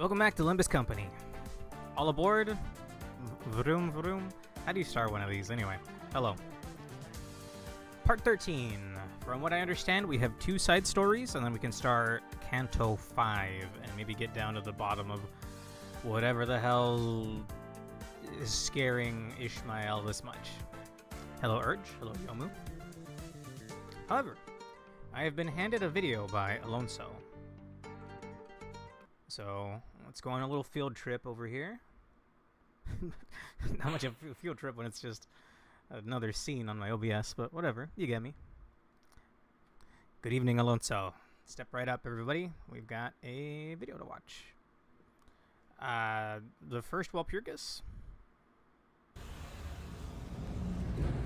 Welcome back to Limbus Company. All aboard? Vroom vroom. How do you start one of these anyway? Hello. Part 13. From what I understand, we have 2 side stories, and then we can start Canto 5, and maybe get down to the bottom of whatever the hell is scaring Ishmael this much. Hello Urge. Hello Yomu. However, I have been handed a video by Alonso. So, let's go on a little field trip over here. Not much of a field trip when it's just another scene on my OBS, but whatever, you get me. Good evening, Alonso. Step right up, everybody. We've got a video to watch. The first Walpurgis.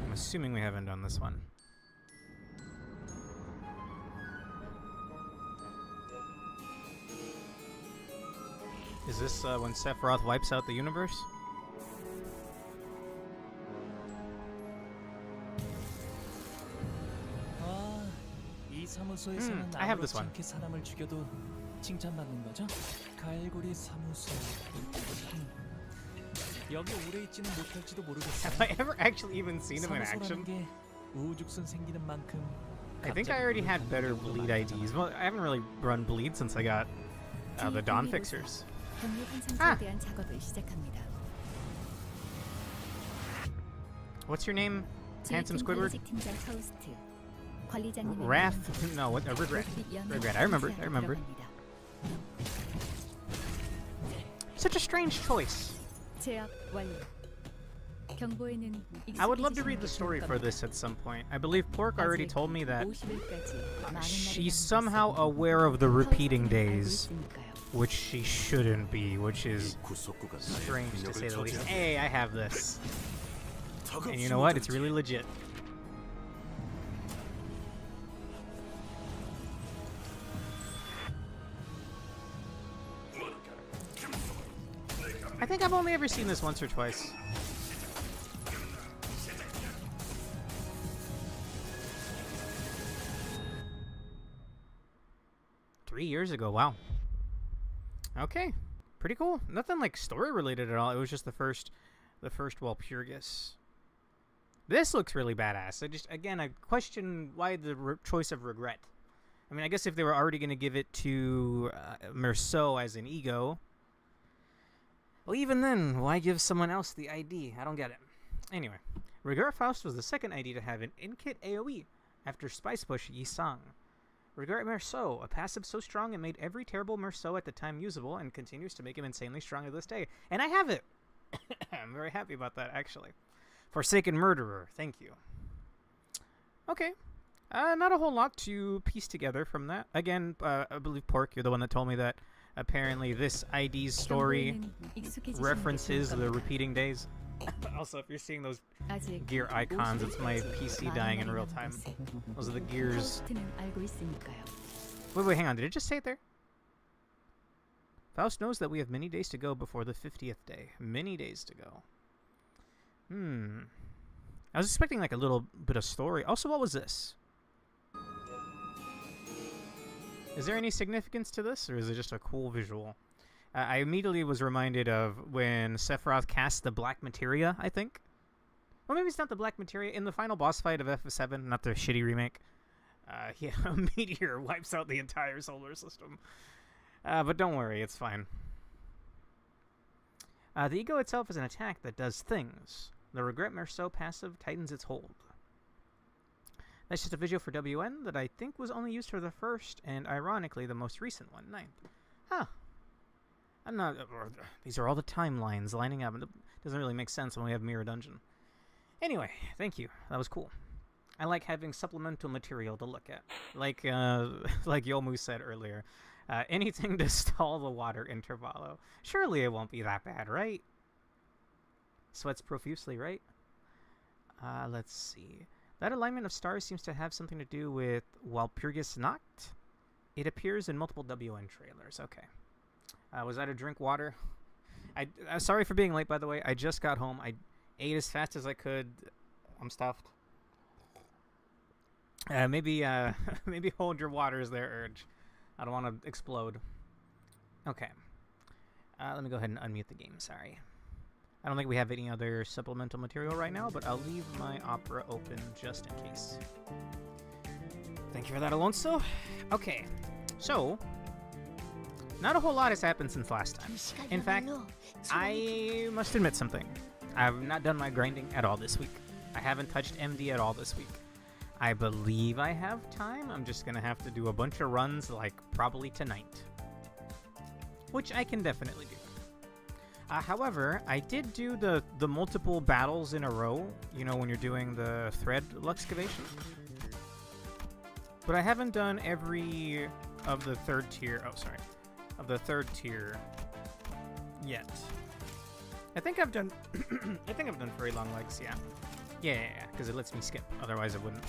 I'm assuming we haven't done this one. Is this when Sephiroth wipes out the universe? I have this one. Have I ever actually even seen him in action? I think I already had better bleed IDs. Well, I haven't really run bleed since I got the Dawn Fixers. What's your name? Handsome Squidward? Wrath? No, what? Regret. Regret. I remember. Such a strange choice. I would love to read the story for this at some point. I believe Pork already told me that she's somehow aware of the repeating days, which she shouldn't be, which is strange to say the least. Hey, I have this. And you know what? It's really legit. I think I've only ever seen this once or twice. Years ago, wow. Okay, pretty cool. Nothing like story related at all. It was just the first Walpurgis. This looks really badass. I question why the choice of Regret. I mean, I guess if they were already going to give it to Merceau as an ego, well, even then, why give someone else the ID? I don't get it. Anyway, Regret Faust was the second ID to have an in-kit AoE after Spice Bush Yi Sang. Regret Merceau, a passive so strong it made every terrible Merceau at the time usable and continues to make him insanely strong to this day. And I have it! I'm very happy about that, actually. Forsaken Murderer, thank you. Okay. Not a whole lot to piece together from that. Again, I believe, Pork, you're the one that told me that apparently this ID's story references the repeating days. Also, if you're seeing those gear icons, it's my PC dying in real time. Those are the gears. Wait, hang on. Did it just say it there? Faust knows that we have many days to go before the 50th day. Many days to go. I was expecting like a little bit of story. Also, what was this? Is there any significance to this, or is it just a cool visual? I immediately was reminded of when Sephiroth cast the Black Materia, I think. Well, maybe it's not the Black Materia. In the final boss fight of FF7, not the shitty remake, a meteor wipes out the entire solar system. But don't worry, it's fine. The ego itself is an attack that does things. The Regret Merceau passive tightens its hold. That's just a visual for WN that I think was only used for the first, and ironically, the most recent one, 9th. Huh. I'm not... These are all the timelines lining up. It doesn't really make sense when we have Mirror Dungeon. Anyway, thank you. That was cool. I like having supplemental material to look at. Like Yomu said earlier. Anything to stall the water intervallo. Surely it won't be that bad, right? Sweats profusely, right? Let's see. That alignment of stars seems to have something to do with Walpurgis Nacht. It appears in multiple WN trailers. Okay. Was I to drink water? I'm sorry for being late, by the way. I just got home. I ate as fast as I could. I'm stuffed. Maybe hold your waters there, Urge. I don't want to explode. Okay. Let me go ahead and unmute the game, sorry. I don't think we have any other supplemental material right now, but I'll leave my Opera open just in case. Thank you for that, Alonso. Okay, so not a whole lot has happened since last time. In fact, I must admit something. I've not done my grinding at all this week. I haven't touched MD at all this week. I believe I have time. I'm just gonna have to do a bunch of runs, like probably tonight, which I can definitely do. However, I did do the multiple battles in a row, you know, when you're doing the thread excavation. But I haven't done every of the third tier, of the third tier yet. I think I've done, I think I've done Furry Long Legs, yeah. Yeah, because it lets me skip, otherwise I wouldn't.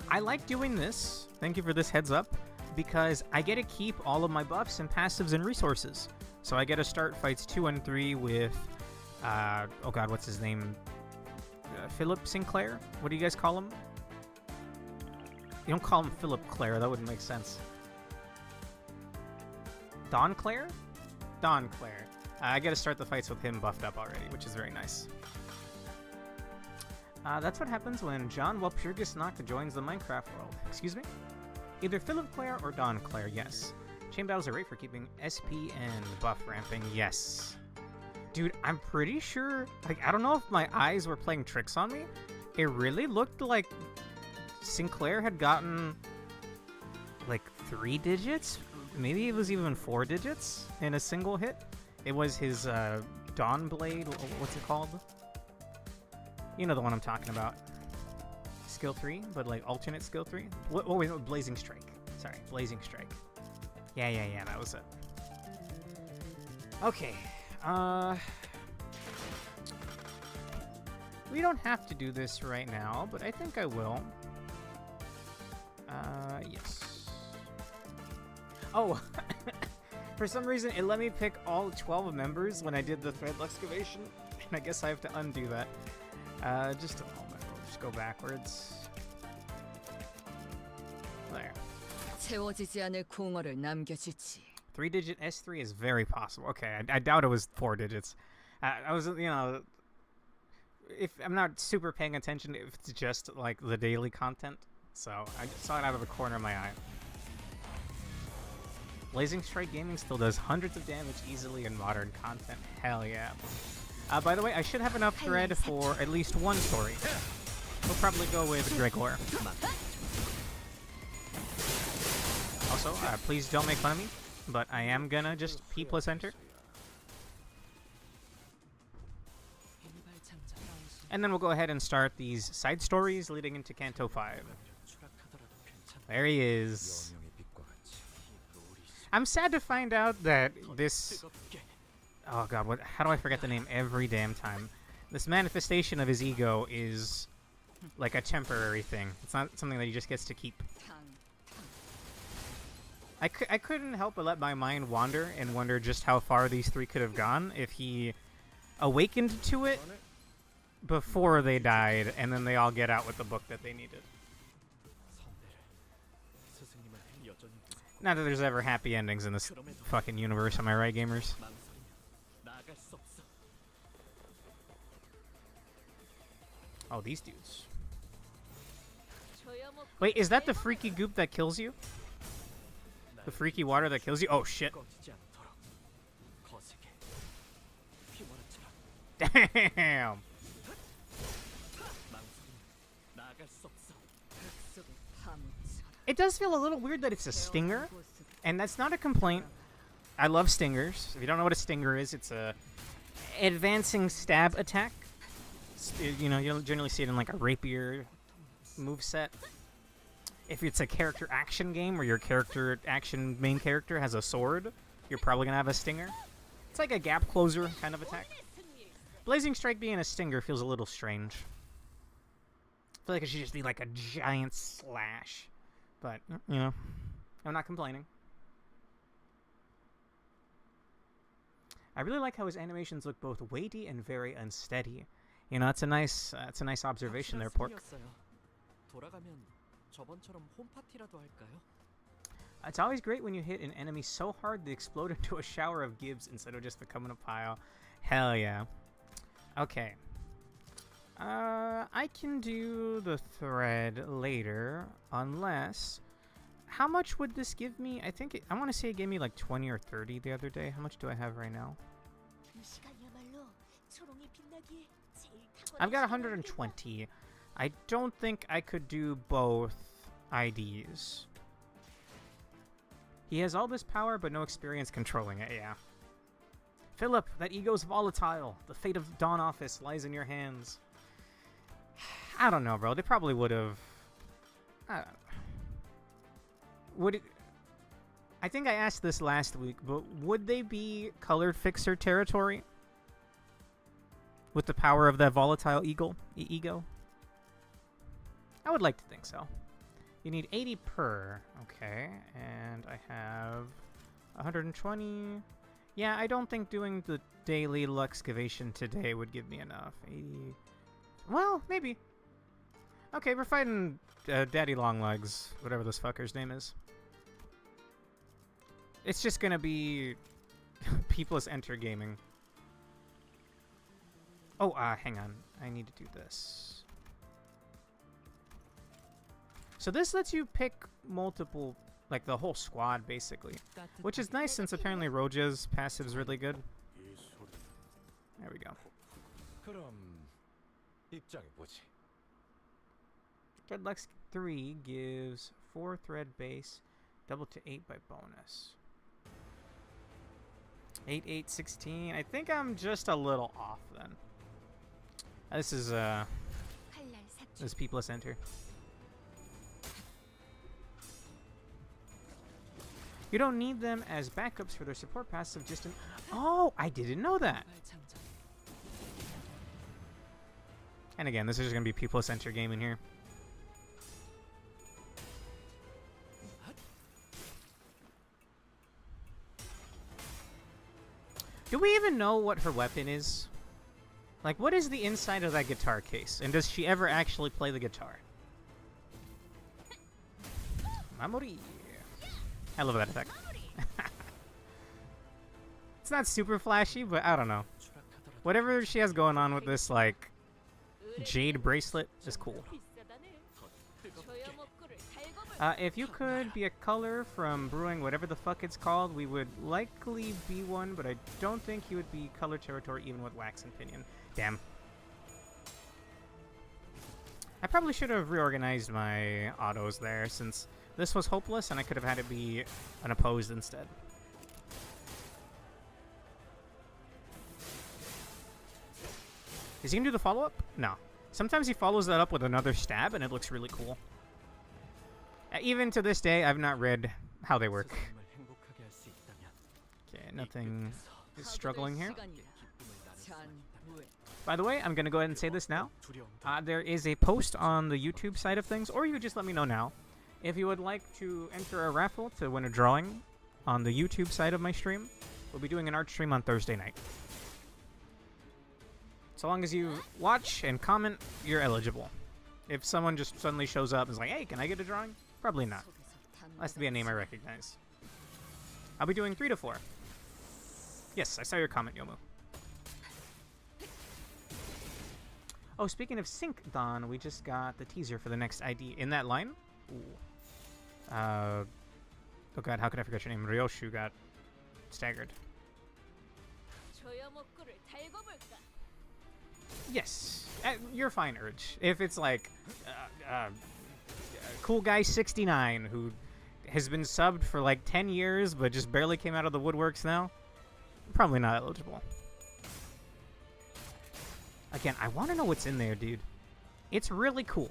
I like doing this, thank you for this heads up, because I get to keep all of my buffs and passives and resources. So I get to start fights 2 and 3 with, oh god, what's his name? Philip Sinclair? What do you guys call him? You don't call him Philip Clare, that wouldn't make sense. Don Clare? Don Clare. I get to start the fights with him buffed up already, which is very nice. That's what happens when John Walpurgisnacht joins the Minecraft world. Excuse me? Either Philip Clare or Don Clare, yes. Chain battles are great for keeping SP and buff ramping, yes. Dude, I'm pretty sure, like, I don't know if my eyes were playing tricks on me. It really looked like Sinclair had gotten, like, 3 digits? Maybe it was even 4 digits in a single hit. It was his, Dawn Blade, what's it called? You know the one I'm talking about. Skill 3, but, like, alternate skill 3? Oh, wait, Blazing Strike. Sorry, Blazing Strike. Yeah, that was it. Okay, we don't have to do this right now, but I think I will. Yes. Oh, for some reason it let me pick all 12 members when I did the thread excavation, and I guess I have to undo that. Just a moment, we'll just go backwards. There. 3-digit S3 is very possible. Okay, I doubt it was 4 digits. I was, you know, if I'm not super paying attention, if it's just like the daily content, so I just saw it out of the corner of my eye. Blazing Strike Gaming still does hundreds of damage easily in modern content. Hell yeah. By the way, I should have enough thread for at least one story. We'll probably go with Gregor. Also, please don't make fun of me, but I am gonna just P plus enter. And then we'll go ahead and start these side stories leading into Canto 5. There he is. I'm sad to find out that this... Oh god, how do I forget the name every damn time? This manifestation of his ego is like a temporary thing. It's not something that he just gets to keep. I couldn't help but let my mind wander and wonder just how far these 3 could have gone if he awakened to it before they died, and then they all get out with the book that they needed. Not that there's ever happy endings in this fucking universe, am I right, gamers? Oh, these dudes. Wait, is that the freaky goop that kills you? The freaky water that kills you? Oh, shit. Damn! It does feel a little weird that it's a stinger, and that's not a complaint. I love stingers. If you don't know what a stinger is, it's a advancing stab attack. You know, you'll generally see it in like a rapier moveset. If it's a character action game where your main character has a sword, you're probably gonna have a stinger. It's like a gap closer kind of attack. Blazing Strike being a stinger feels a little strange. I feel like it should just be like a giant slash. But, you know, I'm not complaining. I really like how his animations look both weighty and very unsteady. You know, it's a nice observation there, Pork. It's always great when you hit an enemy so hard they explode into a shower of gibs instead of just becoming a pile. Hell yeah. Okay. I can do the thread later, unless... How much would this give me? I think I want to say it gave me like 20 or 30 the other day. How much do I have right now? I've got 120. I don't think I could do both IDs. He has all this power, but no experience controlling it, yeah. Philip, that ego's volatile. The fate of Dawn Office lies in your hands. I don't know, bro. They probably would have... I don't know. Would it... I think I asked this last week, but would they be colored fixer territory? With the power of that volatile ego? I would like to think so. You need 80 per. Okay, and I have 120. Yeah, I don't think doing the daily Luxcavation today would give me enough. 80... Well, maybe. Okay, we're fighting Daddy Longlegs, whatever this fucker's name is. It's just gonna be People's Enter Gaming. Oh, hang on. I need to do this. So this lets you pick multiple, like the whole squad, basically. Which is nice since apparently Roja's passive is really good. There we go. Thread Lux 3 gives 4 thread base, double to 8 by bonus. 8, 8, 16. I think I'm just a little off then. This is People's Enter. You don't need them as backups for their support passive, just an... Oh, I didn't know that. And again, this is just going to be People's Enter game in here. Do we even know what her weapon is? Like, what is the inside of that guitar case? And does she ever actually play the guitar? Mamori. I love that effect. It's not super flashy, but I don't know. Whatever she has going on with this, like, jade bracelet is cool. If you could be a color from brewing whatever the fuck it's called, we would likely be one, but I don't think you would be color territory even with wax and pinion. Damn. I probably should have reorganized my autos there, since this was hopeless and I could have had it be unopposed instead. Is he gonna do the follow-up? No. Sometimes he follows that up with another stab and it looks really cool. Even to this day, I've not read how they work. Okay, nothing is struggling here. By the way, I'm going to go ahead and say this now. There is a post on the YouTube side of things, or you could just let me know now. If you would like to enter a raffle to win a drawing on the YouTube side of my stream, we'll be doing an art stream on Thursday night. So long as you watch and comment, you're eligible. If someone just suddenly shows up and is like, hey, can I get a drawing? Probably not. It has to be a name I recognize. I'll be doing 3 to 4. Yes, I saw your comment, Yomu. Oh, speaking of Sync, Don, we just got the teaser for the next ID. In that line? Ooh. Oh god, how could I forget your name? Ryoshu got staggered. Yes. You're fine, Urge. If it's like... Cool Guy 69 who has been subbed for like 10 years but just barely came out of the woodworks now, probably not eligible. Again, I want to know what's in there, dude. It's really cool.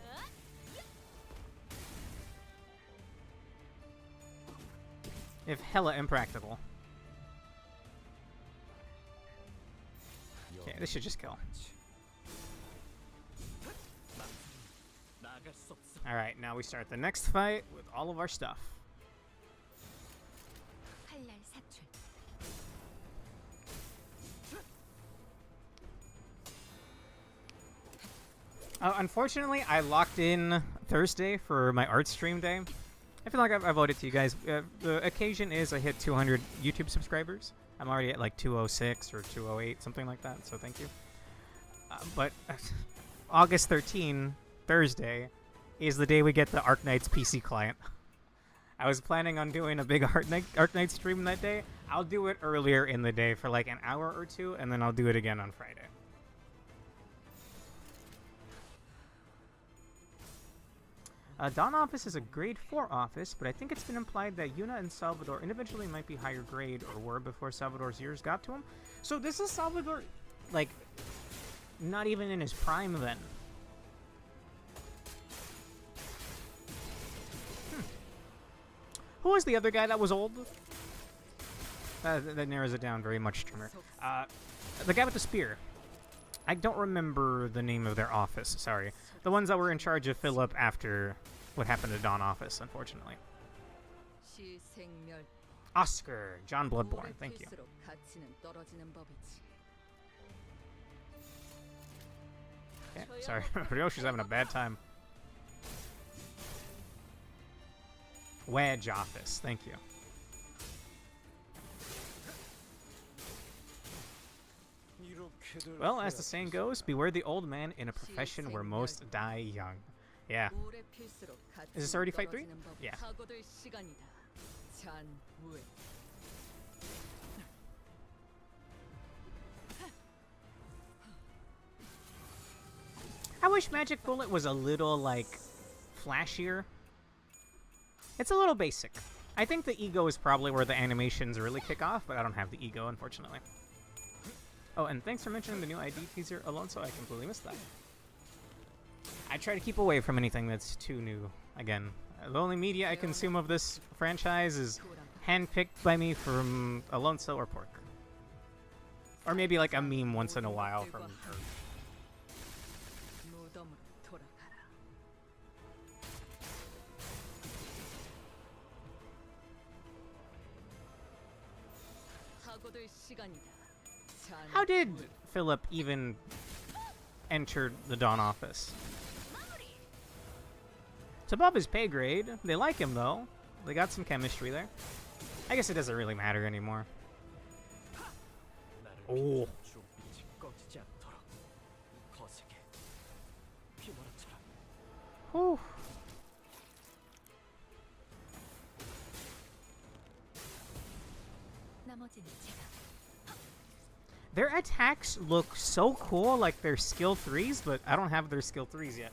If hella impractical. Okay, this should just kill. Alright, now we start the next fight with all of our stuff. Unfortunately, I locked in Thursday for my art stream day, I feel like I've owed it to you guys. The occasion is I hit 200 YouTube subscribers. I'm already at like 206 or 208, something like that, so thank you. But August 13, Thursday, is the day we get the Arknight's PC client. I was planning on doing a big Arknight stream that day. I'll do it earlier in the day for like an hour or two, and then I'll do it again on Friday. Dawn Office is a grade 4 office, but I think it's been implied that Yuna and Salvador individually might be higher grade or were before Salvador's years got to him. So this is Salvador, like, not even in his prime then. Who was the other guy that was old? That narrows it down very much, Trimmer. The guy with the spear. I don't remember the name of their office, sorry. The ones that were in charge of Philip after what happened to Dawn Office, unfortunately. Oscar, John Bloodborne, thank you. Okay, sorry, Ryoshi's having a bad time. Wedge Office, thank you. Well, as the saying goes, beware the old man in a profession where most die young. Yeah. Is this already fight 3? Yeah. I wish Magic Bullet was a little, like, flashier. It's a little basic. I think the ego is probably where the animations really kick off, but I don't have the ego, unfortunately. Oh, and thanks for mentioning the new ID teaser, Alonso. I completely missed that. I try to keep away from anything that's too new. Again, the only media I consume of this franchise is handpicked by me from Alonso or Pork. Or maybe like a meme once in a while from her. How did Philip even enter the Dawn Office? It's above his pay grade. They like him, though. They got some chemistry there. I guess it doesn't really matter anymore. Oh. Whew. Their attacks look so cool, like they're skill 3s, but I don't have their skill 3s yet.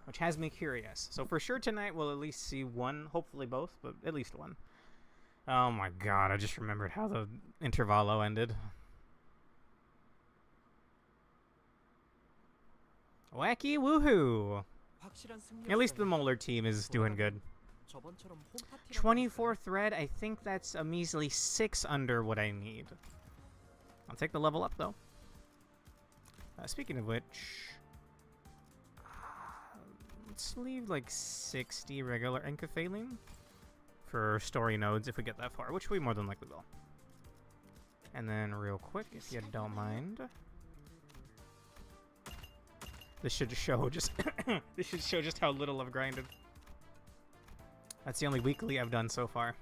Which has me curious. So for sure tonight we'll at least see one, hopefully both, but at least one. Oh my god, I just remembered how the Intervallo ended. Wacky woohoo! At least the Molar team is doing good. 24 thread, I think that's a measly 6 under what I need. I'll take the level up, though. Speaking of which, let's leave like 60 regular Enkephaline for story nodes if we get that far, which we more than likely will. And then real quick, if you don't mind, this should show just this should show just how little I've grinded. That's the only weekly I've done so far.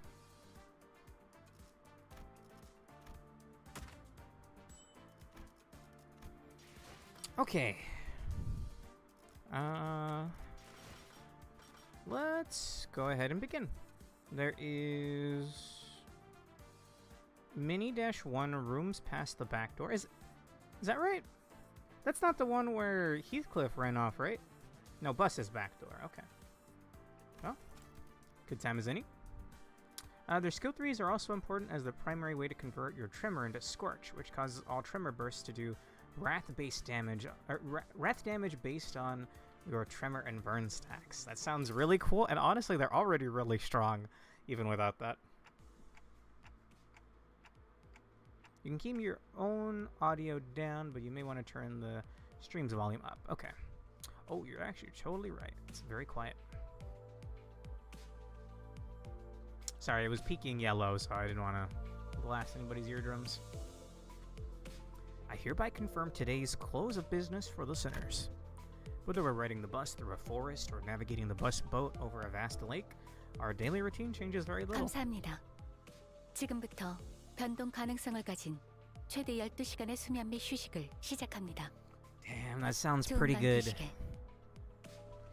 Okay. Let's go ahead and begin. There is Mini-1 rooms past the back door. Is that right? That's not the one where Heathcliff ran off, right? No, bus's back door. Okay. Well, good time as any. Their skill 3s are also important as the primary way to convert your Tremor into Scorch, which causes all Tremor bursts to do wrath-based damage, wrath damage based on your Tremor and Burn stacks. That sounds really cool, and honestly, they're already really strong, even without that. You can keep your own audio down, but you may want to turn the stream's volume up. Okay. Oh, you're actually totally right. It's very quiet. Sorry, it was peaking yellow, so I didn't want to blast anybody's eardrums. I hereby confirm today's close of business for listeners. Whether we're riding the bus through a forest or navigating the bus boat over a vast lake, our daily routine changes very little. 감사합니다. 지금부터 변동 가능성을 가진 최대 12시간의 수면 및 휴식을 시작합니다. Damn, that sounds pretty good.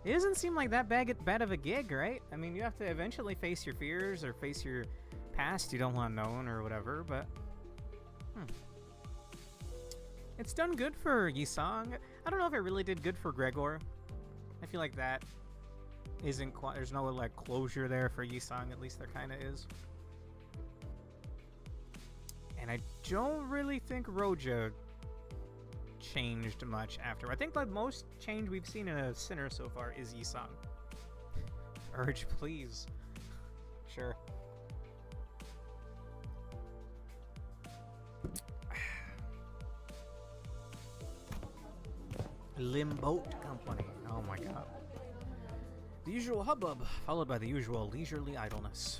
It doesn't seem like that bad of a gig, right? I mean, you have to eventually face your fears or face your past you don't want known or whatever, but it's done good for Yisong. I don't know if it really did good for Gregor. I feel like that isn't quite, there's no like closure there for Yisong, at least there kind of is. And I don't really think Roja changed much after. I think the most change we've seen in a Sinner so far is Yisong. Urge, please. Sure. Limbus Company. Oh my god. The usual hubbub, followed by the usual leisurely idleness.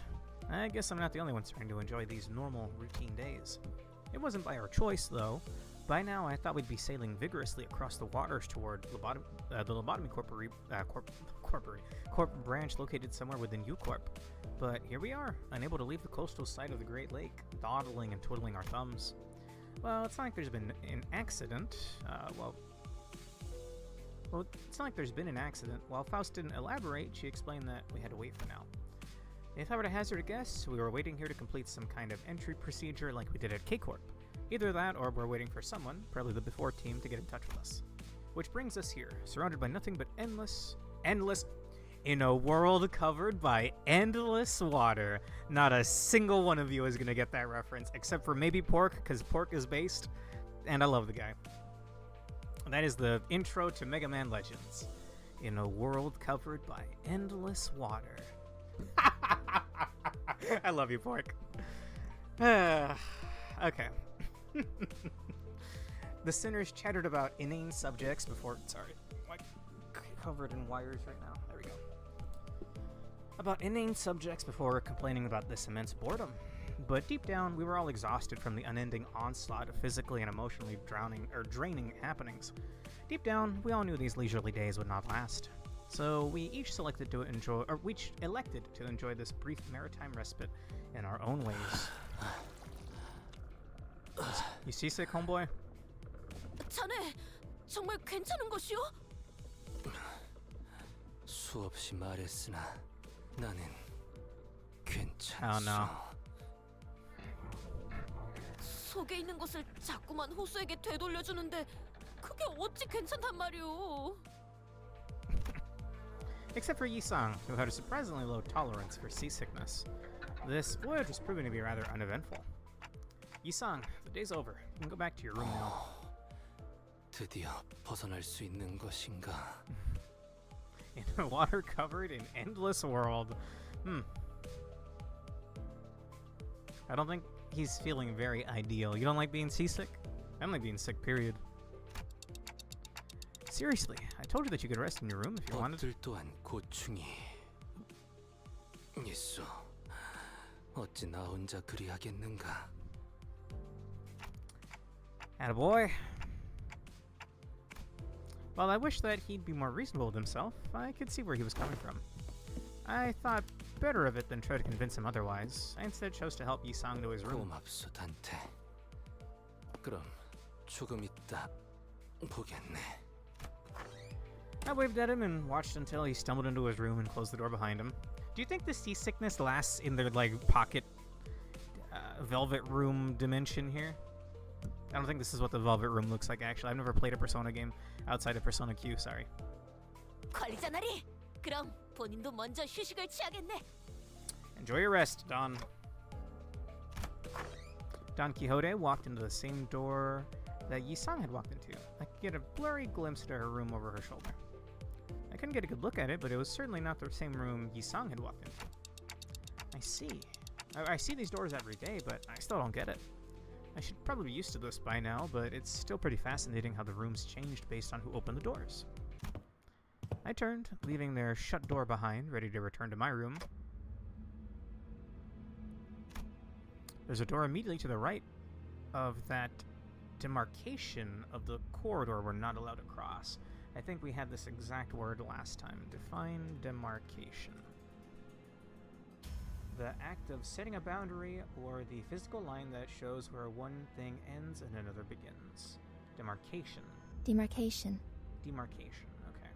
I guess I'm not the only one starting to enjoy these normal, routine days. It wasn't by our choice, though. By now, I thought we'd be sailing vigorously across the waters toward the Lobotomy Corp branch located somewhere within U-Corp. But here we are, unable to leave the coastal side of the Great Lake, dawdling and twiddling our thumbs. Well, it's not like there's been an accident. Well, it's not like there's been an accident. While Faust didn't elaborate, she explained that we had to wait for now. If I were to hazard a guess, we were waiting here to complete some kind of entry procedure like we did at K-Corp. Either that, or we're waiting for someone, probably the Before team, to get in touch with us. Which brings us here, surrounded by nothing but endless, in a world covered by endless water. Not a single one of you is going to get that reference, except for maybe Pork, because Pork is based, and I love the guy. That is the intro to Mega Man Legends. In a world covered by endless water. I love you, Pork. Okay. The sinners chattered about inane subjects before... Sorry, I'm covered in wires right now. There we go. About inane subjects before complaining about this immense boredom. But deep down, we were all exhausted from the unending onslaught of physically and emotionally draining happenings. Deep down, we all knew these leisurely days would not last. So we each elected to enjoy this brief maritime respite in our own ways. You seasick, homeboy? 자네 정말 괜찮은 것이오? 수없이 말했으나 나는 괜찮소. Oh no. 속에 있는 것을 자꾸만 호수에게 되돌려주는데 그게 어찌 괜찮단 말이오? Except for Yisong, who had a surprisingly low tolerance for seasickness. This voyage was proving to be rather uneventful. Yisong, the day's over. You can go back to your room now. 드디어 벗어날 수 있는 것인가? In a water-covered and endless world. I don't think he's feeling very ideal. You don't like being seasick? I don't like being sick, period. Seriously, I told you that you could rest in your room if you wanted. 법들 또한 고충이 있어. 어찌 나 혼자 그리하겠는가? Attaboy. While I wish that he'd be more reasonable with himself, I could see where he was coming from. I thought better of it than try to convince him otherwise. I instead chose to help Yisong to his room. 고맙소, 단테. 그럼 조금 있다 보겠네. I waved at him and watched until he stumbled into his room and closed the door behind him. Do you think the seasickness lasts in their, like, pocket velvet room dimension here? I don't think this is what the velvet room looks like, actually. I've never played a Persona game outside of Persona Q, sorry. 관리자 나리, 그럼 본인도 먼저 휴식을 취하겠네. Enjoy your rest, Don. Don Quixote walked into the same door that Yisong had walked into. I could get a blurry glimpse into her room over her shoulder. I couldn't get a good look at it, but it was certainly not the same room Yisong had walked into. I see. I see these doors every day, but I still don't get it. I should probably be used to this by now, but it's still pretty fascinating how the rooms changed based on who opened the doors. I turned, leaving their shut door behind, ready to return to my room. There's a door immediately to the right of that demarcation of the corridor we're not allowed to cross. I think we had this exact word last time. Define demarcation. The act of setting a boundary or the physical line that shows where one thing ends and another begins. Demarcation. Demarcation. Demarcation, okay.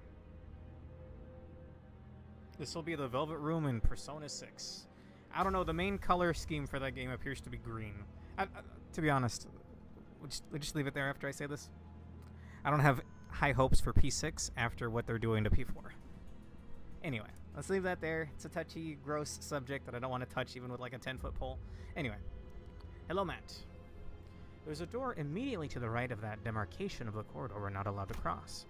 This will be the Velvet Room in Persona 6. I don't know, the main color scheme for that game appears to be green. To be honest, we'll just leave it there after I say this. I don't have high hopes for P6 after what they're doing to P4. Anyway, let's leave that there. It's a touchy, gross subject that I don't want to touch even with like a 10-foot pole. Anyway. Hello, Matt. There's a door immediately to the right of that demarcation of the corridor we're not allowed to cross.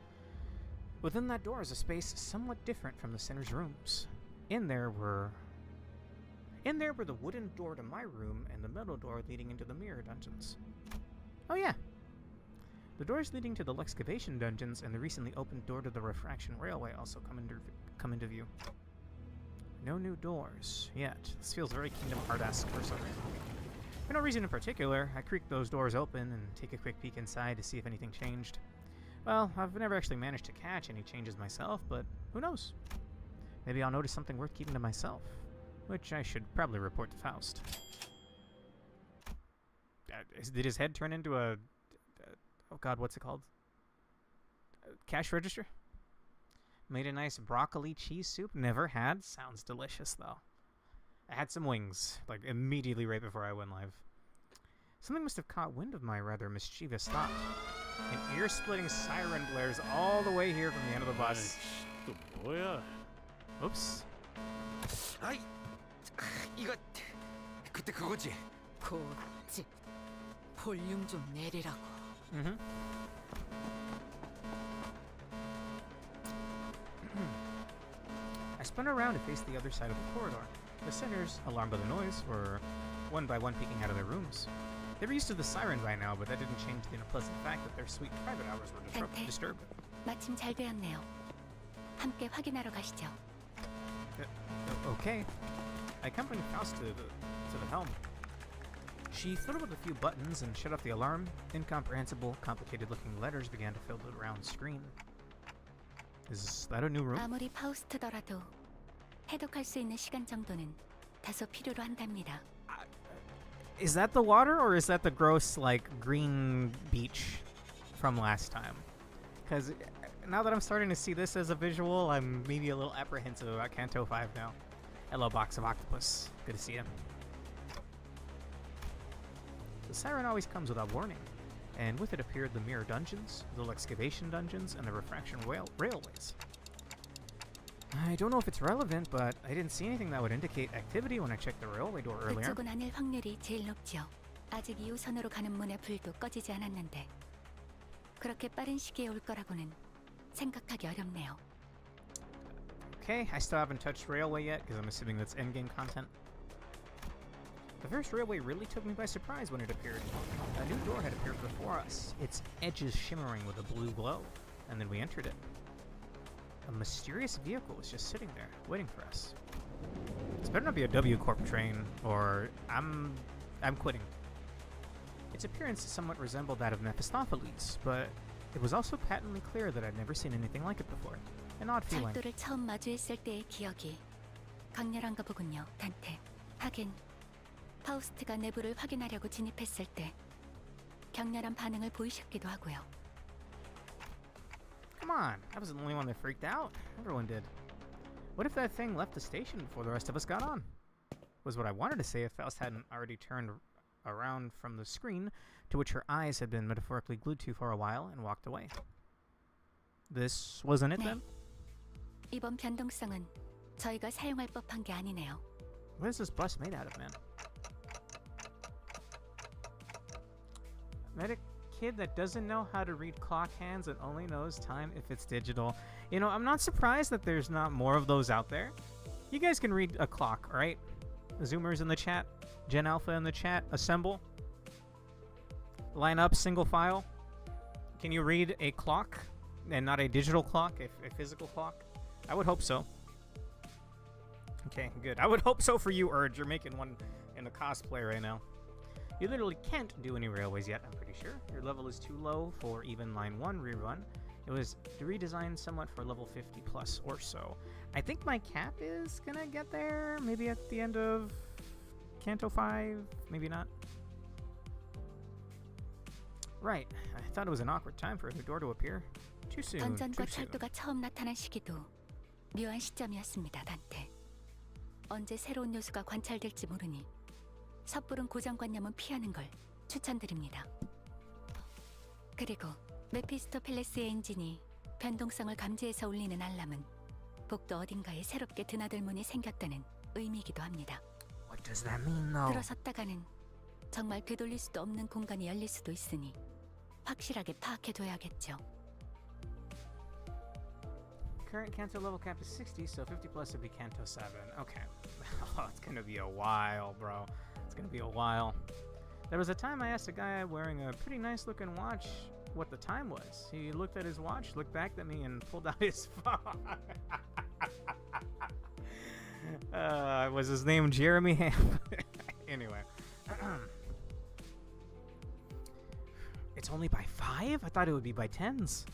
Within that door is a space somewhat different from the center's rooms. In there were the wooden door to my room and the metal door leading into the mirror dungeons. Oh yeah. The doors leading to the excavation dungeons and the recently opened door to the refraction railway also come into view. No new doors yet. This feels very Kingdom Hearts-esque for some reason. For no reason in particular, I creak those doors open and take a quick peek inside to see if anything changed. Well, I've never actually managed to catch any changes myself, but who knows? Maybe I'll notice something worth keeping to myself, which I should probably report to Faust. Did his head turn into a... oh god, what's it called? Cash register? Made a nice broccoli cheese soup. Never had. Sounds delicious, though. I had some wings, like, immediately right before I went live. Something must have caught wind of my rather mischievous thought. An ear-splitting siren blares all the way here from the end of the bus. 또 뭐야? Oops. 아이, 이거 그때 그거지. 고집. 볼륨 좀 내리라고. Mm-hmm. I spun around to face the other side of the corridor. The sinners, alarmed by the noise, were one by one peeking out of their rooms. They were used to the siren by now, but that didn't change the unpleasant fact that their sweet private hours were disturbed. 마침 잘 되었네요. 함께 확인하러 가시죠. Okay. I accompanied Faust to the helm. She fiddled with a few buttons and shut off the alarm. Incomprehensible, complicated-looking letters began to fill the round screen. Is that a new room? 아무리 파우스트더라도 해독할 수 있는 시간 정도는 다소 필요로 한답니다. Is that the water, or is that the gross, like, green beach from last time? Because now that I'm starting to see this as a visual, I'm maybe a little apprehensive about Kanto 5 now. Hello, Box of Octopus. Good to see you. The siren always comes without warning, and with it appeared the mirror dungeons, the excavation dungeons, and the refraction railways. I don't know if it's relevant, but I didn't see anything that would indicate activity when I checked the railway door earlier. 그쪽은 아닐 확률이 제일 높죠. 아직 2호선으로 가는 문의 불도 꺼지지 않았는데 그렇게 빠른 시기에 올 거라고는 생각하기 어렵네요. Okay, I still haven't touched railway yet because I'm assuming that's endgame content. The first railway really took me by surprise when it appeared. A new door had appeared before us, its edges shimmering with a blue glow, and then we entered it. A mysterious vehicle was just sitting there, waiting for us. This better not be a W Corp train, or I'm quitting. Its appearance somewhat resembled that of Mephistopheles, but it was also patently clear that I'd never seen anything like it before. An odd feeling. 절도를 처음 마주했을 때의 기억이 강렬한가 보군요, 단테. 하긴 파우스트가 내부를 확인하려고 진입했을 때 격렬한 반응을 보이셨기도 하고요. Come on, I wasn't the only one that freaked out. Everyone did. What if that thing left the station before the rest of us got on? Was what I wanted to say if Faust hadn't already turned around from the screen to which her eyes had been metaphorically glued to for a while and walked away. This wasn't it 네. then? 이번 변동성은 저희가 사용할 법한 게 아니네요. What is this bus made out of, man? Met a kid that doesn't know how to read clock hands and only knows time if it's digital. You know, I'm not surprised that there's not more of those out there. You guys can read a clock, right? Zoomers in the chat, Gen Alpha in the chat, assemble. Line up, single file. Can you read a clock and not a digital clock, a physical clock? I would hope so. Okay, good. I would hope so for you, Urge. You're making one in the cosplay right now. You literally can't do any railways yet, I'm pretty sure. Your level is too low for even line 1 rerun. It was redesigned somewhat for level 50 plus or so. I think my cap is gonna get there, maybe at the end of Canto 5, maybe not. Right, I thought it was an awkward time for a new door to appear. Too soon, 던전과 too soon. 철도가 처음 나타난 시기도 묘한 시점이었습니다, 단테. 언제 새로운 요소가 관찰될지 모르니 섣부른 고정관념은 피하는 걸 추천드립니다. 그리고 메피스토펠레스의 엔진이 변동성을 감지해서 울리는 알람은 복도 어딘가에 새롭게 드나들 문이 생겼다는 의미이기도 합니다. What does that mean, though? 들어섰다가는 정말 되돌릴 수도 없는 공간이 열릴 수도 있으니 확실하게 파악해둬야겠죠. Current Canto level cap is 60, so 50 plus would be Canto 7. Okay. Oh, it's gonna be a while, bro. It's gonna be a while. There was a time I asked a guy wearing a pretty nice looking watch what the time was. He looked at his watch, looked back at me, and pulled out his phone. Was his name Jeremy Ham? Anyway. It's only by 5? I thought it would be by 10s.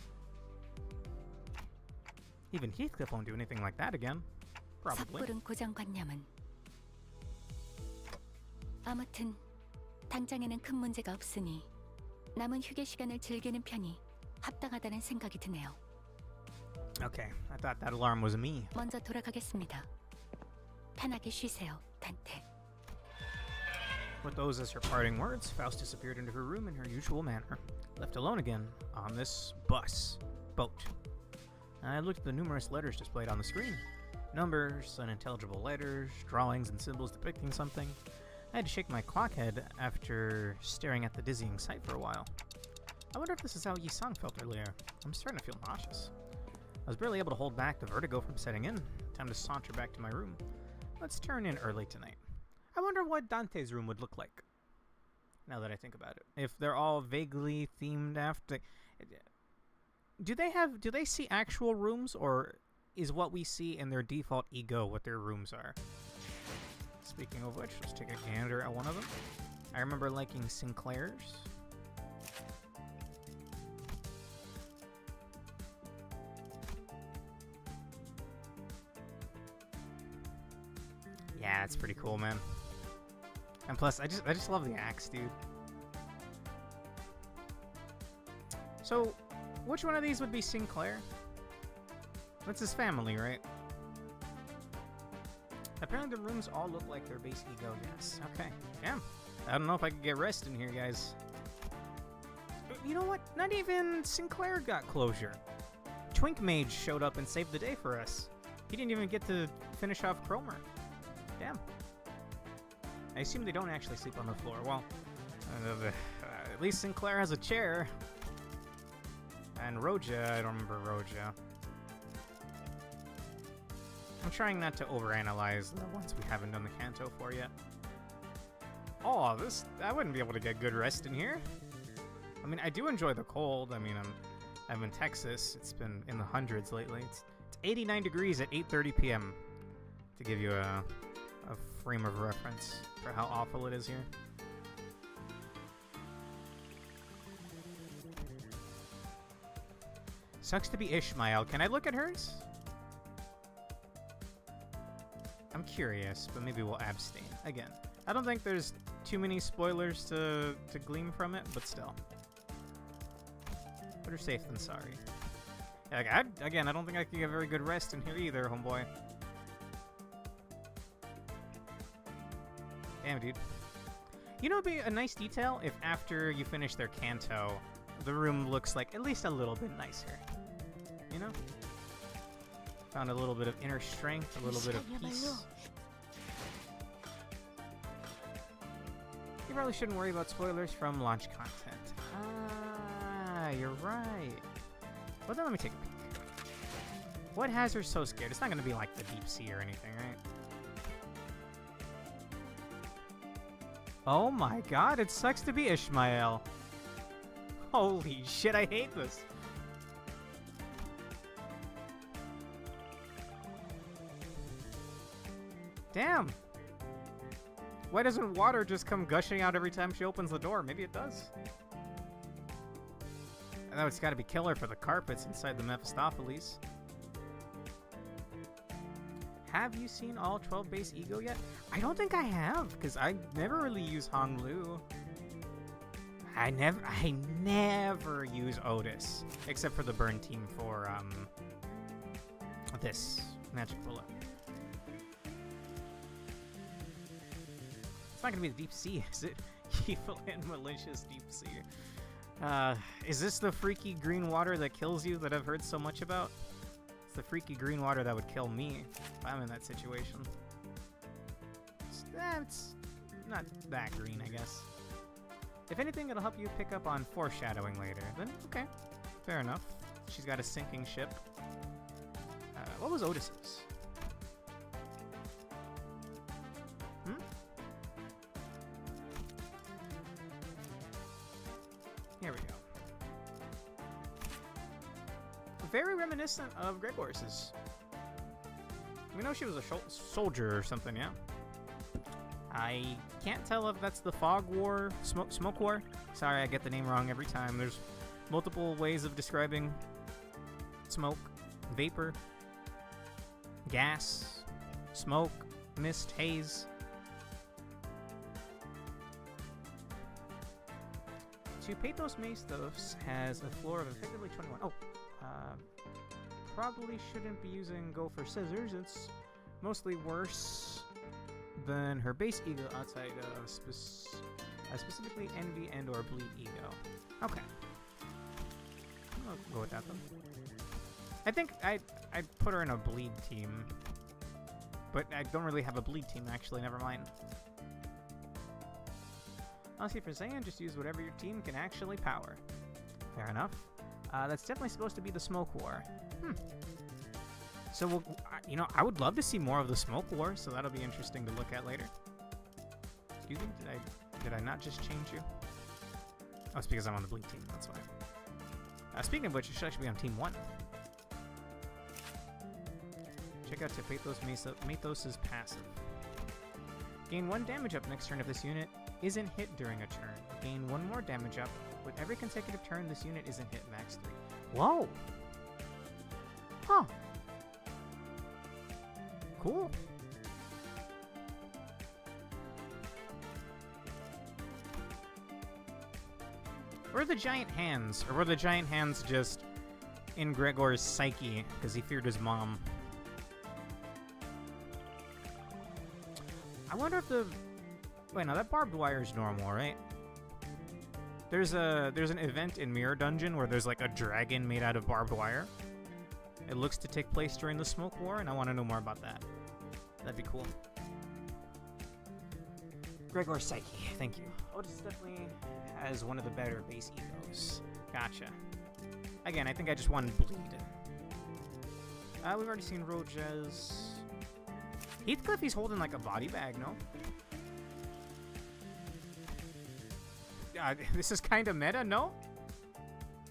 Even Heathcliff won't do anything like that again. Probably. 섣부른 고정관념은 아무튼 당장에는 큰 문제가 없으니 남은 휴게 시간을 즐기는 편이 합당하다는 생각이 드네요. Okay, I thought that alarm was me. 먼저 돌아가겠습니다. 편하게 쉬세요, 단테. With those as her parting words, Faust disappeared into her room in her usual manner, left alone again on this boat. I looked at the numerous letters displayed on the screen. Numbers, unintelligible letters, drawings and symbols depicting something. I had to shake my clock head after staring at the dizzying sight for a while. I wonder if this is how Yi-sang felt earlier. I'm starting to feel nauseous. I was barely able to hold back the vertigo from setting in. Time to saunter back to my room. Let's turn in early tonight. I wonder what Dante's room would look like, now that I think about it. If they're all vaguely themed after... Do they see actual rooms, or is what we see in their default ego what their rooms are? Speaking of which, let's take a gander at one of them. I remember liking Sinclair's. Yeah, it's pretty cool, man. And plus, I just love the axe, dude. So, which one of these would be Sinclair? That's his family, right? Apparently the rooms all look like their base ego, yes. Okay, damn. I don't know if I could get rest in here, guys. You know what? Not even Sinclair got closure. Twink Mage showed up and saved the day for us. He didn't even get to finish off Cromer. Damn. I assume they don't actually sleep on the floor. Well, at least Sinclair has a chair. And Roja, I don't remember Roja. I'm trying not to overanalyze the ones we haven't done the Canto for yet. Oh, I wouldn't be able to get good rest in here. I mean, I do enjoy the cold. I mean, I'm in Texas. It's been in the hundreds lately. It's 89 degrees at 8:30 p.m. to give you a frame of reference for how awful it is here. Sucks to be Ishmael. Can I look at hers? I'm curious, but maybe we'll abstain. Again, I don't think there's too many spoilers to glean from it, but still. Better safe than sorry. Yeah, again, I don't think I could get very good rest in here either, homeboy. Damn, dude. You know, it'd be a nice detail if after you finish their Canto, the room looks like at least a little bit nicer. You know? Found a little bit of inner strength, a little bit of peace. You probably shouldn't worry about spoilers from launch content. Ah, you're right. Well, then let me take a peek. What has her so scared? It's not going to be like the deep sea or anything, right? Oh my god, it sucks to be Ishmael. Holy shit, I hate this. Damn. Why doesn't water just come gushing out every time she opens the door? Maybe it does. know it's got to be killer for the carpets inside the Mephistopheles. Have you seen all 12 base Ego yet? I don't think I have, because I never really use Honglu. I never use Otis, except for the burn team for this magic bullet. It's not gonna be the deep sea, is it? Evil and malicious deep sea. Is this the freaky green water that kills you that I've heard so much about? It's the freaky green water that would kill me if I'm in that situation. It's not that green, I guess. If anything, it'll help you pick up on foreshadowing later. Then, okay. Fair enough. She's got a sinking ship. What was Otis's? Here we go. Very reminiscent of Gregor's. We know she was a soldier or something, yeah? I can't tell if that's the Fog War, Smoke War. Sorry, I get the name wrong every time. There's multiple ways of describing smoke, vapor, gas, smoke, mist, haze. To Pathos Maestos has a floor of effectively 21. Oh, probably shouldn't be using Gopher Scissors. It's mostly worse than her base Ego outside of specifically Envy and or Bleed Ego. Okay. I'll go with that then. I think I'd put her in a Bleed team. But I don't really have a Bleed team, actually. Never mind. Honestly, for Zayn, just use whatever your team can actually power. Fair enough. That's definitely supposed to be the Smoke War. So, we'll, I would love to see more of the Smoke War, so that'll be interesting to look at later. Excuse me? Did I not just change you? Oh, it's because I'm on the Bleed team, that's why. Speaking of which, you should actually be on Team 1. Check out Pathos' passive. Gain 1 damage up next turn if this unit isn't hit during a turn. Gain 1 more damage up with every consecutive turn this unit isn't hit, max 3. Whoa! Huh. Cool. Or the giant hands? Or were the giant hands just in Gregor's psyche because he feared his mom? I wonder if the... Wait, no, that barbed wire is normal, right? There's an event in Mirror Dungeon where there's like a dragon made out of barbed wire. It looks to take place during the Smoke War, and I want to know more about that. That'd be cool. Gregor's Psyche, thank you. Otis definitely has one of the better base egos. Gotcha. Again, I think I just wanted Bleed. We've already seen Roja's... Heathcliff, he's holding like a body bag, no? This is kind of meta, no?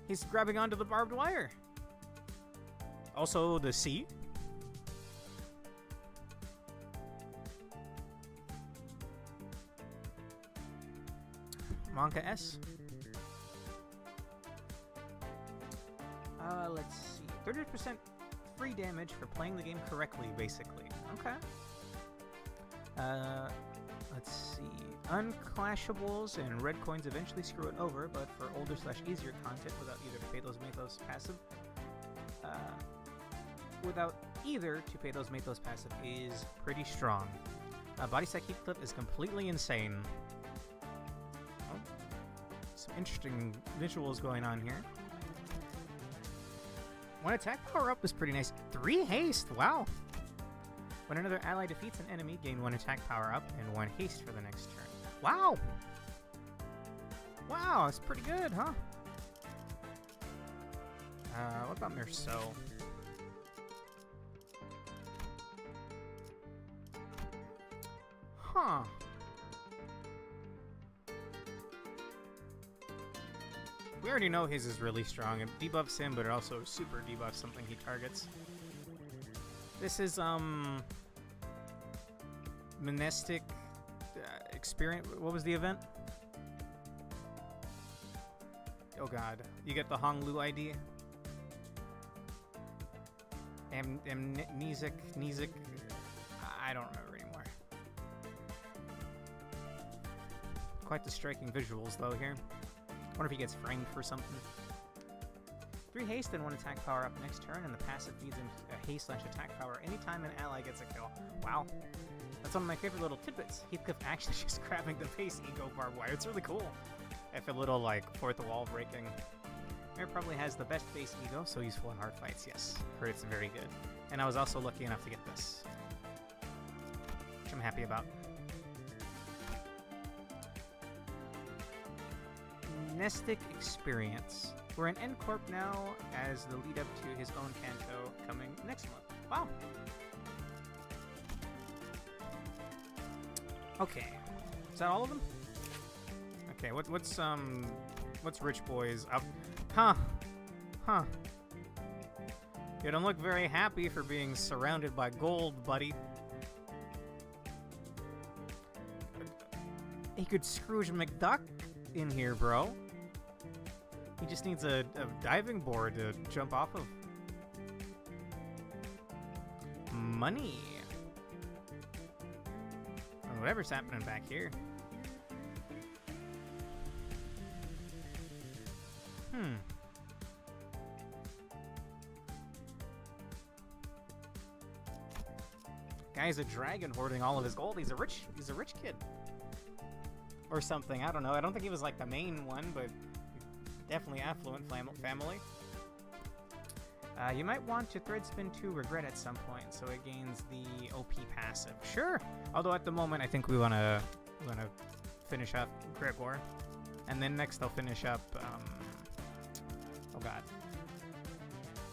He's grabbing onto the barbed wire. Also, the sea. Monka S. Let's see. 30% free damage for playing the game correctly, basically. Okay. Let's see. Unclashables and red coins eventually screw it over, but for older/easier content without either Pathos Mathos passive, passive is pretty strong. Body Psych Heathcliff is completely insane. Oh, some interesting visuals going on here. 1 attack power up is pretty nice. 3 haste, wow. When another ally defeats an enemy, gain 1 attack power up and 1 haste for the next turn. Wow! Wow, that's pretty good, huh? What about Merceau? Huh. We already know his is really strong. It debuffs him, but it also super debuffs something he targets. This is, Monastic experience. What was the event? Oh god. You get the Honglu ID. Amnesic. I don't remember anymore. Quite the striking visuals, though, here. Wonder if he gets framed for something. 3 haste and 1 attack power up next turn, and the passive feeds in haste/attack power anytime an ally gets a kill. Wow. That's one of my favorite little tidbits. Heathcliff actually just grabbing the base ego barbed wire. It's really cool. If a little, like, fourth wall breaking. Mare probably has the best base ego, so useful in hard fights, yes. Heard it's very good. And I was also lucky enough to get this, which I'm happy about. Nestic Experience. We're in End Corp now as the lead up to his own Kanto coming next month. Wow. Okay. Is that all of them? Okay, what's Rich Boy's up? Huh. You don't look very happy for being surrounded by gold, buddy. He could Scrooge McDuck in here, bro. He just needs a diving board to jump off of. Money. Oh, whatever's happening back here. Guy's a dragon hoarding all of his gold. He's a rich kid. Or something, I don't know. I don't think he was like the main one, but definitely affluent family. You might want to thread spin to regret at some point, so it gains the OP passive. Sure. Although at the moment, I think we wanna finish up Gregor, and then next I'll finish up. Oh god.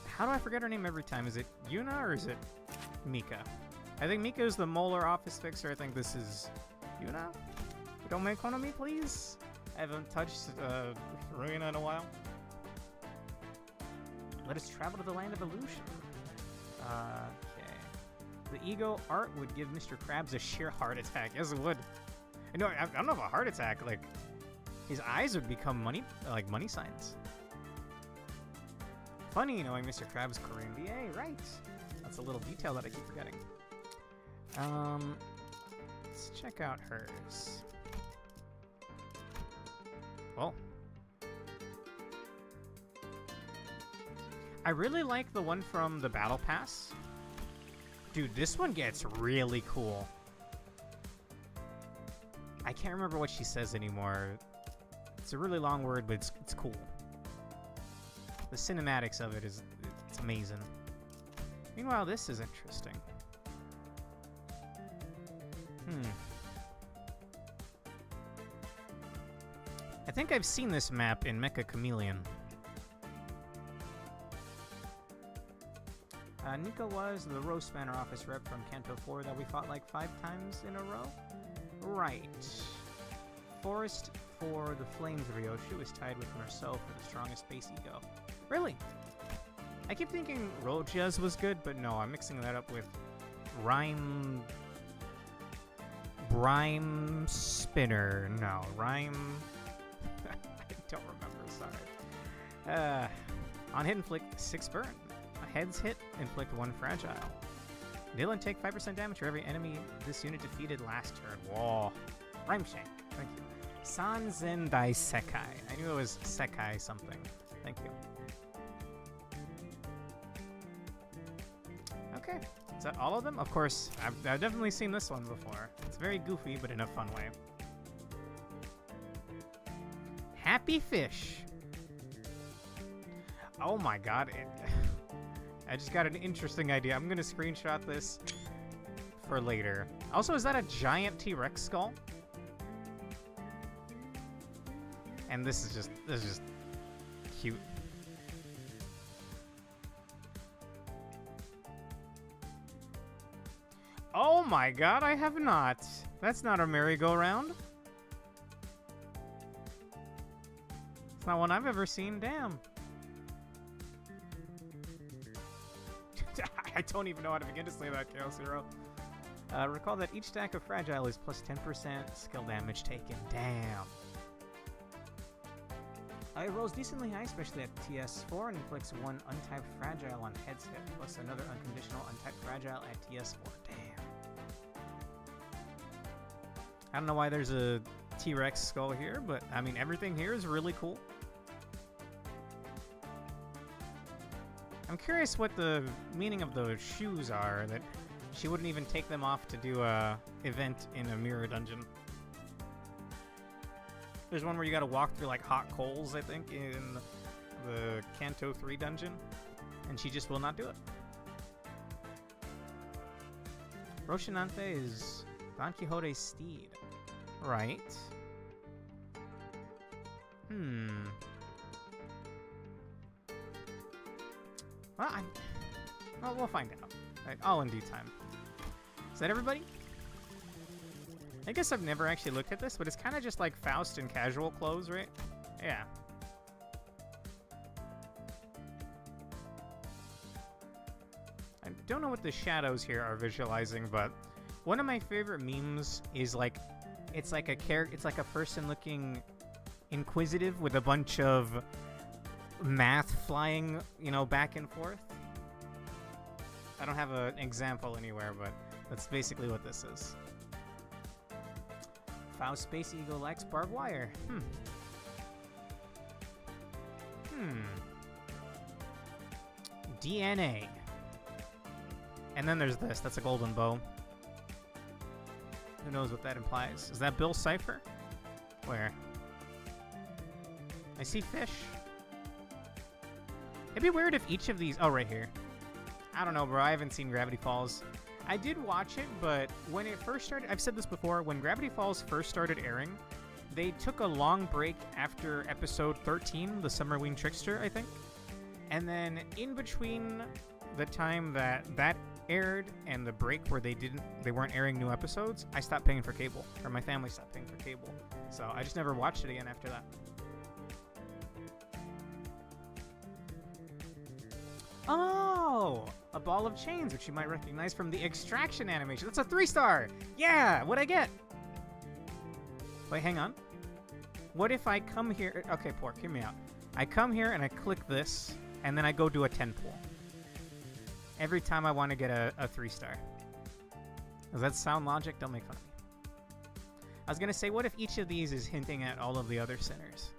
How do I forget her name every time? Is it Yuna or is it Mika? I think Mika is the Molar office fixer. I think this is Yuna. Don't make fun of me, please. I haven't touched Ruina in a while. Let us travel to the land of illusion. Okay. The ego art would give Mr. Krabs a sheer heart attack. Yes, it would. No, I don't know if a heart attack. Like, his eyes would become money signs. Funny knowing Mr. Krabs' Korean VA, right? That's a little detail that I keep forgetting. Let's check out hers. Well, I really like the one from the Battle Pass. Dude, this one gets really cool. I can't remember what she says anymore. It's a really long word, but it's cool. The cinematics of it's amazing. Meanwhile, this is interesting. I think I've seen this map in Mecha Chameleon. Nico was the Rose Spanner office rep from Kanto 4 that we fought like 5 times in a row. Right. Forest for the Flames Ryoshu is tied with Merceau for the strongest base ego. Really? I keep thinking Roja's was good, but no, I'm mixing that up with Brime Spinner. No, Rhyme... I don't remember, sorry. On hit, inflict 6 burn. Heads hit, inflict 1 fragile. Deal and take 5% damage for every enemy this unit defeated last turn. Whoa. Rhyme Shank. Thank you. Sanzendai Sekai. I knew it was Sekai something. Thank you. Okay. Is that all of them? Of course, I've definitely seen this one before. It's very goofy, but in a fun way. Happy Fish. Oh my god. I just got an interesting idea. I'm going to screenshot this for later. Also, is that a giant T-Rex skull? And this is just cute. Oh my god, I have not. That's not a merry-go-round. It's not one I've ever seen, damn. I don't even know how to begin to say that, Chaos Hero. Recall that each stack of Fragile is plus 10% skill damage taken. Damn. It rolls decently high, especially at TS4, and inflicts 1 untyped fragile on head's hit, plus another unconditional untyped fragile at TS4. Damn. I don't know why there's a T-Rex skull here, but I mean, everything here is really cool. I'm curious what the meaning of those shoes are, that she wouldn't even take them off to do a event in a mirror dungeon. There's one where you gotta walk through like hot coals, I think, in the Kanto 3 dungeon, and she just will not do it. Rocinante is Don Quixote's steed. Right. Well, we'll find out. Right, all in due time. Is that everybody? I guess I've never actually looked at this, but it's kind of just like Faust in casual clothes, right? Yeah. I don't know what the shadows here are visualizing, but one of my favorite memes is like, it's like a person looking inquisitive with a bunch of math flying, you know, back and forth. I don't have an example anywhere, but that's basically what this is. Faust Space Eagle likes barbed wire. DNA. And then there's this. That's a golden bow. Who knows what that implies? Is that Bill Cipher? Where? I see fish. It'd be weird if each of these... Oh, right here. I don't know, bro. I haven't seen Gravity Falls. I did watch it, but when it first started... I've said this before. When Gravity Falls first started airing, they took a long break after episode 13, The Summer Wing Trickster, I think. And then in between the time that aired and the break where they weren't airing new episodes, I stopped paying for cable. Or my family stopped paying for cable. So I just never watched it again after that. Oh, a ball of chains, which you might recognize from the Extraction animation. That's a 3-star. Yeah, what'd I get? Wait, hang on. What if I come here? Okay, Pork, hear me out. I come here and I click this, and then I go do a 10 pull. Every time I want to get a 3-star. Does that sound logic? Don't make fun of me. I was going to say, what if each of these is hinting at all of the other sinners?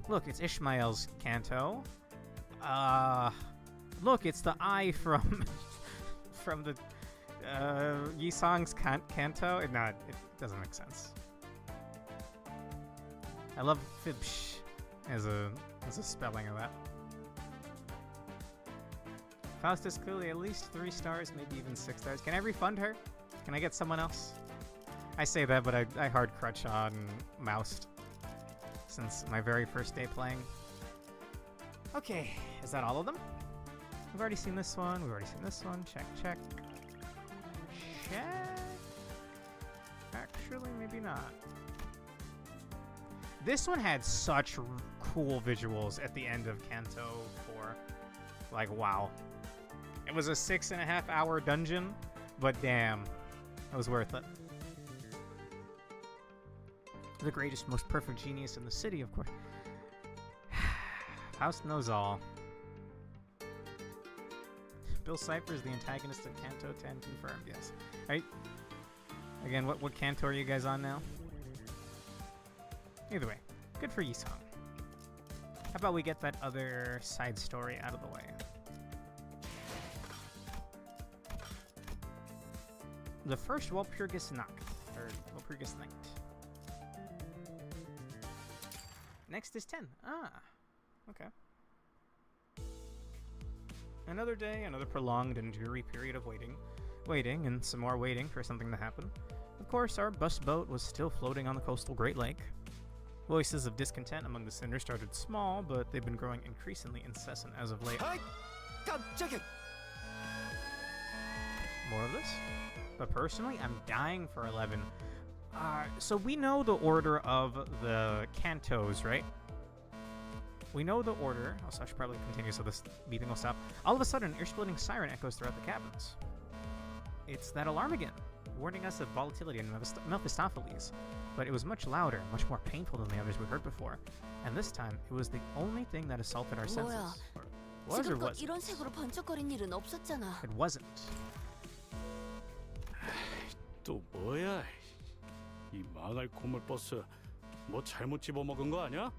Look, it's Ishmael's Kanto. Look, it's the eye from from the Yisong's Kanto. No, it doesn't make sense. I love Fibsh as a spelling of that. Faust is clearly at least 3 stars, maybe even 6 stars. Can I refund her? Can I get someone else? I say that, but I hard crutch on Moused since my very first day playing. Okay, is that all of them? We've already seen this one. We've already seen this one. Check, check. Check. Actually, maybe not. This one had such cool visuals at the end of Kanto 4. Like, wow. It was a 6.5-hour dungeon, but damn, it was worth it. The greatest, most perfect genius in the city, of course. Faust knows all. Bill Cipher is the antagonist of Kanto 10, confirmed, yes. Alright. Again, what Kanto are you guys on now? Either way, good for Yisong. How about we get that other side story out of the way? The first Walpurgis Nacht, or Walpurgis Night. Next is 10. Ah, okay. Another day, another prolonged and dreary period of waiting. Waiting, and some more waiting for something to happen. Of course, our bus boat was still floating on the coastal Great Lake. Voices of discontent among the sinners started small, but they've been growing increasingly incessant as of late. More of this? But personally, I'm dying for 11. So we know the order of the cantos, right? We know the order. Also, I should probably continue so this beeping will stop. All of a sudden, an ear-splitting siren echoes throughout the cabins. It's that alarm again. warning us of volatility in Mephistopheles, but it was much louder, much more painful than the others we heard before. And this time, it was the only thing that assaulted our senses. Or was or 지금껏 wasn't? 이런 색으로 번쩍거린 일은 없었잖아. It wasn't. 또 뭐야? 이 망할 고물버스 뭐 잘못 집어먹은 거 아니야?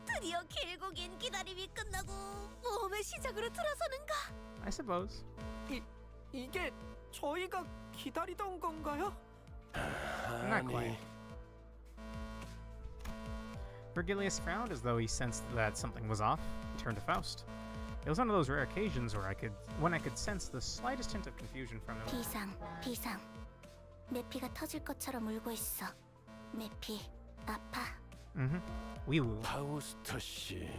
드디어 길고 긴 기다림이 끝나고 모험의 시작으로 들어서는가? I suppose. 이게 저희가 기다리던 건가요? Not quite. Virgilius frowned as though he sensed that something was off. He turned to Faust. It was one of those rare occasions where I could sense the slightest hint of confusion from him. 비상. 내 피가 터질 것처럼 울고 있어. 내 피 아파. Wee-woo. 파우스터 씨,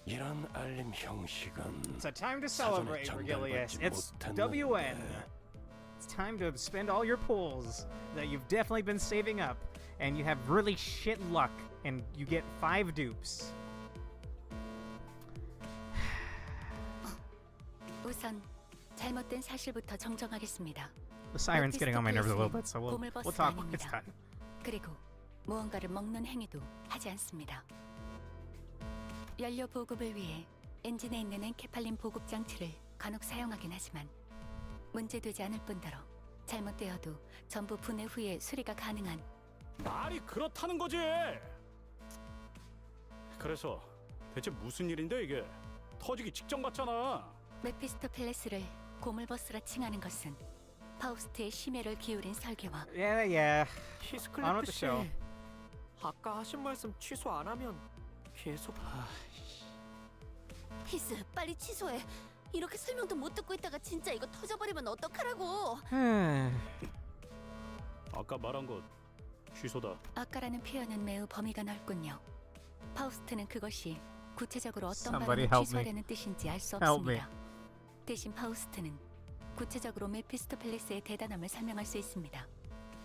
이런 알림 형식은 It's a time to celebrate, Virgilius. It's WN. It's time to spend all your pulls that you've definitely been saving up, and you have really shit luck, and you get 5 dupes. 우선 잘못된 사실부터 정정하겠습니다. The siren's getting on my nerves a little bit, so we'll talk when it's done. 그리고 무언가를 먹는 행위도 하지 않습니다. 연료 보급을 위해 엔진에 있는 엔케팔린 보급 장치를 간혹 사용하긴 하지만 문제되지 않을 뿐더러 잘못되어도 전부 분해 후에 수리가 가능한 말이 그렇다는 거지. 그래서 대체 무슨 일인데 이게? 터지기 직전 같잖아. 메피스토펠레스를 고물버스라 칭하는 것은 파우스트의 심혈을 기울인 설계와 Yeah. On 히스클리프 with the 씨, show. 아까 하신 말씀 취소 안 하면 계속 히스 빨리 취소해. 이렇게 설명도 못 듣고 있다가 진짜 이거 터져버리면 어떡하라고. 아까 말한 거 취소다. 아까라는 표현은 매우 범위가 넓군요. 파우스트는 그것이 구체적으로 어떤 Somebody 발언을 help me. 취소하려는 뜻인지 알 수 Help me. 없습니다. 대신 파우스트는 구체적으로 메피스토펠레스의 대단함을 설명할 수 있습니다.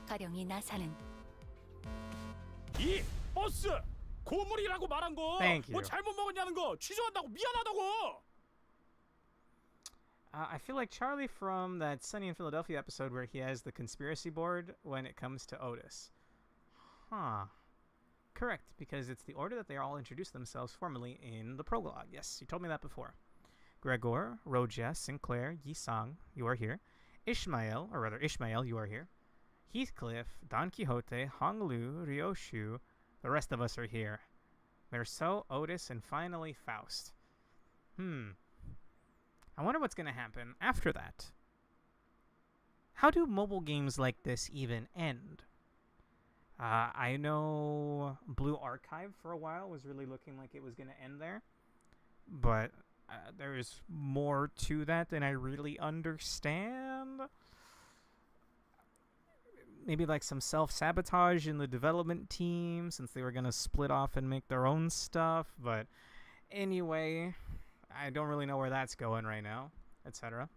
가령 이 나사는 이 버스 고물이라고 말한 거 Thank you. 뭐 잘못 먹었냐는 거 취소한다고 미안하다고. I feel like Charlie from that Sunny in Philadelphia episode where he has the conspiracy board when it comes to Otis. Huh. Correct, because it's the order that they all introduce themselves formally in the prologue. Yes, you told me that before. Gregor, Roja, Sinclair, Yisang, you are here. Ishmael, you are here. Heathcliff, Don Quixote, Honglu, Ryoshu, the rest of us are here. Merceau, Otis, and finally Faust. I wonder what's going to happen after that. How do mobile games like this even end? I know Blue Archive for a while was really looking like it was going to end there. But there is more to that than I really understand. Maybe like some self-sabotage in the development team since they were going to split off and make their own stuff. But anyway, I don't really know where that's going right now, etc.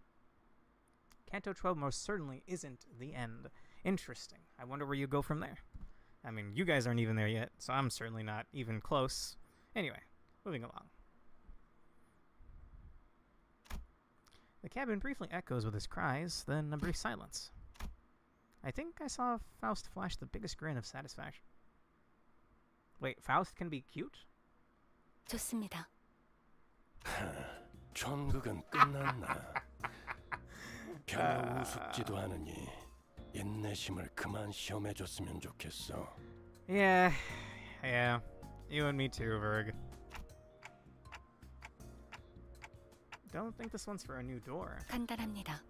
Canto 12 most certainly isn't the end. Interesting. I wonder where you go from there. I mean, you guys aren't even there yet, so I'm certainly not even close. Anyway, moving along. The cabin briefly echoes with his cries, then a brief silence. I think I saw Faust flash the biggest grin of satisfaction. Wait, Faust can be cute? 좋습니다. 전극은 끝났나? 별로 우습지도 않으니 인내심을 그만 시험해줬으면 좋겠어. Yeah. You and me too, Virg. Don't think this one's for a new door. 간단합니다.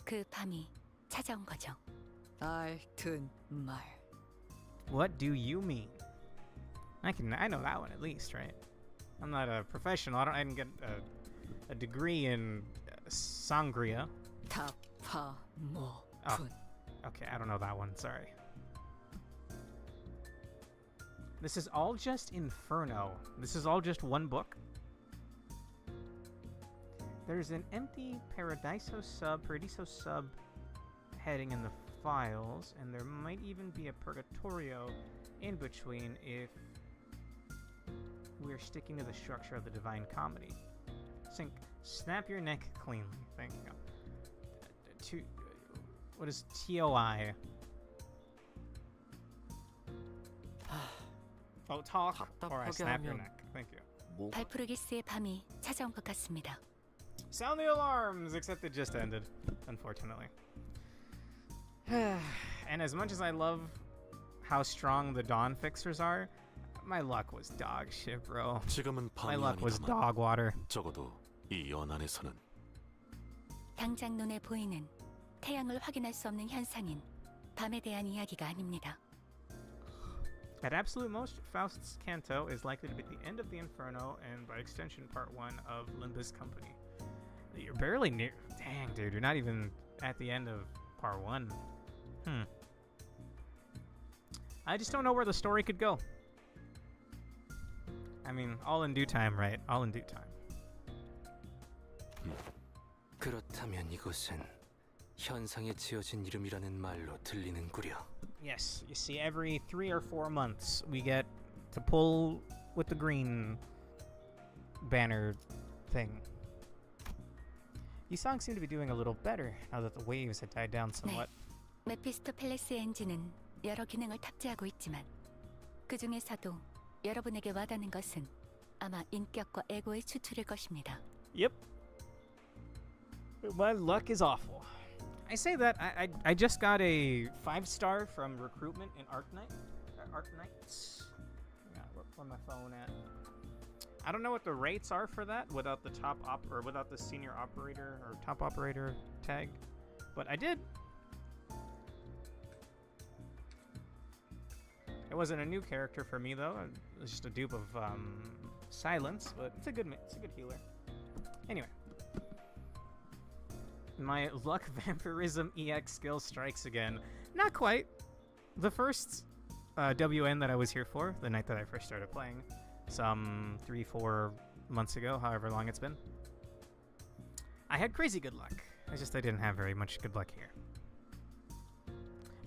그 밤이 찾아온 거죠. 알튼 말. What do you mean? I know that one at least, right? I'm not a professional. I didn't get a degree in sangria. 타파모 군. Okay, I don't know that one. Sorry. This is all just Inferno. This is all just one book. There's an empty Paradiso sub heading in the files, and there might even be a Purgatorio in between if we're sticking to the structure of the Divine Comedy. Snap your neck cleanly. Thank you. What is TOI? Oh, talk or I snap your neck. Thank you. 발푸르기스의 밤이 찾아온 것 같습니다. Sound the alarms! Except it just ended, unfortunately. And as much as I love how strong the dawn fixers are, my luck was dog shit, bro. 지금은 My 밤이 luck was 아니다만 dog water. 적어도 이 연안에서는 당장 눈에 보이는 태양을 확인할 수 없는 현상인 밤에 대한 이야기가 아닙니다. At absolute most, Faust's Canto is likely to be the end of the Inferno and, by extension, part 1 of Limbus Company. You're barely near. Dang, dude, you're not even at the end of part 1. I just don't know where the story could go. I mean, all in due time, right? All in due time. 그렇다면 이곳은 현상에 지어진 이름이라는 말로 들리는구려. Yes, you see, every 3 or 4 months we get to pull with the green banner thing. These songs seem to be doing a little better now that the waves had died down somewhat. 메피스토 팰레스의 엔진은 여러 기능을 탑재하고 있지만 그 중에서도 여러분에게 와닿는 것은 아마 인격과 에고의 추출일 것입니다. Yep. My luck is awful. I say that I just got a 5-star from recruitment in Arknights. Yeah, where my phone at? I don't know what the rates are for that without the without the senior operator or top operator tag, but I did. It wasn't a new character for me though. It was just a dupe of Silence, but it's a good healer. Anyway. My luck vampirism EX skill strikes again. Not quite. The first WN that I was here for, the night that I first started playing, some 3-4 months ago, however long it's been, I had crazy good luck. I didn't have very much good luck here.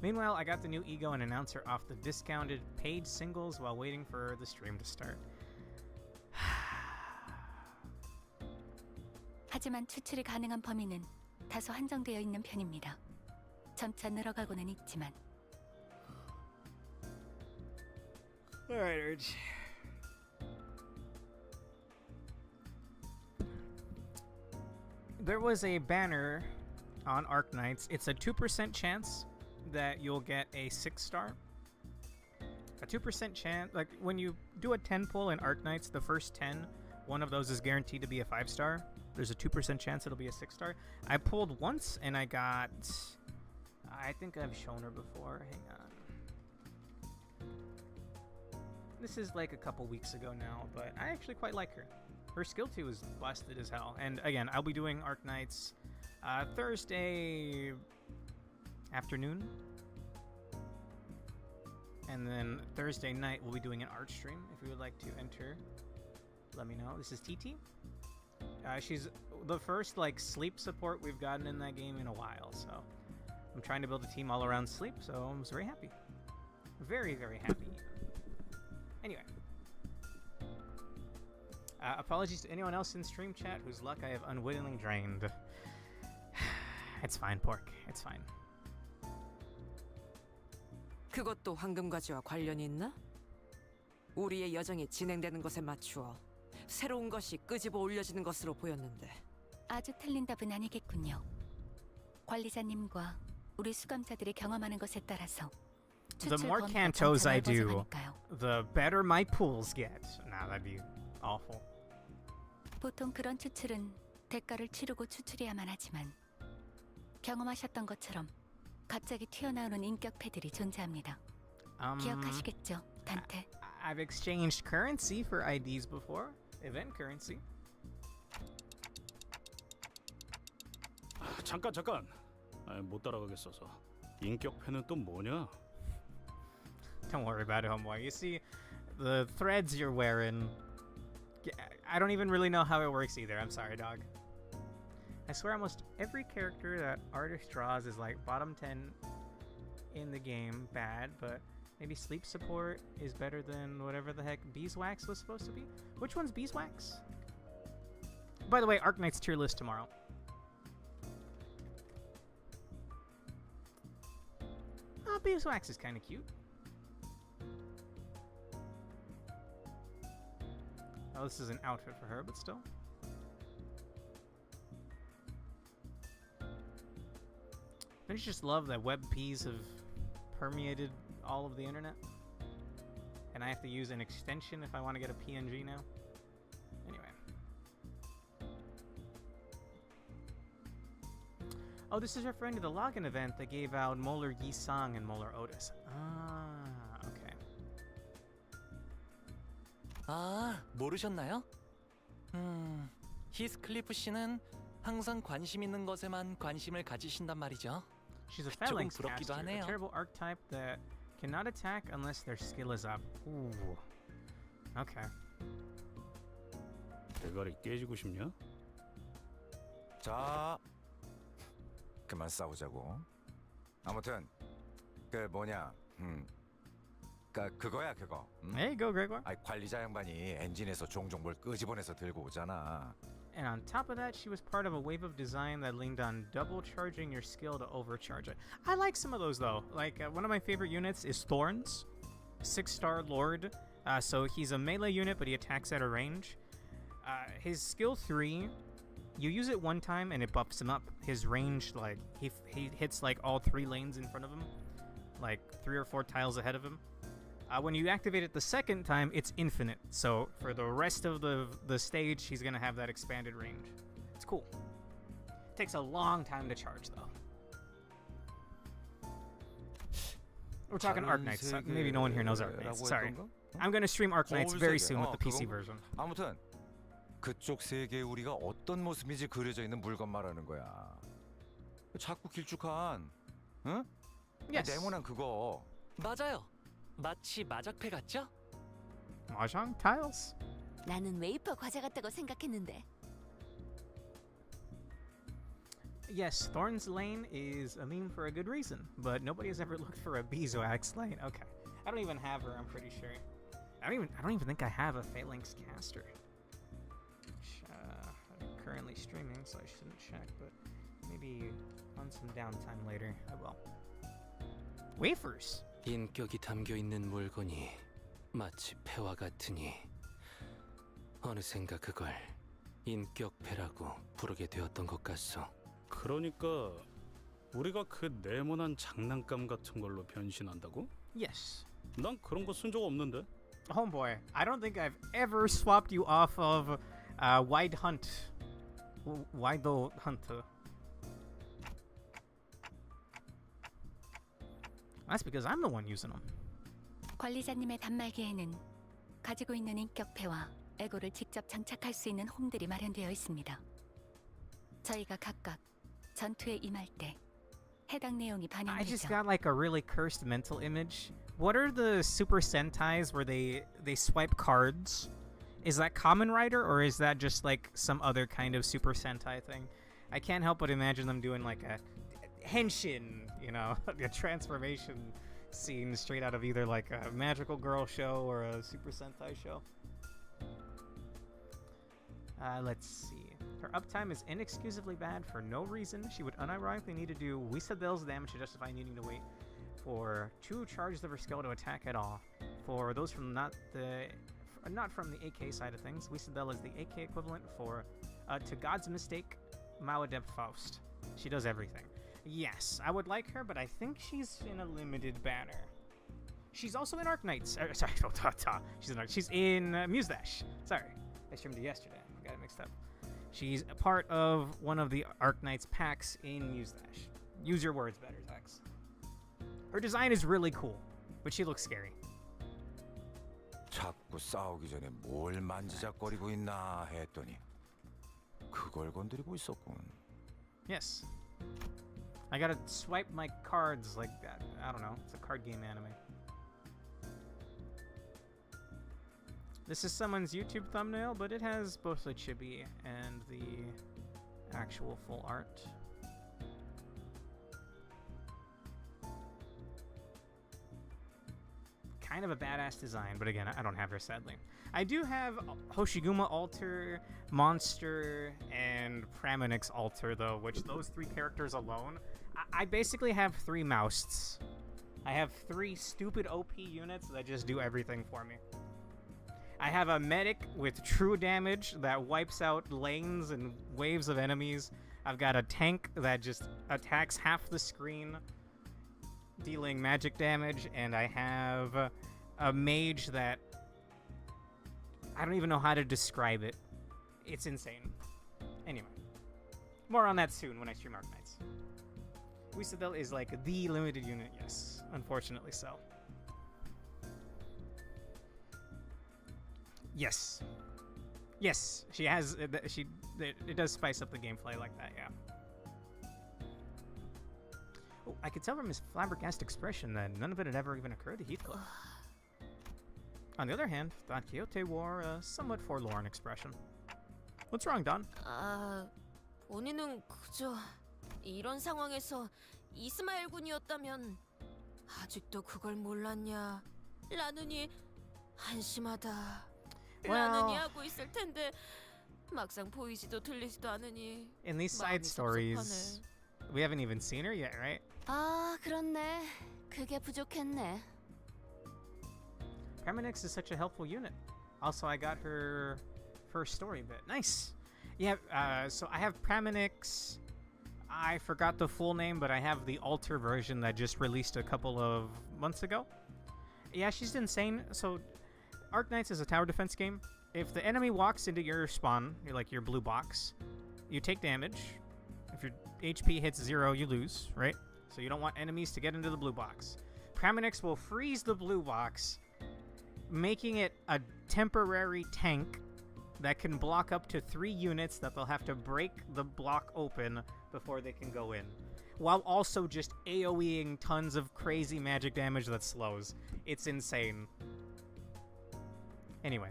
Meanwhile, I got the new Ego and Announcer off the discounted paid singles while waiting for the stream to start. 하지만 추출이 가능한 범위는 다소 한정되어 있는 편입니다. 점차 늘어가고는 있지만. Alright, Urge. There was a banner on Arknights. It's a 2% chance that you'll get a 6-star. A 2% chance, like when you do a 10 pull in Arknights, the first 10, one of those is guaranteed to be a 5-star. There's a 2% chance it'll be a 6-star. I pulled once and I got... I think I've shown her before. Hang on. This is like a couple weeks ago now, but I actually quite like her. Her skill 2 is busted as hell. And again, I'll be doing Arknights Thursday afternoon. And then Thursday night, we'll be doing an art stream. If you would like to enter, let me know. This is TT. She's the first like sleep support we've gotten in that game in a while, so I'm trying to build a team all around sleep, so I was very happy. Very, very happy. Anyway. Apologies to anyone else in stream chat whose luck I have unwittingly drained. It's fine, Pork. It's fine. 그것도 황금가지와 관련이 있나? 우리의 여정이 진행되는 것에 맞추어 새로운 것이 끄집어 올려지는 것으로 보였는데. 아주 틀린 답은 아니겠군요. 관리자님과 우리 수감자들이 경험하는 것에 따라서 The 추출 more 범위가 cantos 점차 I do, 넓어져가니까요. the better my pools get. Nah, that'd be awful. 보통 그런 추출은 대가를 치르고 추출해야만 하지만 경험하셨던 것처럼 갑자기 튀어나오는 인격패들이 존재합니다. 기억하시겠죠, 단테? I've exchanged currency for IDs before. Event currency. 잠깐. 못 따라가겠어서. 인격패는 또 뭐냐? Don't worry about it, homeboy. You see, the threads you're wearing, I don't even really know how it works either. I'm sorry, dog. I swear almost every character that artist draws is like bottom 10 in the game, bad, but maybe sleep support is better than whatever the heck beeswax was supposed to be. Which one's beeswax? By the way, Arknight's tier list tomorrow. Oh, Beeswax is kind of cute. Oh, this is an outfit for her, but still. Don't you just love that web peas have permeated all of the internet? And I have to use an extension if I want to get a PNG now? Anyway. Oh, this is referring to the login event that gave out Molar Yi-sang and Molar Otis. Ah, okay. 아, 모르셨나요? 히스클리프 씨는 항상 관심 있는 것에만 관심을 가지신단 말이죠. She's a 조금 phalanx 부럽기도 caster, a 하네요. terrible archetype that cannot attack unless their skill is up. Ooh. Okay. 대가리 깨지고 싶냐? 자, 그만 싸우자고. 아무튼 그 뭐냐, 그거야 그거. There you go, Gregor. 아이 관리자 양반이 엔진에서 종종 뭘 끄집어내서 들고 오잖아. And on top of that, she was part of a wave of design that leaned on double charging your skill to overcharge it. I like some of those though. Like one of my favorite units is Thorns, 6-star Lord. So he's a melee unit, but he attacks at a range. His skill 3, you use it one time and it buffs him up. His range, like he hits like all 3 lanes in front of him, like 3 or 4 tiles ahead of him. When you activate it the second time, it's infinite. So for the rest of the stage, he's gonna have that expanded range. It's cool. Takes a long time to charge though. We're talking Arknights. Maybe no one here knows Arknights. Sorry. I'm gonna stream Arknights very soon with the PC version. 아무튼 그쪽 세계에 우리가 어떤 모습인지 그려져 있는 물건 말하는 거야. 자꾸 길쭉한, 응? Yes. 네모난 그거. 맞아요. 마치 마작패 같죠? Mahjong tiles. 나는 웨이퍼 과자 같다고 생각했는데. Yes, Thorn's Lane is a meme for a good reason, but nobody has ever looked for a Beeswax Lane. Okay, I don't even have her. I'm pretty sure. I don't even think I have a Phalanx caster. Which, I'm currently streaming, so I shouldn't check. But maybe on some downtime later, I will. Wafers. 인격이 담겨 있는 물건이 마치 패와 같으니 어느샌가 그걸 인격패라고 부르게 되었던 것 같소. 그러니까 우리가 그 네모난 장난감 같은 걸로 변신한다고? Yes. 난 그런 거 쓴 적 없는데. Homeboy, I don't think I've ever swapped you off of Wide Hunt. Wide Hunter. That's because I'm the one using them. 관리자님의 단말기에는 가지고 있는 인격패와 에고를 직접 장착할 수 있는 홈들이 마련되어 있습니다. 저희가 각각 전투에 임할 때 해당 내용이 I just 반영되죠. got like a really cursed mental image. What are the Super Sentais where they swipe cards? Is that Kamen Rider or is that just like some other kind of Super Sentai thing? I can't help but imagine them doing like a henshin, you know, a transformation scene straight out of either like a Magical Girl show or a Super Sentai show. Let's see. Her uptime is inexcusably bad for no reason. She would unironically need to do Wisadel's damage to justify needing to wait for 2 charges of her skill to attack at all. For those from not from the AK side of things, Wisadel is the AK equivalent for to God's Mistake, Mauadept Faust. She does everything. Yes, I would like her, but I think she's in a limited banner. She's also in Arknights. Sorry, she's in Mustache. Sorry, I streamed it yesterday. I got it mixed up. She's a part of one of the Arknights packs in Mustache. Use your words better, Tex. Her design is really cool, but she looks scary. 자꾸 싸우기 전에 뭘 만지작거리고 있나 했더니 그걸 건드리고 있었군. Yes. I gotta swipe my cards like that. I don't know. It's a card game anime. This is someone's YouTube thumbnail, but it has both the chibi and the actual full art. kind of a badass design, but again, I don't have her, sadly. I do have Hoshiguma Alter, Monster, and Praminix Alter, though, which those 3 characters alone, I basically have 3 mousts. I have 3 stupid OP units that just do everything for me. I have a medic with true damage that wipes out lanes and waves of enemies. I've got a tank that just attacks half the screen, dealing magic damage, and I have a mage that I don't even know how to describe it. It's insane. Anyway, more on that soon when I stream Arknights. Wisadel is like the limited unit, yes, unfortunately so. Yes. Yes, she has. It does spice up the gameplay like that, yeah. Oh, I could tell from his flabbergasted expression that none of it had ever even occurred to Heathcliff. On the other hand, Don Quixote wore a somewhat forlorn expression. What's wrong, Don? 본인은 그저 이런 상황에서 이스마엘 군이었다면 아직도 그걸 몰랐냐? 라느니 한심하다. 라느니 하고 있을 텐데 막상 보이지도 들리지도 않으니. In these side stories, we haven't even seen her yet, right? 아, 그렇네. 그게 부족했네. Praminix is such a helpful unit. Also, I got her first story bit. Nice. Yeah, so I have Praminix. I forgot the full name, but I have the Alter version that just released a couple of months ago. Yeah, she's insane. So, Arknights is a tower defense game. If the enemy walks into your spawn, you're like your blue box, you take damage. If your HP hits 0, you lose, right? So you don't want enemies to get into the blue box. Praminix will freeze the blue box, making it a temporary tank that can block up to 3 units that they'll have to break the block open before they can go in, while also just AoEing tons of crazy magic damage that slows. It's insane. Anyway.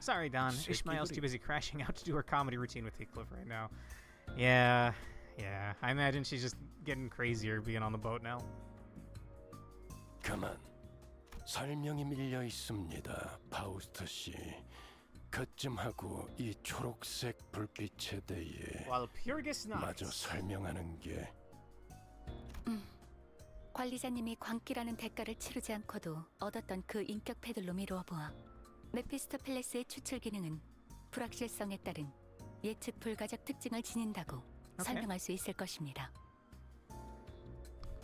Sorry, Don. Ishmael's too busy crashing out to do her comedy routine with Heathcliff right now. Yeah. I imagine she's just getting crazier being on the boat now. 가만. 설명이 밀려 있습니다, 파우스트 씨. 그쯤하고 이 초록색 불빛에 대해 While Purgus 마저 nods. 설명하는 게 관리자님이 광기라는 대가를 치르지 않고도 얻었던 그 인격 패들로 미루어 보아 메피스토펠레스의 추출 기능은 불확실성에 따른 예측 불가적 특징을 지닌다고 설명할 수 있을 것입니다.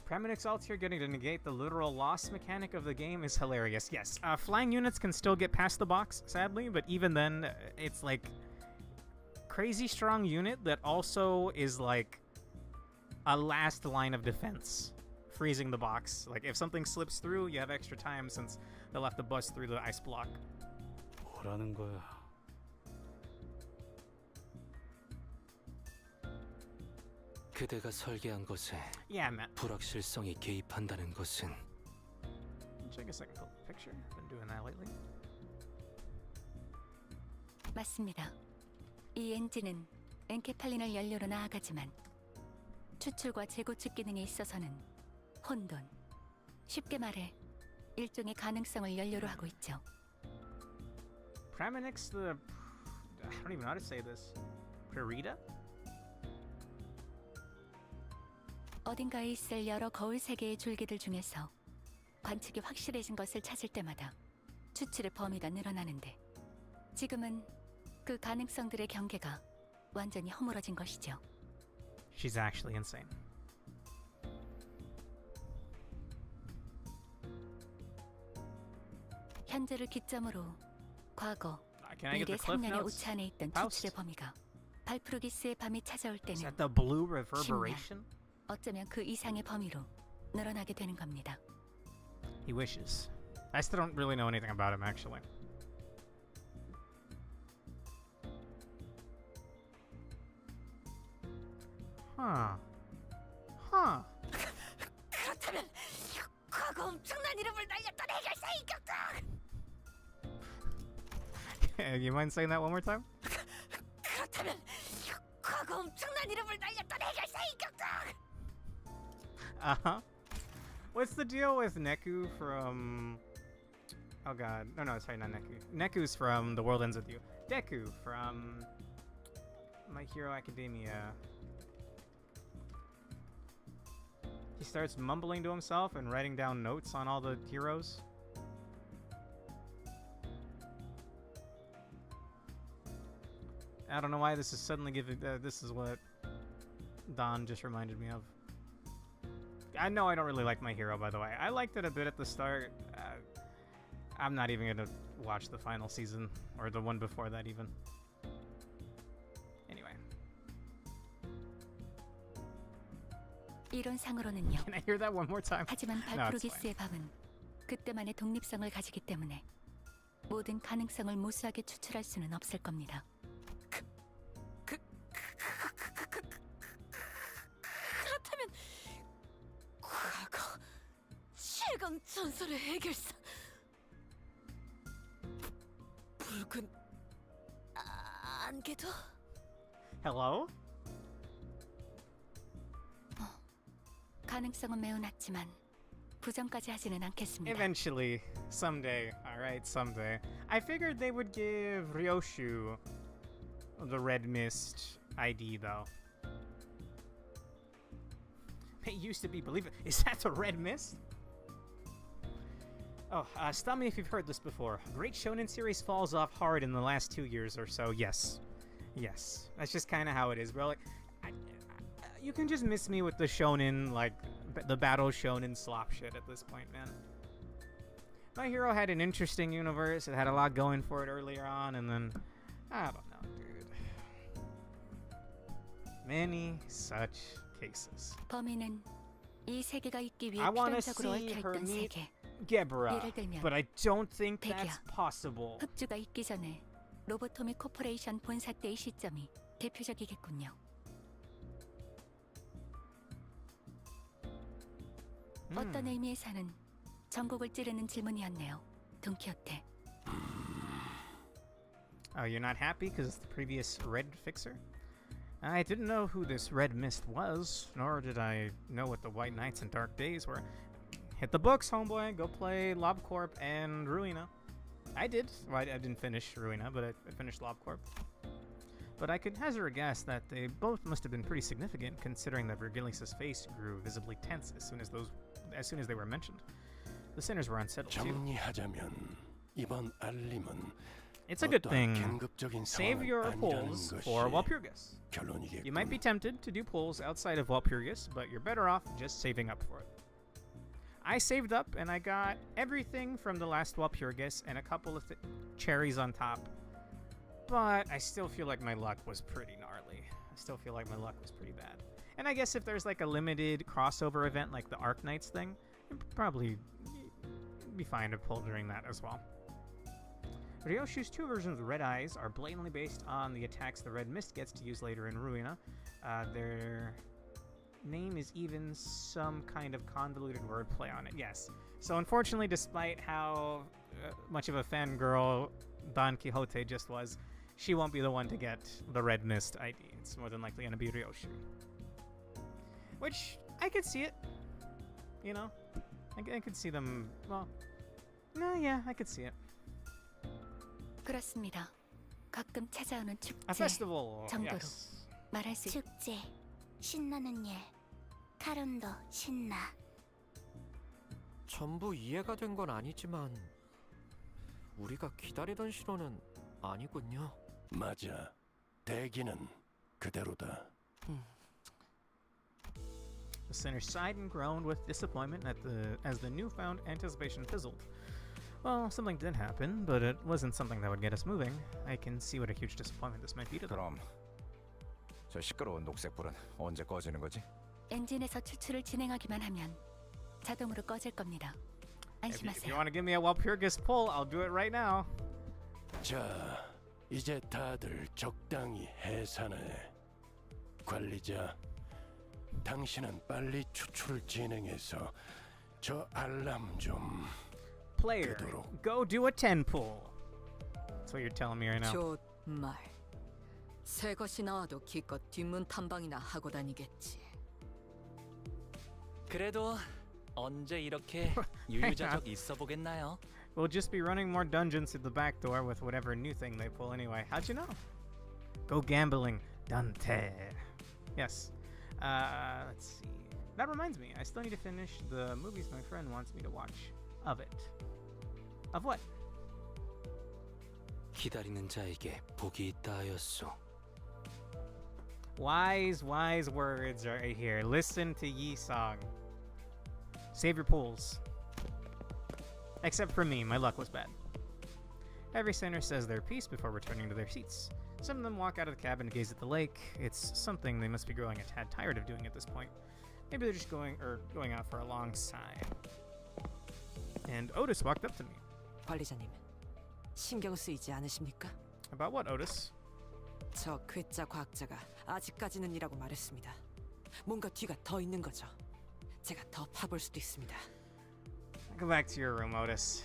Praminix Altair getting to negate the literal loss mechanic of the game is hilarious. Yes, flying units can still get past the box, sadly, but even then, it's like crazy strong unit that also is like a last line of defense, freezing the box. Like if something slips through, you have extra time since they'll have to bust through the ice block. 뭐라는 거야? 그대가 설계한 것에 Yeah, man. 불확실성이 개입한다는 것은 Check a second picture. Been doing that lately. 맞습니다. 이 엔진은 엔케팔린을 연료로 나아가지만 추출과 재구축 기능에 있어서는 혼돈. 쉽게 말해 일종의 가능성을 연료로 하고 있죠. Praminix the... I don't even know how to say this. Purita? 어딘가에 있을 여러 거울 세계의 줄기들 중에서 관측이 확실해진 것을 찾을 때마다 추출의 범위가 늘어나는데 지금은 그 가능성들의 경계가 완전히 허물어진 것이죠. She's actually insane. 현재를 기점으로 과거, Can I get 미래 the cliff 3년의 notes? 오차 안에 있던 Faust? 추출의 범위가 발프루기스의 밤이 찾아올 Is 때는 that the blue reverberation? 어쩌면 그 이상의 범위로 늘어나게 되는 겁니다. He wishes. I still don't really know anything about him, actually. Huh. 그렇다면 과거 엄청난 이름을 날렸던 해결사 인격들. You mind saying that one more time? 그렇다면 과거 엄청난 이름을 날렸던 해결사 인격들. Uh-huh. What's the deal with Neku from... Oh god. No, sorry, not Neku. Neku's from The World Ends With You. Deku from My Hero Academia. He starts mumbling to himself and writing down notes on all the heroes. I don't know why this is suddenly giving... this is what Don just reminded me of. I know I don't really like My Hero, by the way. I liked it a bit at the start. I'm not even going to watch the final season, or the one before that even. Anyway. 이론상으로는요. Can I hear that one more time? 하지만 발프루기스의 밤은 그때만의 독립성을 가지기 때문에 모든 가능성을 무수하게 추출할 수는 없을 겁니다. 그렇다면 과거 최강 전설의 해결사 붉은 안개도 Hello? 가능성은 매우 낮지만 부정까지 하지는 않겠습니다. Eventually. Someday. Alright, someday. I figured they would give Ryoshu the Red Mist ID, though. It used to be, believe it. Is that the Red Mist? Oh, stop me if you've heard this before. Great Shonen series falls off hard in the last 2 years or so. Yes. Yes. That's just kind of how it is, bro. Like, you can just miss me with the shonen, like, the battle shonen slop shit at this point, man. My Hero had an interesting universe. It had a lot going for it earlier on, and then... I don't know, dude. Many such cases. 범인은 이 세계가 있기 위해 I want to 필연적으로 see her 얽혀있던 meet 세계. Gebra, 예를 들면 but I don't think 대기야. that's possible. 흑주가 있기 전에 로보토미 코퍼레이션 본사 때의 시점이 대표적이겠군요. 어떤 의미에서는 전곡을 찌르는 질문이었네요. 돈키호테. Oh, you're not happy because it's the previous Red Fixer? I didn't know who this Red Mist was, nor did I know what the White Nights and Dark Days were. Hit the books, homeboy. Go play LobCorp and Ruina. I did. Well, I didn't finish Ruina, but I finished LobCorp. But I could hazard a guess that they both must have been pretty significant, considering that Virgilius' face grew visibly tense as soon as they were mentioned. The sinners were unsettled too. 정리하자면 이번 알림은 It's a good thing. 긴급적인 Save 상황은 your 아니라는 pulls 것이 for Walpurgis. 결론이겠군. You might be tempted to do pulls outside of Walpurgis, but you're better off just saving up for it. I saved up and I got everything from the last Walpurgis and a couple of cherries on top. But I still feel like my luck was pretty gnarly. I still feel like my luck was pretty bad. And I guess if there's like a limited crossover event like the Arc Knights thing, it'd probably be fine to pull during that as well. Ryoshu's two versions of Red Eyes are blatantly based on the attacks the Red Mist gets to use later in Ruina. Their name is even some kind of convoluted wordplay on it, yes. So unfortunately, despite how much of a fangirl Don Quixote just was, she won't be the one to get the Red Mist ID. It's more than likely going to be Ryoshu. Which, I could see it. You know? I could see them, well... No, yeah, I could see it. 그렇습니다. 가끔 찾아오는 A 축제 festival, 정도로 yes. 말할 수 있... 축제 신나는 예 카론도 신나 전부 이해가 된 건 아니지만 우리가 기다리던 신호는 아니군요. 맞아. 대기는 그대로다. The sinner sighed and groaned with disappointment as the newfound anticipation fizzled. Well, something did happen, but it wasn't something that would get us moving. I can see what a huge disappointment this might be to them. 그럼 저 시끄러운 녹색불은 언제 꺼지는 거지? 엔진에서 추출을 진행하기만 하면 자동으로 꺼질 겁니다. If you 안심하세요. want to give me a Walpurgis pull, I'll do it right now. 자, 이제 다들 적당히 해산해. 관리자, 당신은 빨리 추출을 진행해서 저 알람 좀... Player, go do a 10 pull. That's what you're telling me right now. 좋말. 새 것이 나와도 기껏 뒷문 탐방이나 하고 다니겠지. 그래도 언제 이렇게 유유자적 있어 보겠나요? We'll just be running more dungeons through the back door with whatever new thing they pull anyway. How'd you know? Go gambling, Dante. Yes. Let's see. That reminds me, I still need to finish the movies my friend wants me to watch of it. Of what? 기다리는 자에게 복이 있다 하였소. Wise words right here. Listen to Yi song. Save your pools. Except for me, my luck was bad. Every sinner says their piece before returning to their seats. Some of them walk out of the cabin to gaze at the lake. It's something they must be growing a tad tired of doing at this point. Maybe they're just going out for a long sigh. And Otis walked up to me. 관리자님, 신경 쓰이지 않으십니까? About what, Otis? 저 괴짜 과학자가 아직까지는 이라고 말했습니다. 뭔가 뒤가 더 있는 거죠. 제가 더 파볼 수도 있습니다. Go back to your room, Otis.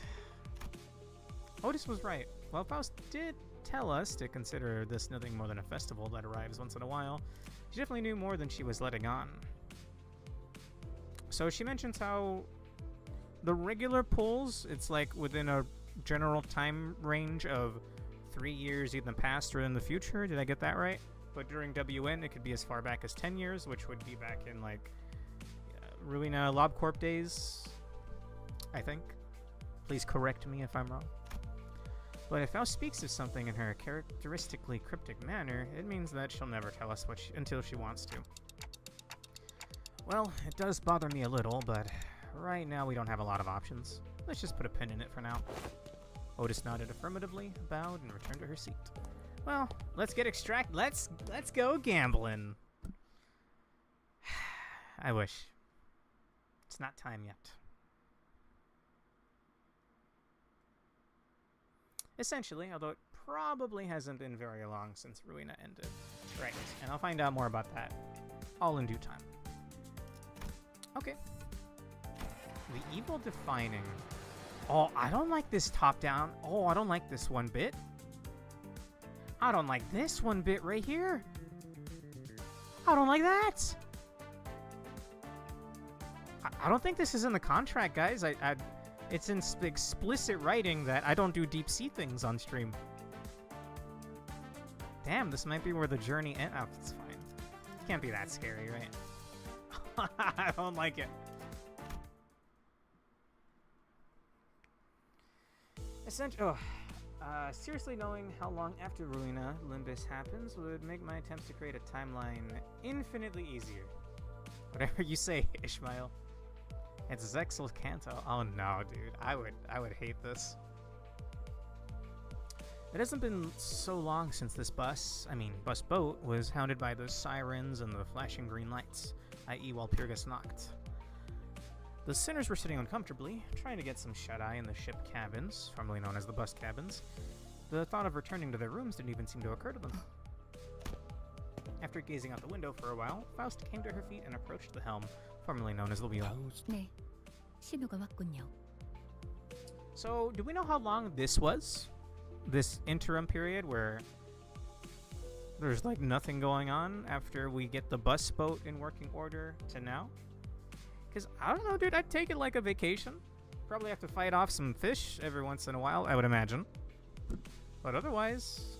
Otis was right. Well, Faust did tell us to consider this nothing more than a festival that arrives once in a while. She definitely knew more than she was letting on. So she mentions how the regular pulls, it's like within a general time range of 3 years in the past or in the future. Did I get that right? But during WN, it could be as far back as 10 years, which would be back in like Ruina LobCorp days, I think. Please correct me if I'm wrong. But if Faust speaks of something in her characteristically cryptic manner, it means that she'll never tell us until she wants to. Well, it does bother me a little, but right now we don't have a lot of options. Let's just put a pin in it for now. Otis nodded affirmatively, bowed, and returned to her seat. Well, let's go gambling. I wish. It's not time yet. Essentially, although it probably hasn't been very long since Ruina ended. Right, and I'll find out more about that all in due time. Okay. The evil defining. Oh, I don't like this top-down. Oh, I don't like this one bit. I don't like this one bit right here. I don't like that. I don't think this is in the contract, guys. It's in explicit writing that I don't do deep sea things on stream. Damn, this might be where the journey ends. Oh, it's fine. It can't be that scary, right? I don't like it. Seriously knowing how long after Ruina Limbus happens would make my attempts to create a timeline infinitely easier. Whatever you say, Ishmael. It's Zexel's Kanto. Oh no, dude. I would hate this. It hasn't been so long since this bus boat, was hounded by those sirens and the flashing green lights, i.e. while Pyrgus knocked. The sinners were sitting uncomfortably, trying to get some shut-eye in the ship cabins, formerly known as the bus cabins. The thought of returning to their rooms didn't even seem to occur to them. After gazing out the window for a while, Faust came to her feet and approached the helm, formerly known as the wheel. 네, 신호가 왔군요. So, do we know how long this was? This interim period where there's like nothing going on after we get the bus boat in working order to now? Because, I don't know, dude, I'd take it like a vacation. Probably have to fight off some fish every once in a while, I would imagine. But otherwise,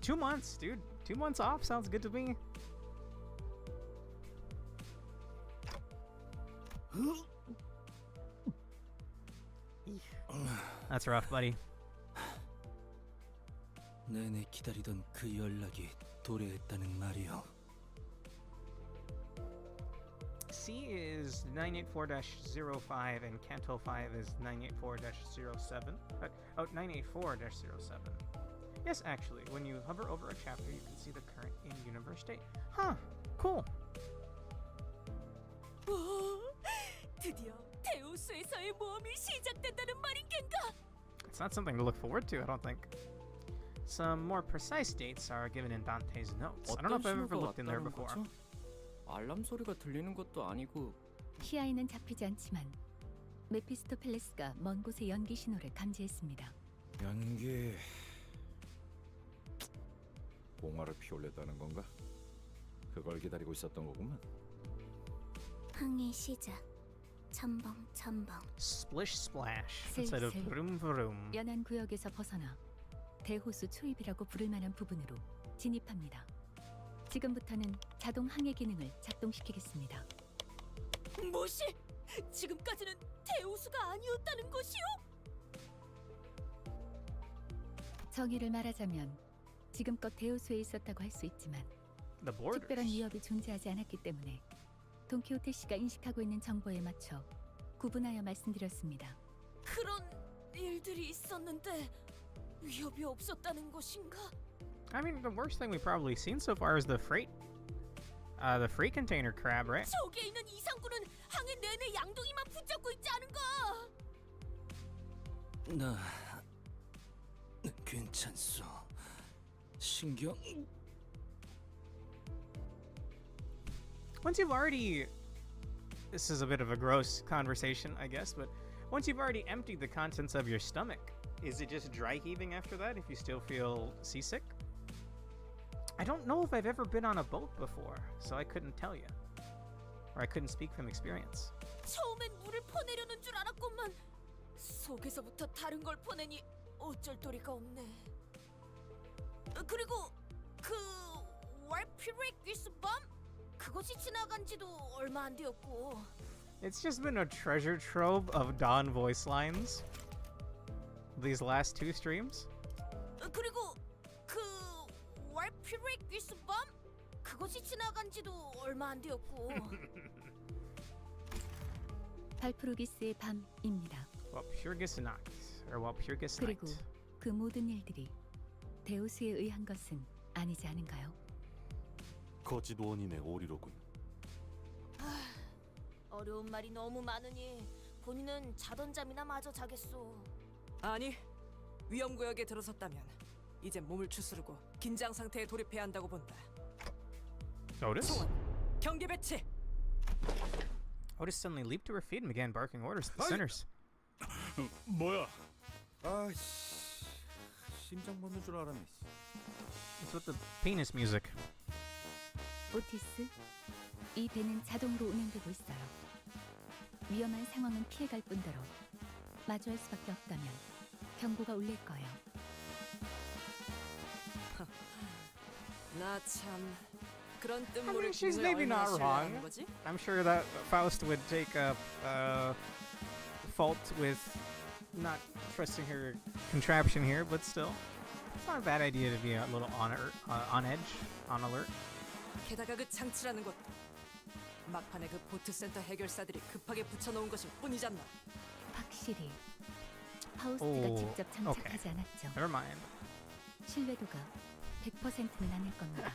2 months, dude. 2 months off sounds good to me. That's rough, buddy. 내내 기다리던 그 연락이 도래했다는 말이오. C is 984-05 and Canto 5 is 984-07. 984-07. Yes, actually, when you hover over a chapter, you can see the current in-universe date. Huh, cool. 드디어 데우스에서의 모험이 시작된다는 말인겐가? It's not something to look forward to, I don't think. Some more precise dates are given in Dante's notes. I don't know if I've ever looked in there before. 알람 소리가 들리는 것도 아니고. 시야에는 잡히지 않지만 메피스토펠레스가 먼 곳의 연기 신호를 감지했습니다. 연기... 봉화를 피울랬다는 건가? 그걸 기다리고 있었던 거구만. 항의 시작. 첨벙 첨벙. Splish splash instead of 슬슬 vroom vroom. 연안 구역에서 벗어나 대호수 초입이라고 부를 만한 부분으로 진입합니다. 지금부터는 자동 항해 기능을 작동시키겠습니다. 뭐시? 지금까지는 대우수가 아니었다는 것이요? 정의를 말하자면 지금껏 대호수에 있었다고 할 수 있지만 The 특별한 borders. 위협이 존재하지 않았기 때문에 돈키호테 씨가 인식하고 있는 정보에 맞춰 구분하여 말씀드렸습니다. 그런 일들이 있었는데 위협이 없었다는 것인가? I mean, the worst thing we've probably seen so far is the freight container crab, right? 저기에 있는 이상구는 항해 내내 양동이만 붙잡고 있지 않은가? 나 괜찮소. 신경 Once you've already, this is a bit of a gross conversation, I guess, but once you've already emptied the contents of your stomach, is it just dry heaving after that if you still feel seasick? I don't know if I've ever been on a boat before, so I couldn't tell you. Or I couldn't speak from experience. 처음엔 물을 퍼내려는 줄 알았건만 속에서부터 다른 걸 퍼내니 어쩔 도리가 없네. 그리고 그 월피렉기스밤 그것이 지나간 지도 얼마 안 되었고. It's just been a treasure trove of Dawn voice lines these last two streams. 그리고 그 월피렉기스밤 그것이 지나간 지도 얼마 안 되었고. 발프루기스의 밤입니다. Walpurgis Night, or Walpurgis 그리고 Night. 그 모든 일들이 대우수에 의한 것은 아니지 않은가요? 거짓 원인의 오리로군. 어려운 말이 너무 많으니 본인은 자던 잠이나 마저 자겠소. 아니, 위험구역에 들어섰다면 이제 몸을 추스르고 긴장 상태에 돌입해야 한다고 본다. Otis? 송원, 경계 배치! Otis suddenly leaped to her feet and began barking orders at the sinners. 뭐야? 아씨, 심장 멎는 줄 알았네. It's with the penis music. 오티스, 이 배는 자동으로 운행되고 있어요. 위험한 상황은 피해갈 뿐더러 마주할 수밖에 없다면 경고가 울릴 거예요. 나 참 그런 I 뜬물을 mean, she's 기분을 maybe 얼마나 not 신뢰하는 wrong. 거지? I'm sure that Faust would take fault with not trusting her contraption here, but still, it's not a bad idea to be a little on edge, on alert. 게다가 그 장치라는 것도 막판에 그 보트센터 해결사들이 급하게 붙여놓은 것일 뿐이잖아. 확실히 파우스트가 오, 직접 장착하지 않았죠. Never mind. 신뢰도가 100%는 아닐 겁니다.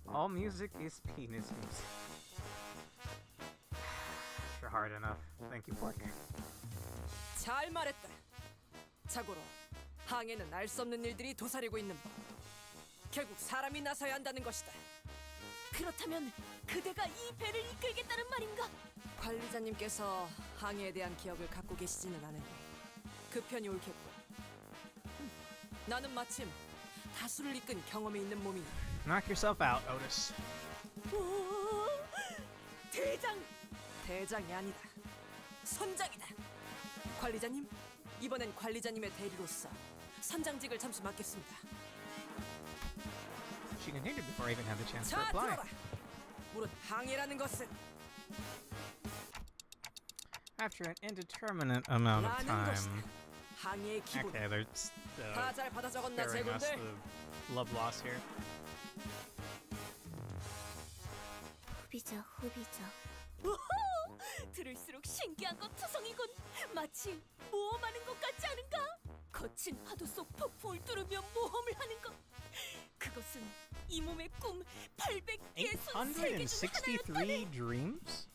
All music is penis music. You're hard enough. Thank you, partner. 잘 말했다. 자고로 항해는 알 수 없는 일들이 도사리고 있는 법. 결국 사람이 나서야 한다는 것이다. 그렇다면 그대가 이 배를 이끌겠다는 말인가? 관리자님께서 항해에 대한 기억을 갖고 계시지는 않으니 그 편이 옳겠고. 나는 마침 다수를 이끈 경험이 있는 몸이니 Knock yourself out, Otis. 오, 대장! 대장이 아니다. 선장이다. 관리자님, 이번엔 관리자님의 대리로서 선장직을 잠시 맡겠습니다. She continued before I even had the chance to 자, reply. 들어라. 무릇 항해라는 것은 After an indeterminate amount of 라는 것이다. time. 항해의 기본. Okay, they're 다 잘 받아 적었나 sparing us 제군들? the love loss here. 후비죠. 우후! 들을수록 신기한 것 투성이군. 마치 모험하는 것 같지 않은가? 거친 파도 속 폭풍을 뚫으며 모험을 하는 것. 그것은 이 몸의 꿈 863개 중 하나였다네. 863 dreams?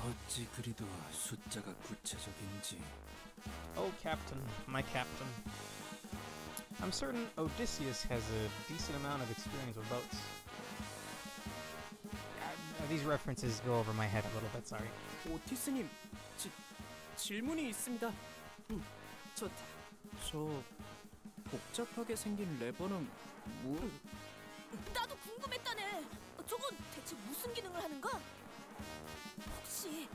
어찌 그리도 숫자가 구체적인지. Oh, Captain, my Captain. I'm certain Odysseus has a decent amount of experience with boats. These references go over my head a little bit, sorry. 오티스님, 질문이 있습니다. 좋다. 저 복잡하게 생긴 레버는 뭐? 나도 궁금했다네. 저건 대체 무슨 기능을 하는가? 혹시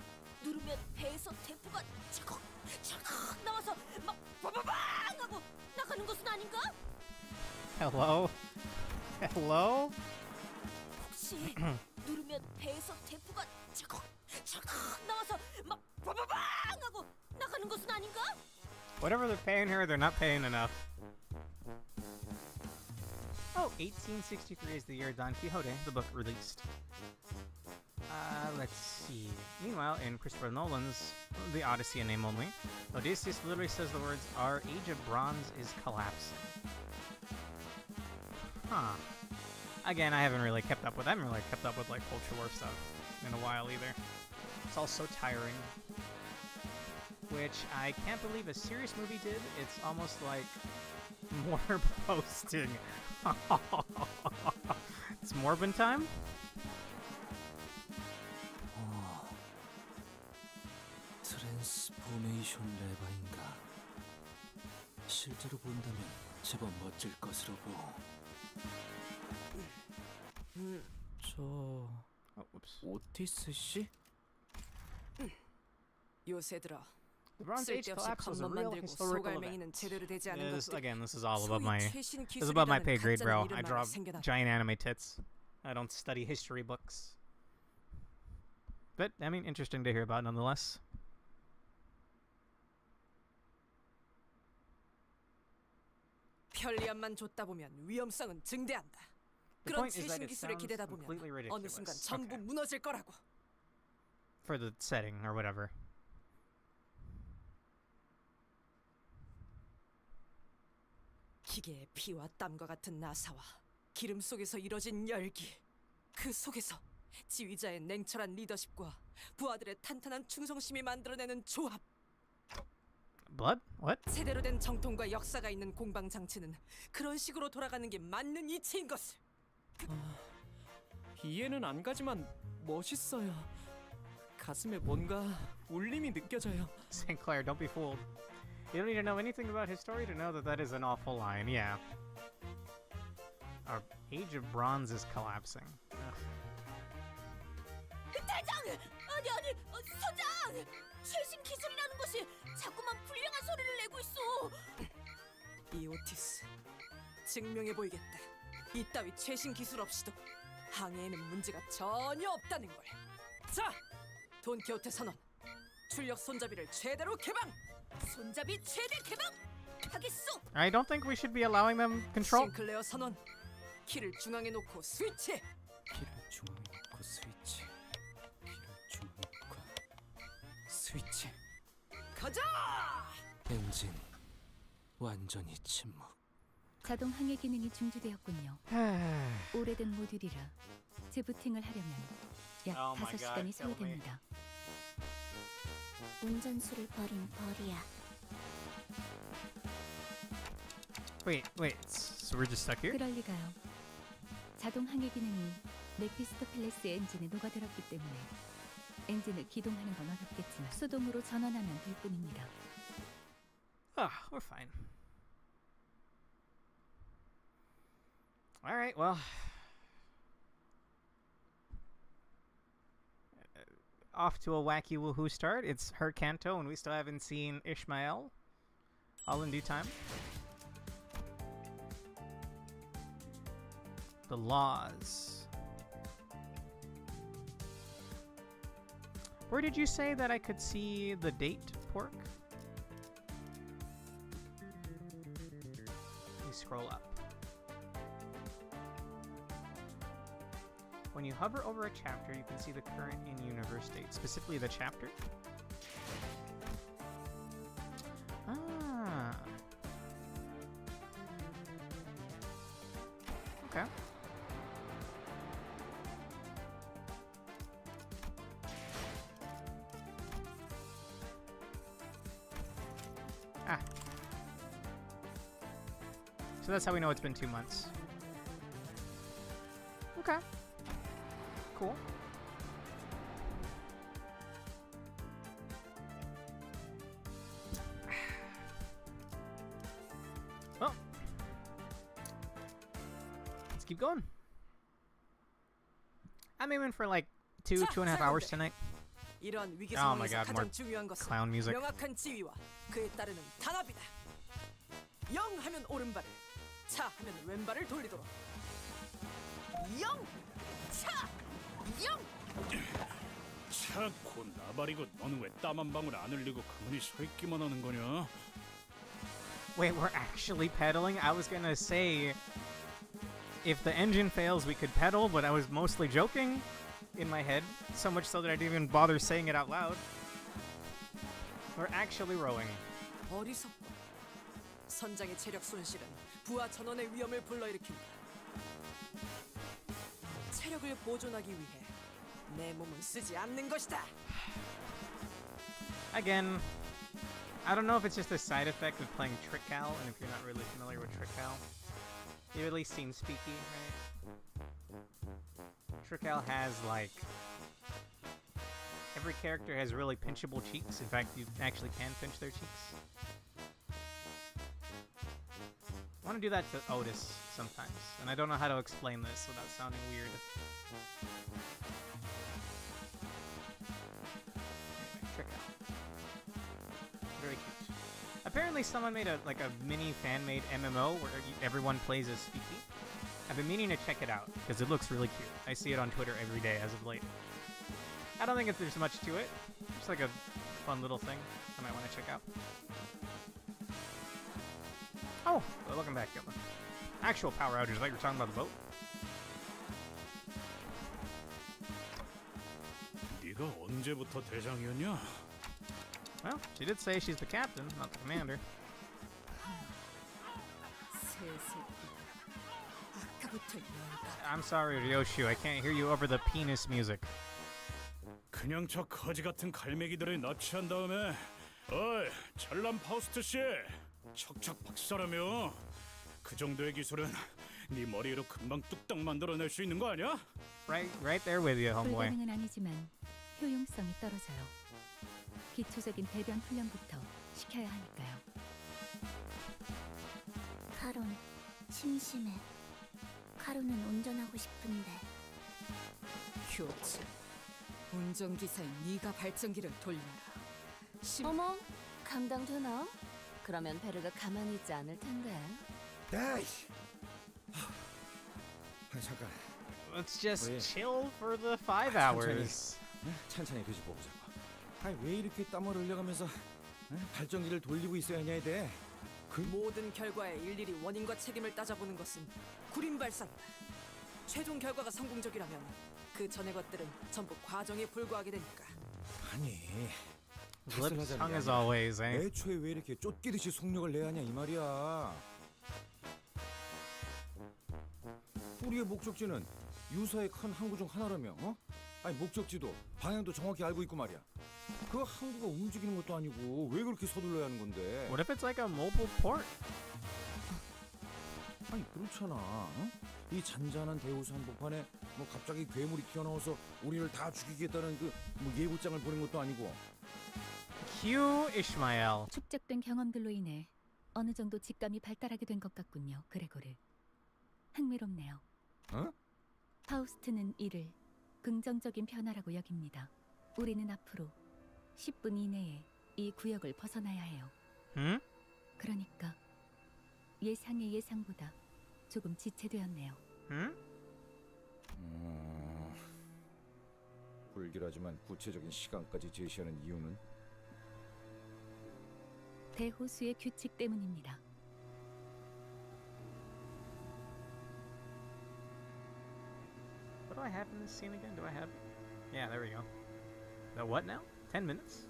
누르면 배에서 대포가 철컥 철컥 나와서 막 빠바방 하고 나가는 것은 아닌가? Hello? Hello? 혹시 누르면 배에서 대포가 철컥 철컥 나와서 막 빠바방 하고 나가는 것은 아닌가? Whatever they're paying her, they're not paying enough. Oh, 1863 is the year Don Quixote, the book, released. Let's see. Meanwhile, in Christopher Nolan's The Odyssey in name only, Odysseus literally says the words, "Our age of bronze is collapsing." Huh. Again, I haven't really kept up with like culture war stuff in a while either. It's all so tiring. Which I can't believe a serious movie did. It's almost like more posting. It's Morbin time? 트랜스포메이션 레바인가. 실제로 본다면 제법 멋질 것으로 보. 저 Oh, whoops. 오티스 씨? 요새 들어 The Bronze Age 쓸데없이 collapse was a 겉만 real 만들고 historical 소갈맹이는 event. 제대로 되지 않은 This, 것들. again, this is all above 소위 my 최신 this is above my 기술이라는 pay grade, bro. 가짜는 I 이름 draw 말이 생겨났다. giant anime tits. I don't study history books. But I mean, interesting to hear about nonetheless. 편리함만 줬다 보면 위험성은 증대한다. The 그런 point is that 최신 it 기술에 sounds 기대다 보면 completely 어느 순간 ridiculous. 전부 Okay. 무너질 거라고. For the setting or whatever. 기계의 피와 땀과 같은 나사와 기름 속에서 이뤄진 열기. 그 속에서 지휘자의 냉철한 리더십과 부하들의 탄탄한 충성심이 만들어내는 조합. Blood? What? 제대로 된 정통과 역사가 있는 공방 장치는 그런 식으로 돌아가는 게 맞는 이치인 것을. 이해는 안 가지만 멋있어요. 가슴에 뭔가 울림이 느껴져요. St. Clair, don't be fooled. You don't need to know anything about his story to know that that is an awful line, yeah. Our age of bronze is collapsing. Ugh. 대장! 아니 선장! 최신 기술이라는 것이 자꾸만 불량한 소리를 내고 있어. 이 오티스 증명해 보이겠다. 이따위 최신 기술 없이도 항해에는 문제가 전혀 없다는 걸. 자, 돈키호테 선언. 출력 손잡이를 최대로 개방. 손잡이 최대 개방! 하겠소! I don't think we should be allowing them control. 싱클레어 선언. 키를 중앙에 놓고 스위치. 키를 중앙에 놓고 스위치. 키를 중앙에 놓고 스위치. 가자! 엔진 완전히 침묵. 자동 항해 기능이 중지되었군요. 오래된 모듈이라 재부팅을 하려면 약 Oh my 5시간이 God, 소요됩니다. 운전수를 버린 벌이야. Wait, so we're just stuck here? 그럴 리가요. 자동 항해 기능이 메피스토 필레스 엔진에 녹아들었기 때문에 엔진을 기동하는 건 어렵겠지만 수동으로 전환하면 될 뿐입니다. Ah, we're fine. Alright, well. Off to a wacky woohoo start. It's her Kanto, and we still haven't seen Ishmael. All in due time. The laws. Where did you say that I could see the date, Pork? Let me scroll up. When you hover over a chapter, you can see the current in-universe date, specifically the chapter. Ah. Okay. Ah. So that's how we know it's been 2 months. Okay. Cool. Well, let's keep going. I'm aiming for like two 자, and a half hours 사람들. tonight. 이런 위기 Oh my 상황에서 God, more 가장 중요한 것은 clown music. 명확한 지휘와 그에 따르는 단합이다. 영 하면 오른발을, 차 하면 왼발을 돌리도록. 영, 차, 영. 차고 나발이고 너는 왜 땀 한 방울 안 흘리고 가만히 서 있기만 하는 거냐? Wait, we're actually pedaling? I was gonna say if the engine fails, we could pedal, but I was mostly joking in my head, so much so that I didn't even bother saying it out loud. We're actually rowing. 어리석군. 선장의 체력 손실은 부하 전원의 위험을 불러일으킨다. 체력을 보존하기 위해 내 몸은 쓰지 않는 것이다. Again, I don't know if it's just a side effect of playing Trickal, and if you're not really familiar with Trickal, you've at least seen Speaky, right? Trickal has, like, every character has really pinchable cheeks. In fact, you actually can pinch their cheeks. I want to do that to Otis sometimes, and I don't know how to explain this without sounding weird. Anyway, Trickal. Very cute. Apparently someone made a mini fan-made MMO where everyone plays as Speaky. I've been meaning to check it out because it looks really cute. I see it on Twitter every day as of late. I don't think there's much to it. Just like a fun little thing I might want to check out. Oh, well, welcome back, Gilman. Actual power outage. I thought you were talking about the boat. 네가 언제부터 대장이었냐? Well, she did say she's the captain, not the commander. 아까부터 연다. I'm sorry, Ryoshu. I can't hear you over the penis music. 그냥 저 거지 같은 갈매기들을 납치한 다음에 어이 잘난 파우스트 씨 척척 박살하며 그 정도의 기술은 네 머리로 금방 뚝딱 만들어낼 수 있는 거 아니야? Right there with you, homeboy. 불가능은 아니지만 효용성이 떨어져요. 기초적인 배변 훈련부터 시켜야 하니까요. 카론, 심심해. 카론은 운전하고 싶은데. 교체. 운전기사인 네가 발전기를 돌려라. 어머, 감당되나? 그러면 베르가 가만히 있지 않을 텐데. 야이씨. 잠깐. Let's just 왜? chill for the 5 hours. 천천히 뒤집어보자고. 아니 왜 이렇게 땀을 흘려가면서 발전기를 돌리고 있어야 하냐에 대해. 그 모든 결과에 일일이 원인과 책임을 따져보는 것은 구린 발상이다. 최종 결과가 성공적이라면 그 전의 것들은 전부 과정에 불과하게 되니까. 아니. Lips tongue as always, eh? 애초에 왜 이렇게 쫓기듯이 속력을 내야 하냐 이 말이야. 우리의 목적지는 유사의 큰 항구 중 하나라며, 어? 아니 목적지도 방향도 정확히 알고 있고 말이야. 그 항구가 움직이는 것도 아니고 왜 그렇게 서둘러야 하는 건데? What if it's like a mobile port? 아니 그렇잖아. 어? 이 잔잔한 대우수 한복판에 뭐 갑자기 괴물이 튀어나와서 우리를 다 죽이겠다는 그 뭐 예고장을 보낸 것도 아니고. Cue Ishmael. 축적된 경험들로 인해 어느 정도 직감이 발달하게 된 것 같군요, 그레고르. 흥미롭네요. 어? 파우스트는 이를 긍정적인 변화라고 여깁니다. 우리는 앞으로 10분 이내에 이 구역을 벗어나야 해요. Hmm? 그러니까 예상의 예상보다 조금 지체되었네요. Hmm? 불길하지만 구체적인 시간까지 제시하는 이유는? 대호수의 규칙 때문입니다. What do I have in this scene again? Do I have? Yeah, there we go. The what now? 10 minutes?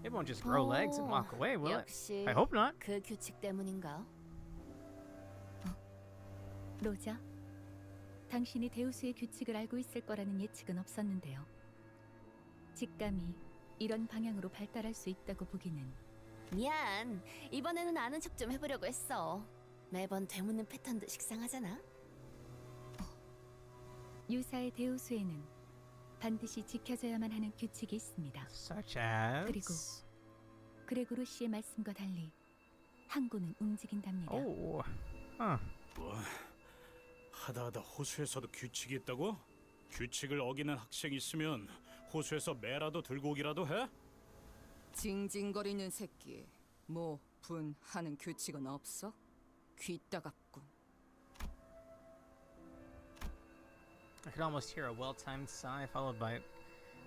It won't just grow legs and walk away, will it? 역시 I hope not. 그 규칙 때문인가? 로자, 당신이 대우수의 규칙을 알고 있을 거라는 예측은 없었는데요. 직감이 이런 방향으로 발달할 수 있다고 보기는. 미안. 이번에는 아는 척 좀 해보려고 했어. 매번 되묻는 패턴도 식상하잖아. 유사의 대우수에는 반드시 지켜져야만 하는 규칙이 있습니다. Such as? 그리고 그레고르 씨의 말씀과 달리 항구는 움직인답니다. Oh. Huh. 뭐 하다하다 호수에서도 규칙이 있다고? 규칙을 어기는 학생이 있으면 호수에서 매라도 들고 오기라도 해? 징징거리는 새끼. 뭐 분하는 규칙은 없어? 귀 따갑군. I could almost hear a well-timed sigh followed by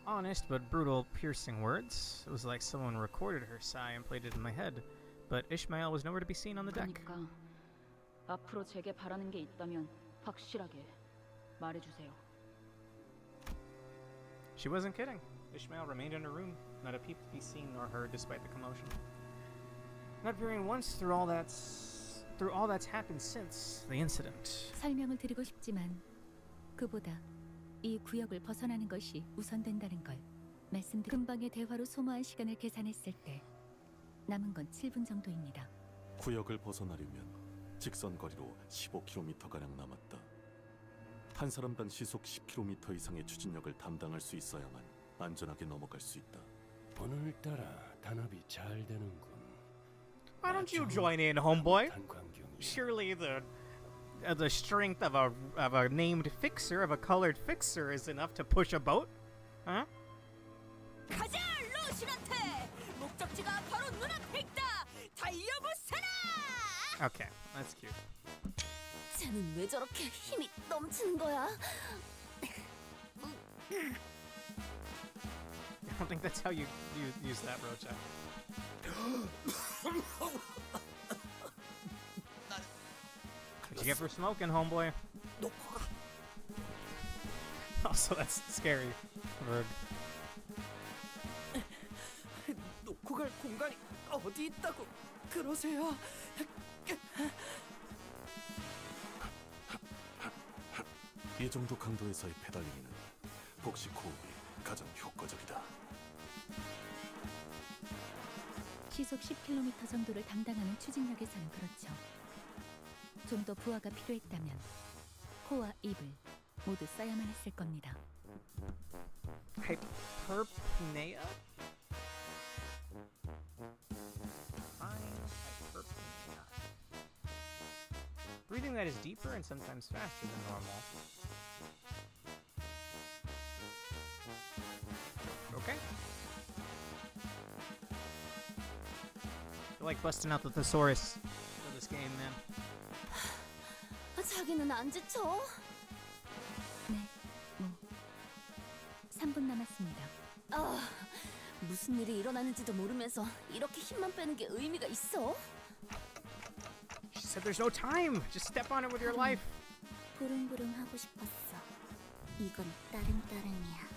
honest but brutal, piercing words. It was like someone recorded her sigh and played it in my head. But Ishmael was nowhere to be seen on the deck. 그러니까 앞으로 제게 바라는 게 있다면 확실하게 말해주세요. She wasn't kidding. Ishmael remained in her room, not a peep to be seen nor heard despite the commotion. Not appearing once through all that's happened since the incident. 설명을 드리고 싶지만 그보다 이 구역을 벗어나는 것이 우선된다는 걸 말씀드리. 금방의 대화로 소모한 시간을 계산했을 때 남은 건 7분 정도입니다. 구역을 벗어나려면 직선 거리로 15km가량 남았다. 한 사람당 시속 10km 이상의 추진력을 담당할 수 있어야만 안전하게 넘어갈 수 있다. 오늘따라 단합이 잘 되는군. Why don't you join in, homeboy? 단광경이 Surely the strength of a named fixer, of a colored fixer, is enough to push a boat, huh? 가자, 로시한테 목적지가 바로 눈앞에 있다. 달려보세라. Okay, that's cute. 쟤는 왜 저렇게 힘이 넘치는 거야? I don't think that's how you use that, Rocha. What'd you get for smoking, homeboy? Also, that's scary. Verb. 놓고 갈 공간이 어디 있다고 그러세요? 이 정도 강도에서의 페달링에는 복식 호흡이 가장 효과적이다. 시속 10km 정도를 담당하는 추진력에서는 그렇죠. 좀 더 부하가 필요했다면 코와 입을 모두 써야만 했을 겁니다. Hyperpnea? Fine, hyperpnea. Breathing that is deeper and sometimes faster than normal. Okay. I feel like busting out the thesaurus for this game, man. 자기는 안 지쳐? 네, 3분 남았습니다. 아, 무슨 일이 일어나는지도 모르면서 이렇게 힘만 빼는 게 의미가 있어? She said there's no time. Just step on it with your life. 부릉부릉 하고 싶었어. 이건 따릉따릉이야.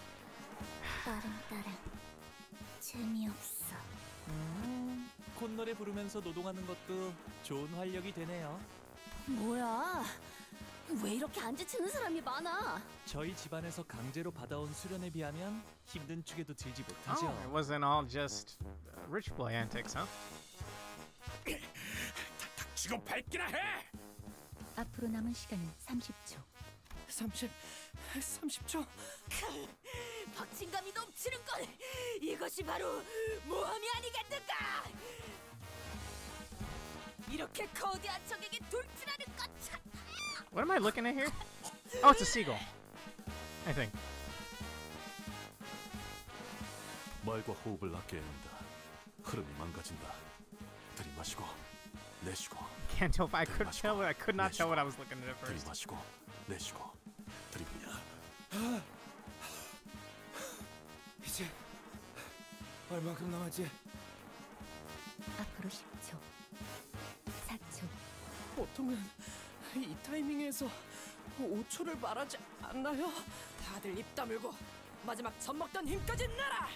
따릉따릉. 재미없어. 콧노래 부르면서 노동하는 것도 좋은 활력이 되네요. 뭐야? 왜 이렇게 안 지치는 사람이 많아? 저희 집안에서 강제로 받아온 수련에 비하면 힘든 축에도 들지 못하죠. Oh, it wasn't all just rich boy antics, huh? 닥치고 밟기나 해! 앞으로 남은 시간은 30초. 30초. 박진감이 넘치는 건 이것이 바로 모험이 아니겠는가? 이렇게 거대한 적에게 돌진하는 것 참. What am I looking at here? Oh, it's a seagull. I think. 말과 호흡을 아껴야 한다. 흐름이 망가진다. 들이마시고 내쉬고. Can't tell if I could tell. I could not tell what I was looking at first. 들이마시고 내쉬고 들이부냐. 이제 얼마큼 남았지? 앞으로 10초. 4초. 보통은 이 타이밍에서 5초를 말하지 않나요? 다들 입 다물고 마지막 젖 먹던 힘까지 내라!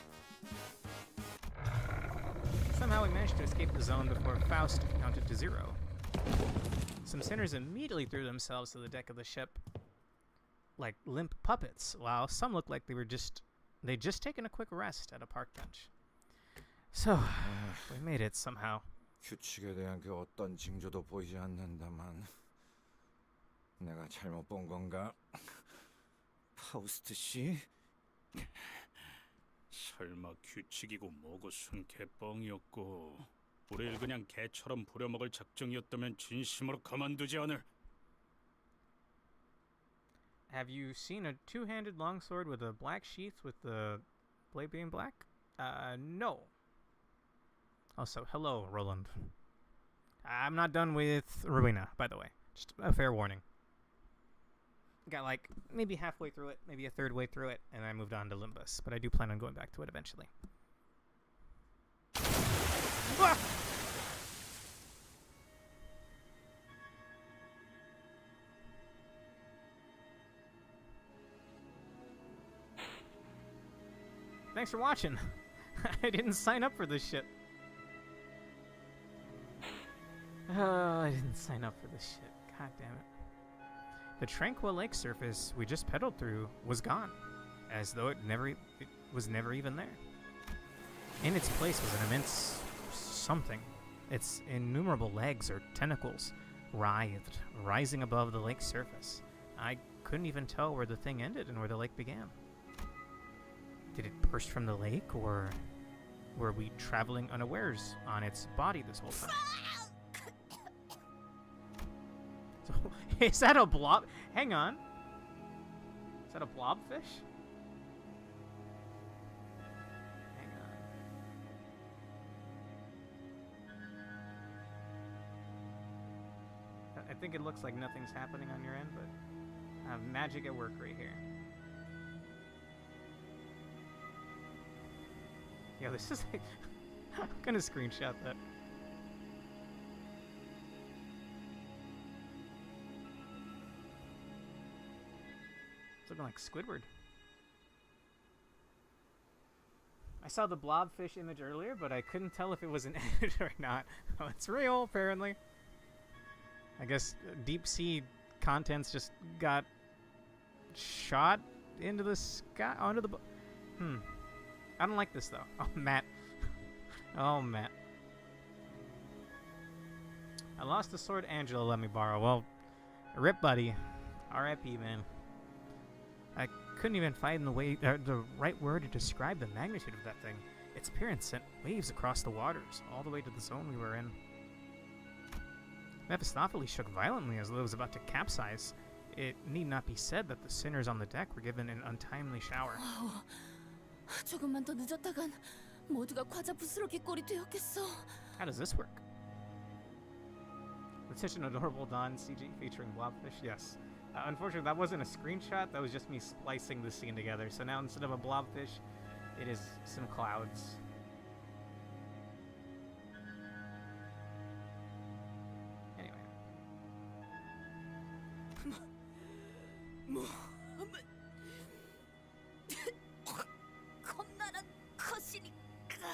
Somehow we managed to escape the zone before Faust counted to 0. Some sinners immediately threw themselves to the deck of the ship like limp puppets, while some looked like they'd just taken a quick rest at a park bench. So, we made it somehow. 규칙에 대한 그 어떤 징조도 보이지 않는다만 내가 잘못 본 건가? 파우스트 씨? 설마 규칙이고 뭐고 순 개뻥이었고. 우릴 그냥 개처럼 부려먹을 작정이었다면 진심으로 가만두지 않을. Have you seen a two-handed longsword with a black sheath with the blade being black? No. Also, hello, Roland. I'm not done with Rowena, by the way. Just a fair warning. Got like maybe halfway through it, maybe a third way through it, and I moved on to Limbus. But I do plan on going back to it eventually. Ah! Thanks for watching. I didn't sign up for this shit. I didn't sign up for this shit. God damn it. The tranquil lake surface we just pedaled through was gone, as though it was never even there. In its place was an immense something. Its innumerable legs or tentacles writhed, rising above the lake's surface. I couldn't even tell where the thing ended and where the lake began. Did it burst from the lake, or were we traveling unawares on its body this whole time? So, is that a blob? Hang on. Is that a blobfish? Hang on. I think it looks like nothing's happening on your end, but I have magic at work right here. Yeah, this is like... I'm gonna screenshot that. It's looking like Squidward. I saw the blobfish image earlier, but I couldn't tell if it was an edit or not. Oh, it's real, apparently. I guess deep sea contents just got shot into the sky, onto the... I don't like this, though. Oh, Matt. Oh, Matt. I lost the sword Angela let me borrow. Well, rip, buddy. R.I.P., man. I couldn't even find the right word to describe the magnitude of that thing. Its appearance sent waves across the waters, all the way to the zone we were in. Mephistopheles shook violently as though it was about to capsize. It need not be said that the sinners on the deck were given an untimely shower. 조금만 더 늦었다간 모두가 과자 부스러기 꼴이 되었겠어. How does this work? It's such an adorable Dawn CG featuring blobfish. Yes. Unfortunately, that wasn't a screenshot. That was just me splicing the scene together. So now instead of a blobfish, it is some clouds. Anyway. 겁나는 것이니까.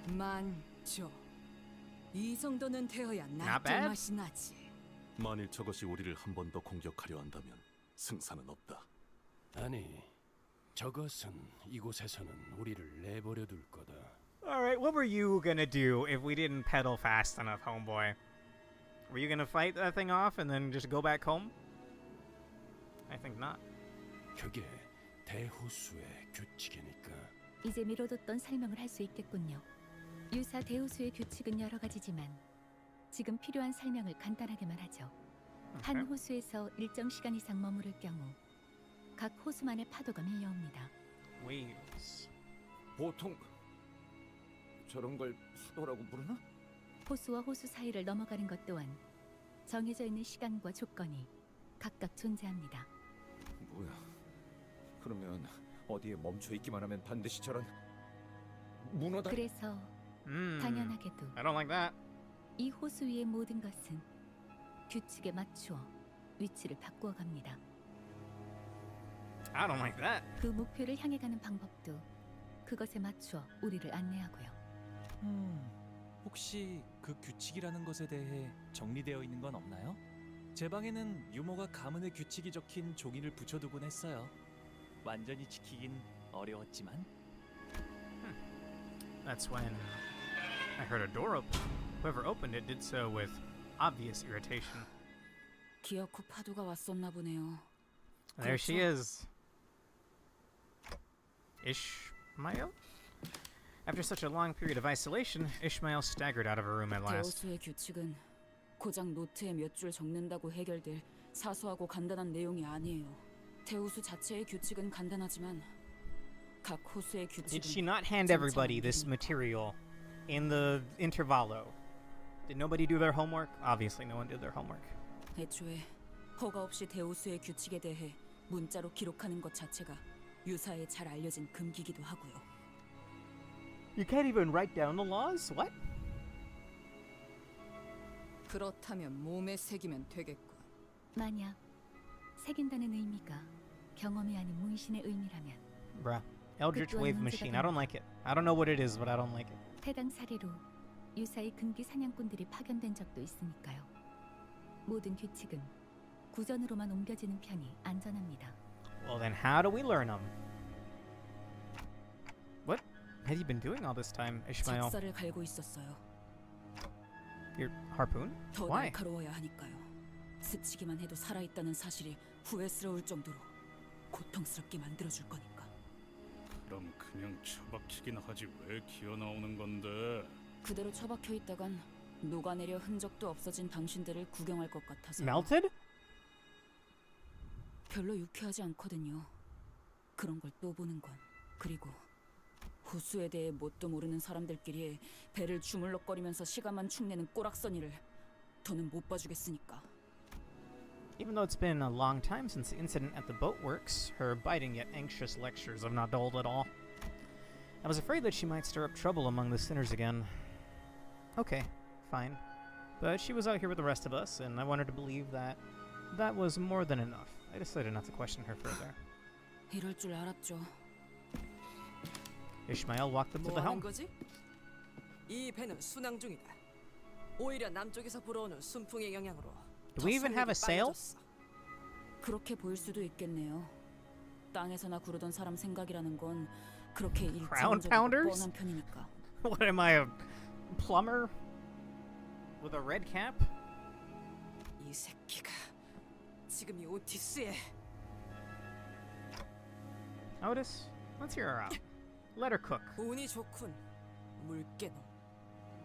만조. 이 정도는 되어야 Not 낮게 bad. 맛이 나지. 만일 저것이 우리를 한 번 더 공격하려 한다면 승산은 없다. 아니, 저것은 이곳에서는 우리를 내버려 둘 거다. Alright, what were you gonna do if we didn't pedal fast enough, homeboy? Were you gonna fight that thing off and then just go back home? I think not. 그게 대호수의 규칙이니까. 이제 미뤄뒀던 설명을 할 수 있겠군요. 유사 대호수의 규칙은 여러 가지지만 지금 필요한 설명을 간단하게만 하죠. 한 호수에서 일정 시간 이상 머무를 경우 각 호수만의 파도가 밀려옵니다. Waves. 보통 저런 걸 수도라고 부르나? 호수와 호수 사이를 넘어가는 것 또한 정해져 있는 시간과 조건이 각각 존재합니다. 뭐야? 그러면 어디에 멈춰 있기만 하면 반드시 저런 문어다. 그래서 당연하게도 I don't like that. 이 호수 위의 모든 것은 규칙에 맞추어 위치를 바꾸어 갑니다. I don't like that. 그 목표를 향해 가는 방법도 그것에 맞추어 우리를 안내하고요. 혹시 그 규칙이라는 것에 대해 정리되어 있는 건 없나요? 제 방에는 유머가 가문의 규칙이 적힌 종이를 붙여두곤 했어요. 완전히 지키긴 어려웠지만. That's when I heard a door open. Whoever opened it did so with obvious irritation. 기억 후 파도가 왔었나 보네요. There she is. Ishmael? After such a long period of isolation, Ishmael staggered out of her room at last. 대호수의 규칙은 고작 노트에 몇 줄 적는다고 해결될 사소하고 간단한 내용이 아니에요. 대호수 자체의 규칙은 간단하지만 각 호수의 규칙은 Did she not hand everybody this material in the intervallo? Did nobody do their homework? Obviously, no one did their homework. 애초에 허가 없이 대호수의 규칙에 대해 문자로 기록하는 것 자체가 유사에 잘 알려진 금기기도 하고요. You can't even write down the laws? What? 그렇다면 몸에 새기면 되겠군. 만약 새긴다는 의미가 경험이 아닌 무의신의 의미라면 Bruh. Eldritch Wave Machine. I don't like it. I don't know what it is, but I don't like it. 해당 사례로 유사의 금기 사냥꾼들이 파견된 적도 있으니까요. 모든 규칙은 구전으로만 옮겨지는 편이 안전합니다. Well, then how do we learn them? What have you been doing all this time, Ishmael? 작사를 갈고 있었어요. Your harpoon? 더 Why? 날카로워야 하니까요. 스치기만 해도 살아있다는 사실이 후회스러울 정도로 고통스럽게 만들어줄 거니까. 그럼 그냥 처박히긴 하지 왜 기어 나오는 건데? 그대로 처박혀 있다간 녹아내려 흔적도 없어진 당신들을 구경할 것 같아서. Melted? 별로 유쾌하지 않거든요. 그런 걸 또 보는 건. 그리고 호수에 대해 뭣도 모르는 사람들끼리 배를 주물럭거리면서 시간만 축내는 꼬락서니를 더는 못 봐주겠으니까. Even though it's been a long time since the incident at the boatworks, her biting yet anxious lectures have not dulled at all. I was afraid that she might stir up trouble among the sinners again. Okay, fine. But she was out here with the rest of us, and I wanted to believe that that was more than enough. I decided not to question her further. 이럴 줄 알았죠. Ishmael walked up to the 뭐 하는 helm. 거지? 이 배는 순항 중이다. 오히려 남쪽에서 불어오는 순풍의 영향으로 Do we even have a sail? 그렇게 보일 수도 있겠네요. 땅에서나 구르던 사람 생각이라는 건 그렇게 일차원적이고 pounders? 뻔한 편이니까. What am I, a plumber? With a red cap? 이 새끼가 지금 이 오티스에 Otis, let's hear her out. Let her cook. 운이 좋군. 물개놈.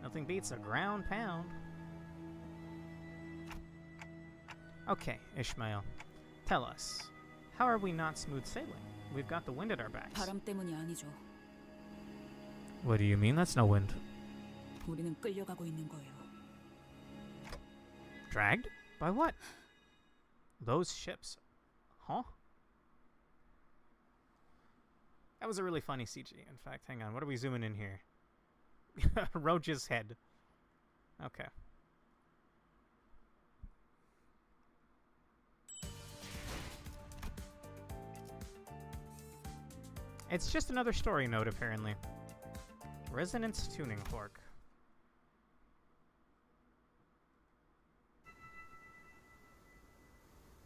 Nothing beats a ground pound. Okay, Ishmael, tell us, how are we not smooth sailing? We've got the wind at our backs. 바람 때문이 아니죠. What do you mean that's no wind? 우리는 끌려가고 있는 거예요. Dragged? By what? Those ships. Huh? That was a really funny CG. In fact, hang on, what are we zooming in here? Roach's head. Okay. It's just another story note, apparently. Resonance tuning fork.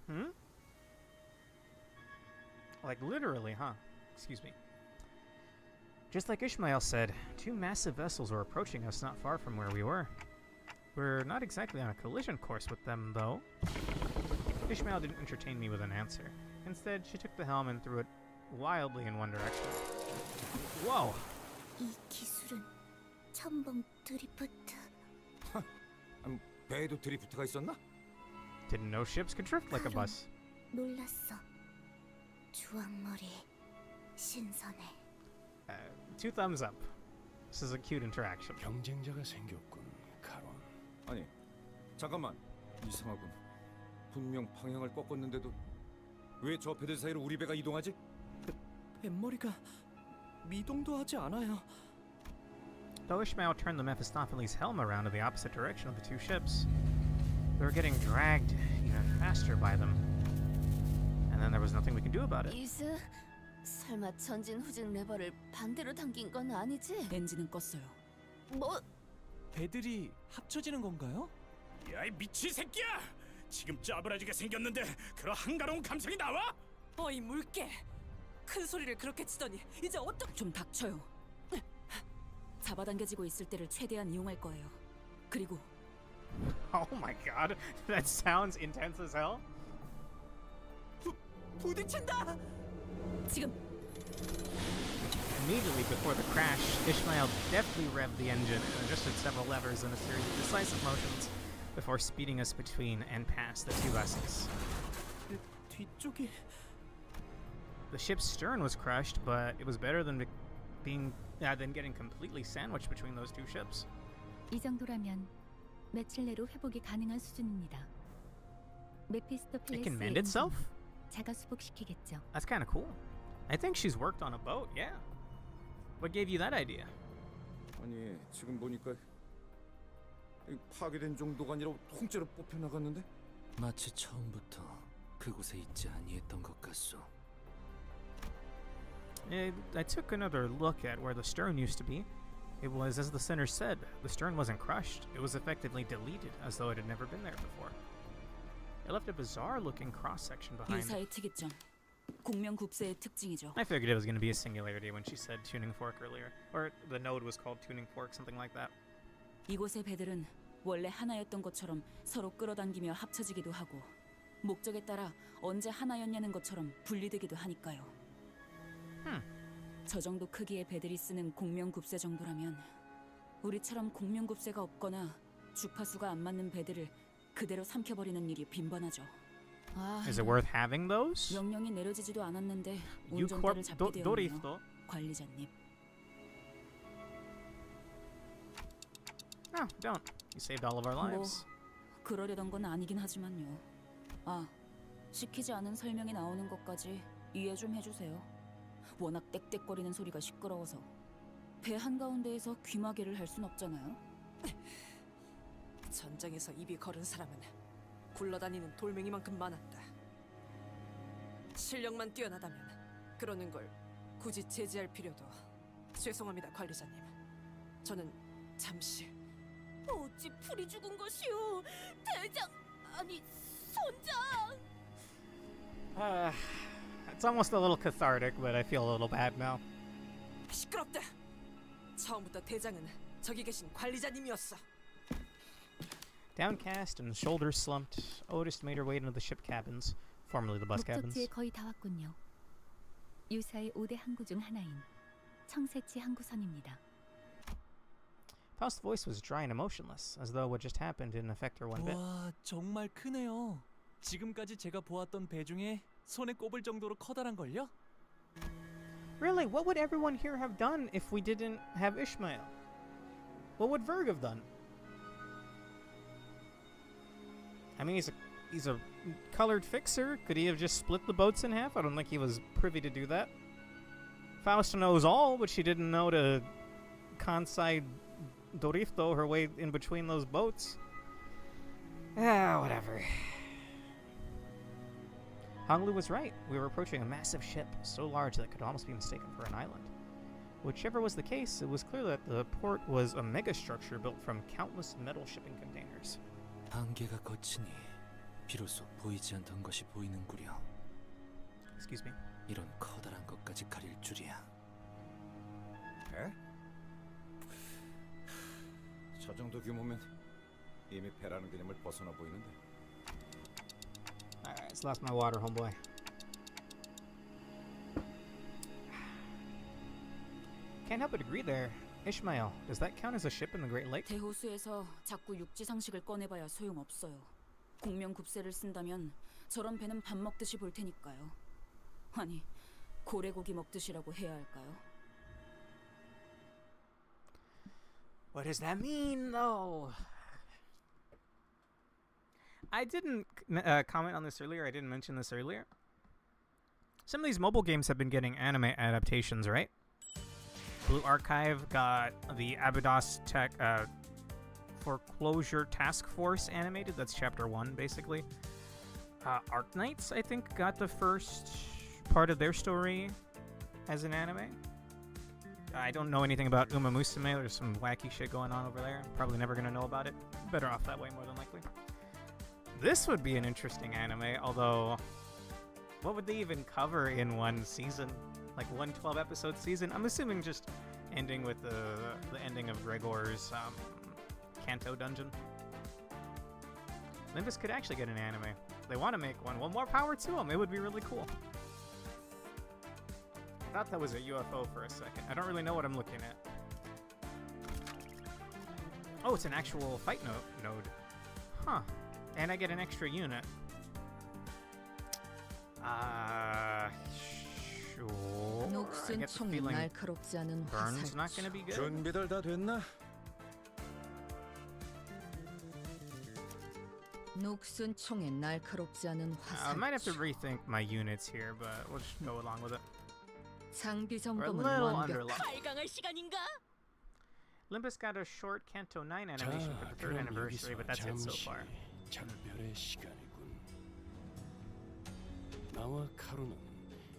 Hmm? Like literally, huh? Excuse me. Just like Ishmael said, two massive vessels were approaching us not far from where we were. We're not exactly on a collision course with them, though. Ishmael didn't entertain me with an answer. Instead, she took the helm and threw it wildly in one direction. Whoa! 이 기술은 첨벙 드리프트. 배에도 드리프트가 있었나? Didn't know ships could drift like a bus. 놀랐어. 주황머리 신선해. Two thumbs up. This is a cute interaction. 경쟁자가 생겼군, 카론. 아니, 잠깐만. 이상하군. 분명 방향을 꺾었는데도 왜 저 배들 사이로 우리 배가 이동하지? 뱃머리가 미동도 하지 않아요. Though Ishmael turned the Mephistopheles' helm around to the opposite direction of the two ships, we were getting dragged even faster by them. And then there was nothing we could do about it. 이즈, 설마 전진 후진 레버를 반대로 당긴 건 아니지? 엔진은 껐어요. 뭐? 배들이 합쳐지는 건가요? 야이 미친 새끼야! 지금 짜부라지게 생겼는데 그런 한가로운 감성이 나와? 어이 물개! 큰 소리를 그렇게 치더니 이제 어떡... 좀 닥쳐요. 잡아당겨지고 있을 때를 최대한 이용할 거예요. 그리고 Oh my god, that sounds intense as hell. 부딪힌다! 지금 Immediately before the crash, Ishmael deftly revved the engine and adjusted several levers in a series of decisive motions before speeding us between and past the two vessels. 뒤쪽이 The ship's stern was crushed, but it was better than than getting completely sandwiched between those two ships. 이 정도라면 며칠 내로 회복이 가능한 수준입니다. It can mend itself? 자가 수복시키겠죠. That's kind of cool. I think she's worked on a boat, yeah. What gave you that idea? 아니 지금 보니까 파괴된 정도가 아니라 통째로 뽑혀 나갔는데? 마치 처음부터 그곳에 있지 아니했던 것 같소. I took another look at where the stern used to be. It was, as the center said, the stern wasn't crushed. It was effectively deleted, as though it had never been there before. It left a bizarre-looking cross-section behind. 유사의 특이점. 공명급세의 특징이죠. I figured it was going to be a singularity when she said tuning fork earlier. Or the node was called tuning fork, something like that. 이곳의 배들은 원래 하나였던 것처럼 서로 끌어당기며 합쳐지기도 하고 목적에 따라 언제 하나였냐는 것처럼 분리되기도 하니까요. 저 정도 크기의 배들이 쓰는 공명급세 정도라면 우리처럼 공명급세가 없거나 주파수가 안 맞는 배들을 그대로 삼켜버리는 일이 빈번하죠. Is it worth having those? 명령이 내려지지도 않았는데 You 운전대를 corp 잡게 Dorifto. 되었네요. 관리자님. No, don't. You saved all of our lives. 그러려던 건 아니긴 하지만요. 아, 시키지 않은 설명이 나오는 것까지 이해 좀 해주세요. 워낙 떽떽거리는 소리가 시끄러워서 배 한가운데에서 귀마개를 할 순 없잖아요. 전장에서 입이 거른 사람은 굴러다니는 돌멩이만큼 많았다. 실력만 뛰어나다면 그러는 걸 굳이 제지할 필요도. 죄송합니다, 관리자님. 저는 잠시. 어찌 풀이 죽은 것이오? 대장, 아니 선장. It's almost a little cathartic, but I feel a little bad now. 시끄럽다. 처음부터 대장은 저기 계신 관리자님이었어. Downcast and shoulders slumped, Otis made her way into the ship cabins, formerly the bus cabins. 목적지에 거의 다 왔군요. 유사의 5대 항구 중 하나인 청새치 항구선입니다. Faust's voice was dry and emotionless, as though what just happened didn't affect her one bit. 와, 정말 크네요. 지금까지 제가 보았던 배 중에 손에 꼽을 정도로 커다란 걸요? Really, what would everyone here have done if we didn't have Ishmael? What would Verg have done? I mean, he's a colored fixer. Could he have just split the boats in half? I don't think he was privy to do that. Faust knows all, but she didn't know to Kansai Dorifto her way in between those boats. Ah, whatever. Honglu was right. We were approaching a massive ship, so large that it could almost be mistaken for an island. Whichever was the case, it was clear that the port was a megastructure built from countless metal shipping containers. 안개가 걷히니 비로소 보이지 않던 것이 보이는구려. Excuse me. 이런 커다란 것까지 가릴 줄이야. 배? 저 정도 규모면 이미 배라는 개념을 벗어나 보이는데. Alright, it's lost my water, homeboy. Can't help but agree there. Ishmael, does that count as a ship in the Great Lake? 대호수에서 자꾸 육지 상식을 꺼내봐야 소용없어요. 공명급세를 쓴다면 저런 배는 밥 먹듯이 볼 테니까요. 아니, 고래고기 먹듯이라고 해야 할까요? What does that mean, though? I didn't comment on this earlier. I didn't mention this earlier. Some of these mobile games have been getting anime adaptations, right? Blue Archive got the Abydos Tech Foreclosure Task Force animated. That's chapter 1, basically. Arknights, I think, got the first part of their story as an anime. I don't know anything about Uma Musume. There's some wacky shit going on over there. Probably never going to know about it. Better off that way, more than likely. This would be an interesting anime, although what would they even cover in one season? Like one 12-episode season? I'm assuming just ending with the ending of Gregor's Kanto dungeon. Limbus could actually get an anime. They want to make one. Well, more power to them. It would be really cool. thought that was a UFO for a second. I don't really know what I'm looking at. Oh, it's an actual fight node. Huh. And I get an extra unit. Sure. I get the feeling 날카롭지 않은 Burn's not gonna be good. 준비들 다 됐나? 녹슨 총에 날카롭지 않은 I might have to rethink my units here, but we'll just go along with it. 장비 We're a 점검은 little 완벽. underleveled. 발광할 시간인가? Limbus got a short Canto 9 animation for the 3rd anniversary, but that's it so far. 작별의 시간이군. 나와 카로는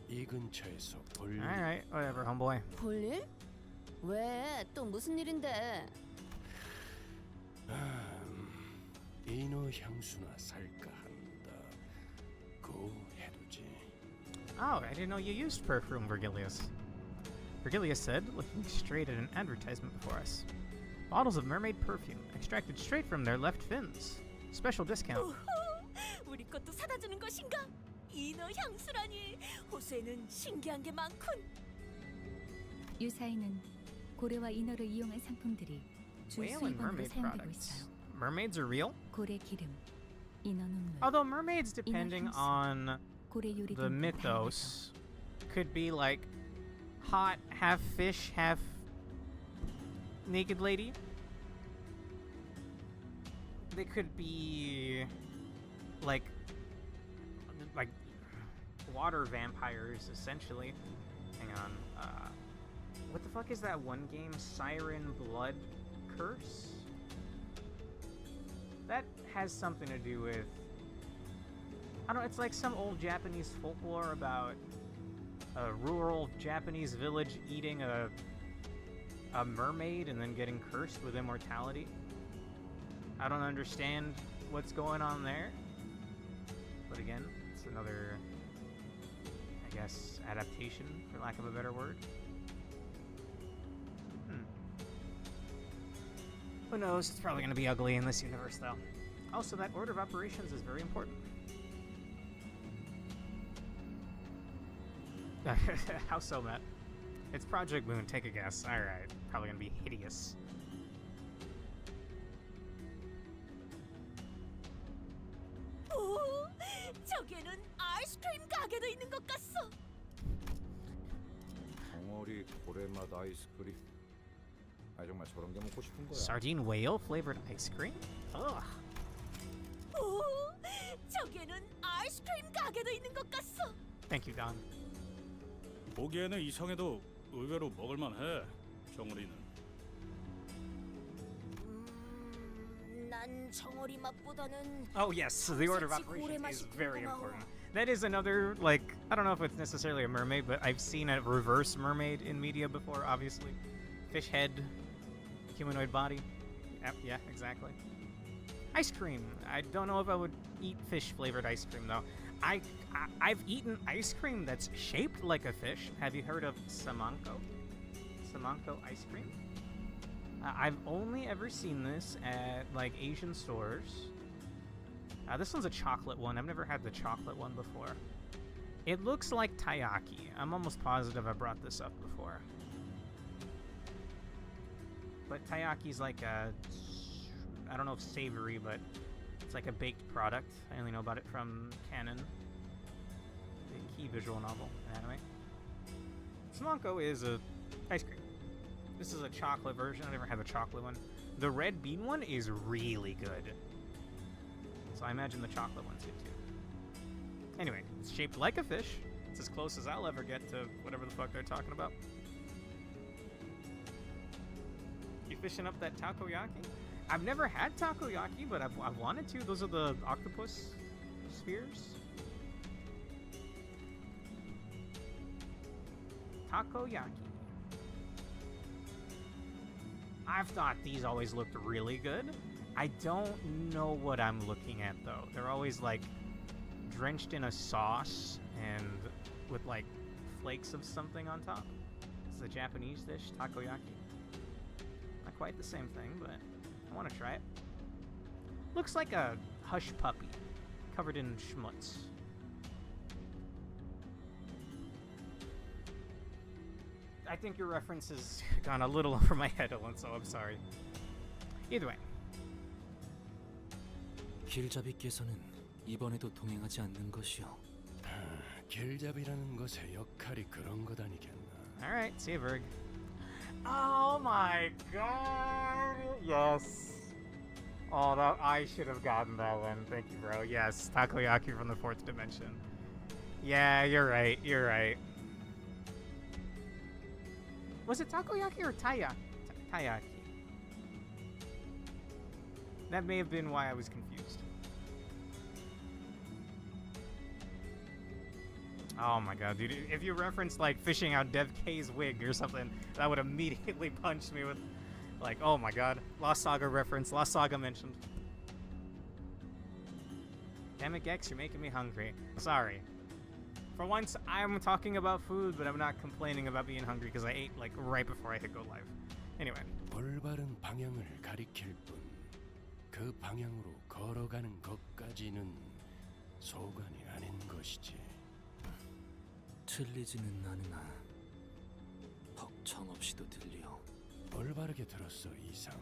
이 근처에서 볼일. Alright, whatever, homeboy. 볼일? 왜? 또 무슨 일인데? 인어 향수나 살까 한다. 고 해두지. Oh, I didn't know you used perfume, Virgilius. Virgilius said, looking straight at an advertisement before us. Bottles of mermaid perfume, extracted straight from their left fins. Special discount. 우후, 우리 것도 사다 주는 것인가? 인어 향수라니. 호수에는 신기한 게 많군. 유사에는 고래와 인어를 이용한 상품들이 주 Whale and 수입원으로 mermaid 사용되고 products. 있어요. Mermaids are real? 고래 기름, 인어 눈물, Although mermaids, depending 향수, on 고래 요리 the 등 mythos, could be like hot, half fish, half naked lady. They could be like water vampires, essentially. Hang on. What the fuck is that one game? Siren Blood Curse? That has something to do with... I don't know, it's like some old Japanese folklore about a rural Japanese village eating a mermaid and then getting cursed with immortality. I don't understand what's going on there. But again, it's another, I guess, adaptation, for lack of a better word. Who knows? It's probably going to be ugly in this universe, though. Also, that order of operations is very important. How so, Matt? It's Project Moon. Take a guess. Alright. Probably going to be hideous. 오, 저기에는 아이스크림 가게도 있는 것 같소. 덩어리 고래맛 아이스크림. 아 정말 저런 게 먹고 싶은 거야. Sardine whale flavored ice cream? Ugh. 오, 저기에는 아이스크림 가게도 있는 것 같소. Thank you, Don. 보기에는 이상해도 의외로 먹을만해. 정우리는. 난 정어리 맛보다는 Oh, yes. The order of operations is very important. That is another, like, I don't know if it's necessarily a mermaid, but I've seen a reverse mermaid in media before, obviously. Fish head, humanoid body. Yep, yeah, exactly. Ice cream. I don't know if I would eat fish-flavored ice cream, though. I've eaten ice cream that's shaped like a fish. Have you heard of samanko? Samanko ice cream? I've only ever seen this at, like, Asian stores. This one's a chocolate one. I've never had the chocolate one before. It looks like taiyaki. I'm almost positive I brought this up before. But taiyaki's like a... I don't know if savory, but it's like a baked product. I only know about it from Canon, the key visual novel and anime. Samanko is a ice cream. This is a chocolate version. I never had the chocolate one. The red bean one is really good. So I imagine the chocolate one's good too. Anyway, it's shaped like a fish. It's as close as I'll ever get to whatever the fuck they're talking about. You fishing up that takoyaki? I've never had takoyaki, but I've wanted to. Those are the octopus spheres. Takoyaki. I've thought these always looked really good. I don't know what I'm looking at, though. They're always, like, drenched in a sauce and with, like, flakes of something on top. It's a Japanese dish, takoyaki. Not quite the same thing, but I want to try it. Looks like a hush puppy covered in schmutz. I think your reference has gone a little over my head, so I'm sorry. Either way. 길잡이께서는 이번에도 동행하지 않는 것이요. 길잡이라는 것의 역할이 그런 것 아니겠나. Alright, see you, Verg. Oh my god! Yes. Oh, that I should have gotten that one. Thank you, bro. Yes, Takoyaki from the 4th dimension. Yeah, you're right. You're right. Was it Takoyaki or Taiyaki? That may have been why I was confused. Oh my god, dude. If you referenced like fishing out Dev K's wig or something, that would immediately punch me with like, oh my god. Lost Saga reference, Lost Saga mentioned. Damn it, Gex, you're making me hungry. Sorry. For once, I'm talking about food, but I'm not complaining about being hungry because I ate like right before I hit go live. Anyway. 올바른 방향을 가리킬 뿐 그 방향으로 걸어가는 것까지는 소관이 아닌 것이지. 틀리지는 않으나 벅청 없이도 들려. 올바르게 들었어 이상.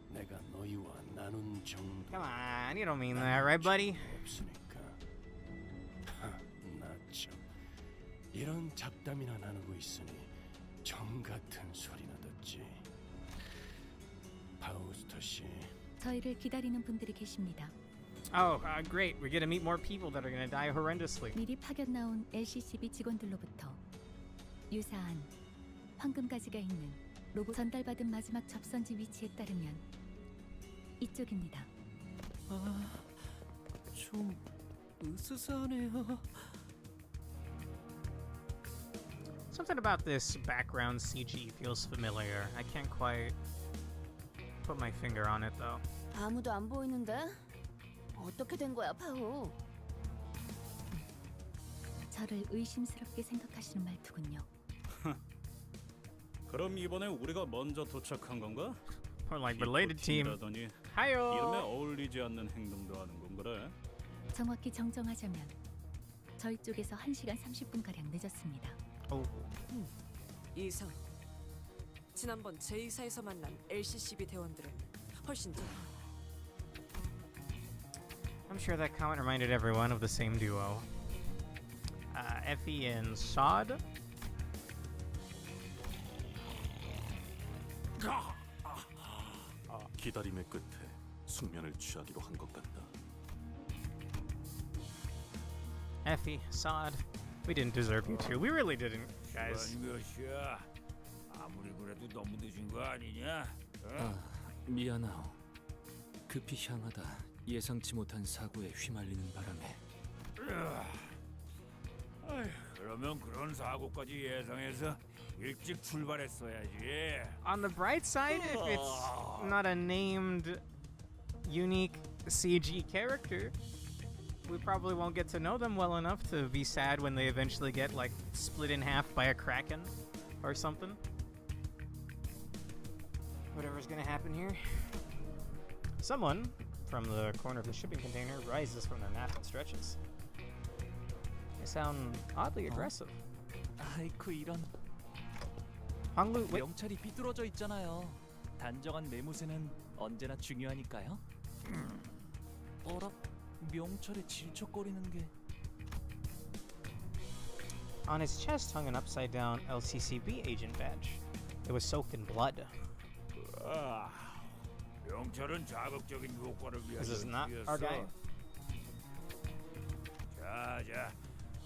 내가 너희와 나눈 정도. Come on, you don't mean that, right, buddy? 없으니까. 나참 이런 잡담이나 나누고 있으니 정 같은 소리나 듣지. 파우스터 씨. 저희를 기다리는 분들이 계십니다. Oh, great. We're gonna meet more people that are gonna die horrendously. 미리 파견 나온 LCCB 직원들로부터 유사한 황금가지가 있는 로봇 전달받은 마지막 접선지 위치에 따르면 이쪽입니다. 좀 으스스하네요. Something about this background CG feels familiar. I can't quite put my finger on it though. 아무도 안 보이는데? 어떻게 된 거야, 파우? 저를 의심스럽게 생각하시는 말투군요. 그럼 이번에 우리가 먼저 도착한 건가? Or like related team. 팀이라더니 이름에 Hiyo. 어울리지 않는 행동도 하는 건 그래? 정확히 정정하자면 저희 쪽에서 1시간 30분가량 늦었습니다. Oh. 이상. 지난번 제2사에서 만난 LCCB 대원들은 훨씬 더 I'm sure that comment reminded everyone of the same duo. Effie and Sod. 기다림의 끝에 숙면을 취하기로 한 것 같다. Effie, Sod. We didn't deserve you two. We really didn't, guys. 몇이야? 아무리 그래도 너무 늦은 거 아니냐? 미안하오. 급히 향하다 예상치 못한 사고에 휘말리는 바람에. 그러면 그런 사고까지 예상해서 일찍 출발했어야지. On the bright side, if it's not a named, unique CG character, we probably won't get to know them well enough to be sad when they eventually get, like, split in half by a kraken or something. Whatever's gonna happen here. Someone from the corner of the shipping container rises from their nap and stretches. They sound oddly aggressive. 아이쿠 이런. Hanglu, wait. 명찰이 삐뚤어져 있잖아요. 단정한 매무새는 언제나 중요하니까요. 어라? 명찰에 질척거리는 게. On his chest hung an upside-down LCCB agent badge. It was soaked in blood. 명찰은 자극적인 효과를 위해 This is not our guy. 자자,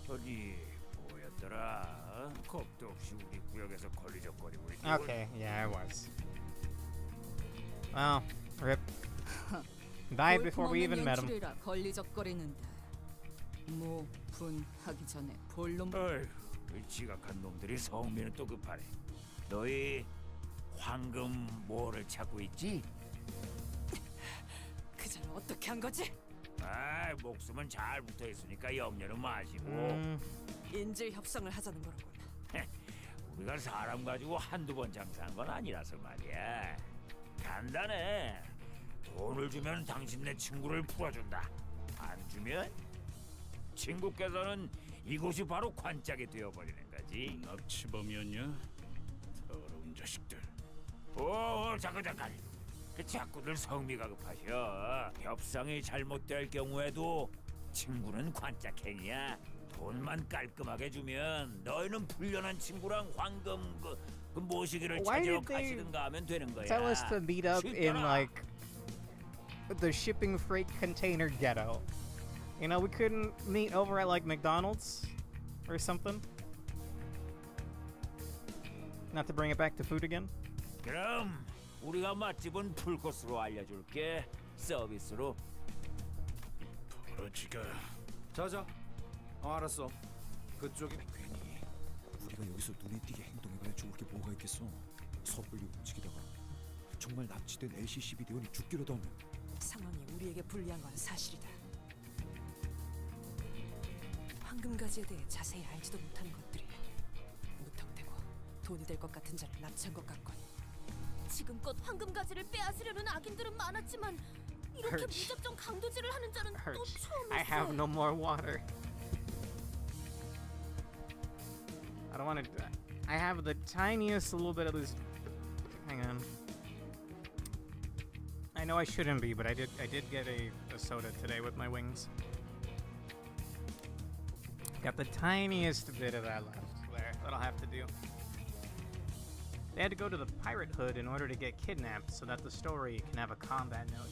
어디 보였더라? 겁도 없이 우리 구역에서 걸리적거리고 있는. Okay, yeah, I was. Well, rip. Died before we even met him. 연출이라 걸리적거리는데 분하기 전에 볼놈. 어휴, 그 지각한 놈들이 성미는 또 급하네. 너희 황금 뭐를 찾고 있지? 그자는 어떻게 한 거지? 아, 목숨은 잘 붙어 있으니까 염려는 마시고. 인질 협상을 하자는 거로군. 우리가 사람 가지고 한두 번 장사한 건 아니라서 말이야. 간단해. 돈을 주면 당신네 친구를 풀어준다. 안 주면 친구께서는 이곳이 바로 관짝이 되어버리는 거지. 납치범이었냐? 나쁜 자식들. 잠깐. 자꾸들 성미가 급하셔. 협상이 잘못될 경우에도 친구는 관짝행이야. 돈만 깔끔하게 주면 너희는 불련한 친구랑 황금 그 모시기를 Why 찾아 did they 가시든가 하면 되는 거야. tell us to meet up in 쉽더라. like the shipping freight container ghetto? You know, we couldn't meet over at like McDonald's or something. Not to bring it back to food again. 그럼 우리가 맛집은 풀코스로 알려줄게. 서비스로. 버러지가 자자. 알았어. 그쪽이 괜히 우리가 여기서 눈에 띄게 행동해봐야 좋을 게 뭐가 있겠어. 섣불리 움직이다가 정말 납치된 LCCB 대원이 죽기라도 하면. 상황이 우리에게 불리한 건 사실이다. 황금가지에 대해 자세히 알지도 못하는 것들이 무턱대고 돈이 될 것 같은 자를 납치한 것 같군. 지금껏 황금가지를 빼앗으려는 악인들은 많았지만 이렇게 Hurts. 무작정 강도질을 하는 자는 또 Hurts. 처음이었어. I have no more water. I don't want to. I have the tiniest little bit of this. Hang on. I know I shouldn't be, but I did get a soda today with my wings. Got the tiniest bit of that left there. That'll have to do. They had to go to the pirate hood in order to get kidnapped so that the story can have a combat note.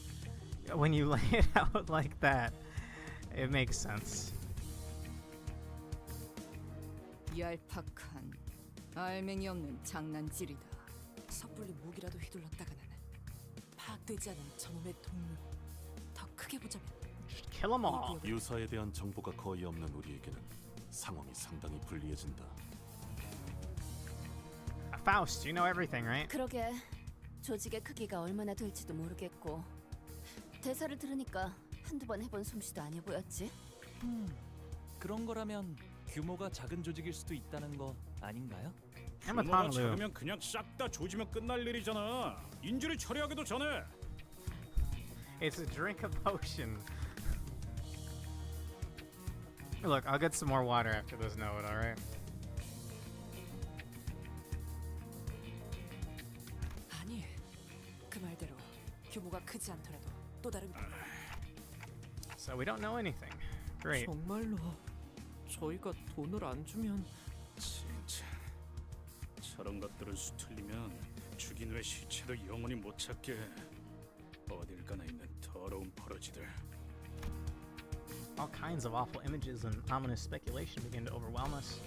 When you lay it out like that, it makes sense. 얄팍한 알맹이 없는 장난질이다. 섣불리 무기라도 휘둘렀다가는 파악되지 않은 저놈의 동물. 더 크게 보자면 Just kill them all. 유사에 대한 정보가 거의 없는 우리에게는 상황이 상당히 불리해진다. Faust, you know everything, right? 그러게 조직의 크기가 얼마나 될지도 모르겠고 대사를 들으니까 한두 번 해본 솜씨도 아니어 보였지. 그런 거라면 규모가 작은 조직일 수도 있다는 거 아닌가요? I'm a 규모가 Tonglu. 작으면 그냥 싹 다 조지면 끝날 일이잖아. 인질을 처리하기도 전에. It's a drink a potion. Look, I'll get some more water after this note, alright? 아니, 그 말대로 규모가 크지 않더라도 또 다른 So we don't know anything. Great. 정말로 저희가 돈을 안 주면 진짜 저런 것들을 수틀리면 죽인 후에 시체도 영원히 못 찾게. 어딜 가나 있는 더러운 버러지들. All kinds of awful images and ominous speculation began to overwhelm us.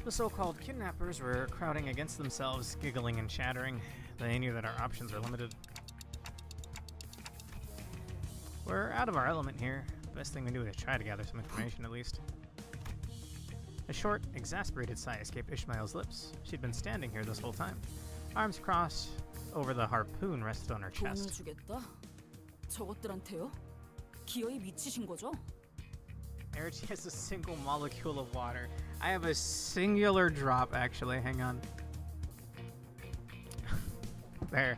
The so-called kidnappers were crowding against themselves, giggling and chattering. They knew that our options were limited. We're out of our element here. Best thing we do is try to gather some information at least. A short, exasperated sigh escaped Ishmael's lips. She'd been standing here this whole time. Arms crossed over the harpoon rested on her 돈을 chest. 주겠다? 저것들한테요? 기어이 미치신 거죠? Erichi has a single molecule of water. I have a singular drop, actually. Hang on. There.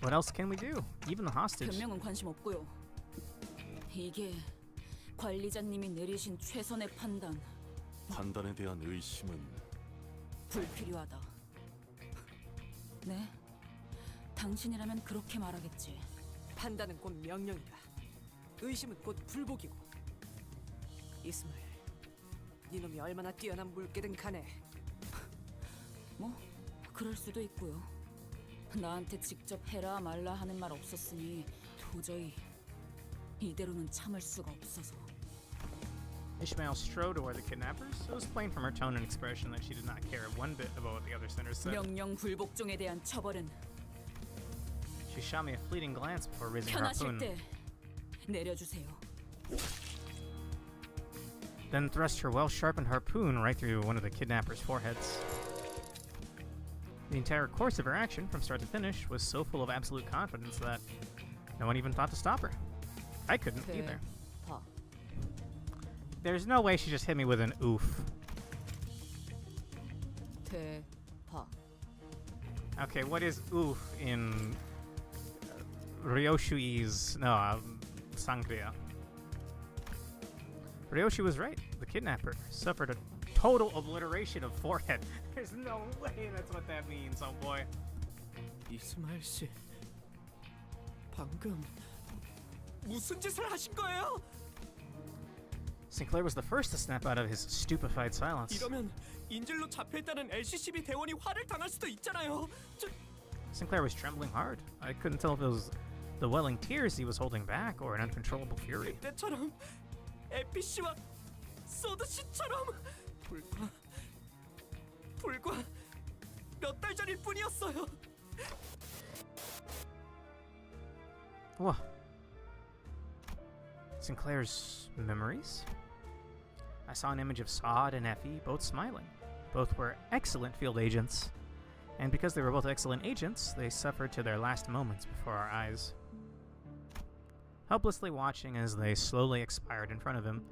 What else can we do? Even the hostage. 변명은 관심 없고요. 이게 관리자님이 내리신 최선의 판단. 판단에 대한 의심은 불필요하다. 네, 당신이라면 그렇게 말하겠지. 판단은 곧 명령이다. 의심은 곧 불복이고. 이스마엘, 네놈이 얼마나 뛰어난 물개든 간에. 뭐, 그럴 수도 있고요. 나한테 직접 해라 말라 하는 말 없었으니 도저히 이대로는 참을 수가 없어서. Ishmael strode toward the kidnappers. It was plain from her tone and expression that she did not care one bit about what the other sinners said. 명령 불복종에 대한 처벌은 She shot me a fleeting glance before raising her 편하실 harpoon, 때 내려주세요. then thrust her well-sharpened harpoon right through one of the kidnappers' foreheads. The entire course of her action, from start to finish, was so full of absolute confidence that no one even thought to stop her. I couldn't either. 봐. There's no way she just hit me with an oof. 대파. Okay, what is oof in Ryoshui's... No, Sangria. Ryoshi was right. The kidnapper suffered a total obliteration of forehead. There's no way that's what that means, oh boy. 이스마엘 씨, 방금 무슨 짓을 하신 거예요? Sinclair was the first to snap out of his stupefied silence. 이러면 인질로 잡혀있다는 LCCB 대원이 화를 당할 수도 있잖아요. Sinclair was trembling hard. I couldn't tell if it was the welling tears he was holding back or an uncontrollable fury. 그때처럼 에피 씨와 소드 씨처럼 불과 몇 달 전일 뿐이었어요. Whoa. Sinclair's memories? I saw an image of Saad and Effie, both smiling. Both were excellent field agents. And because they were both excellent agents, they suffered to their last moments before our eyes. Helplessly watching as they slowly expired in front of him,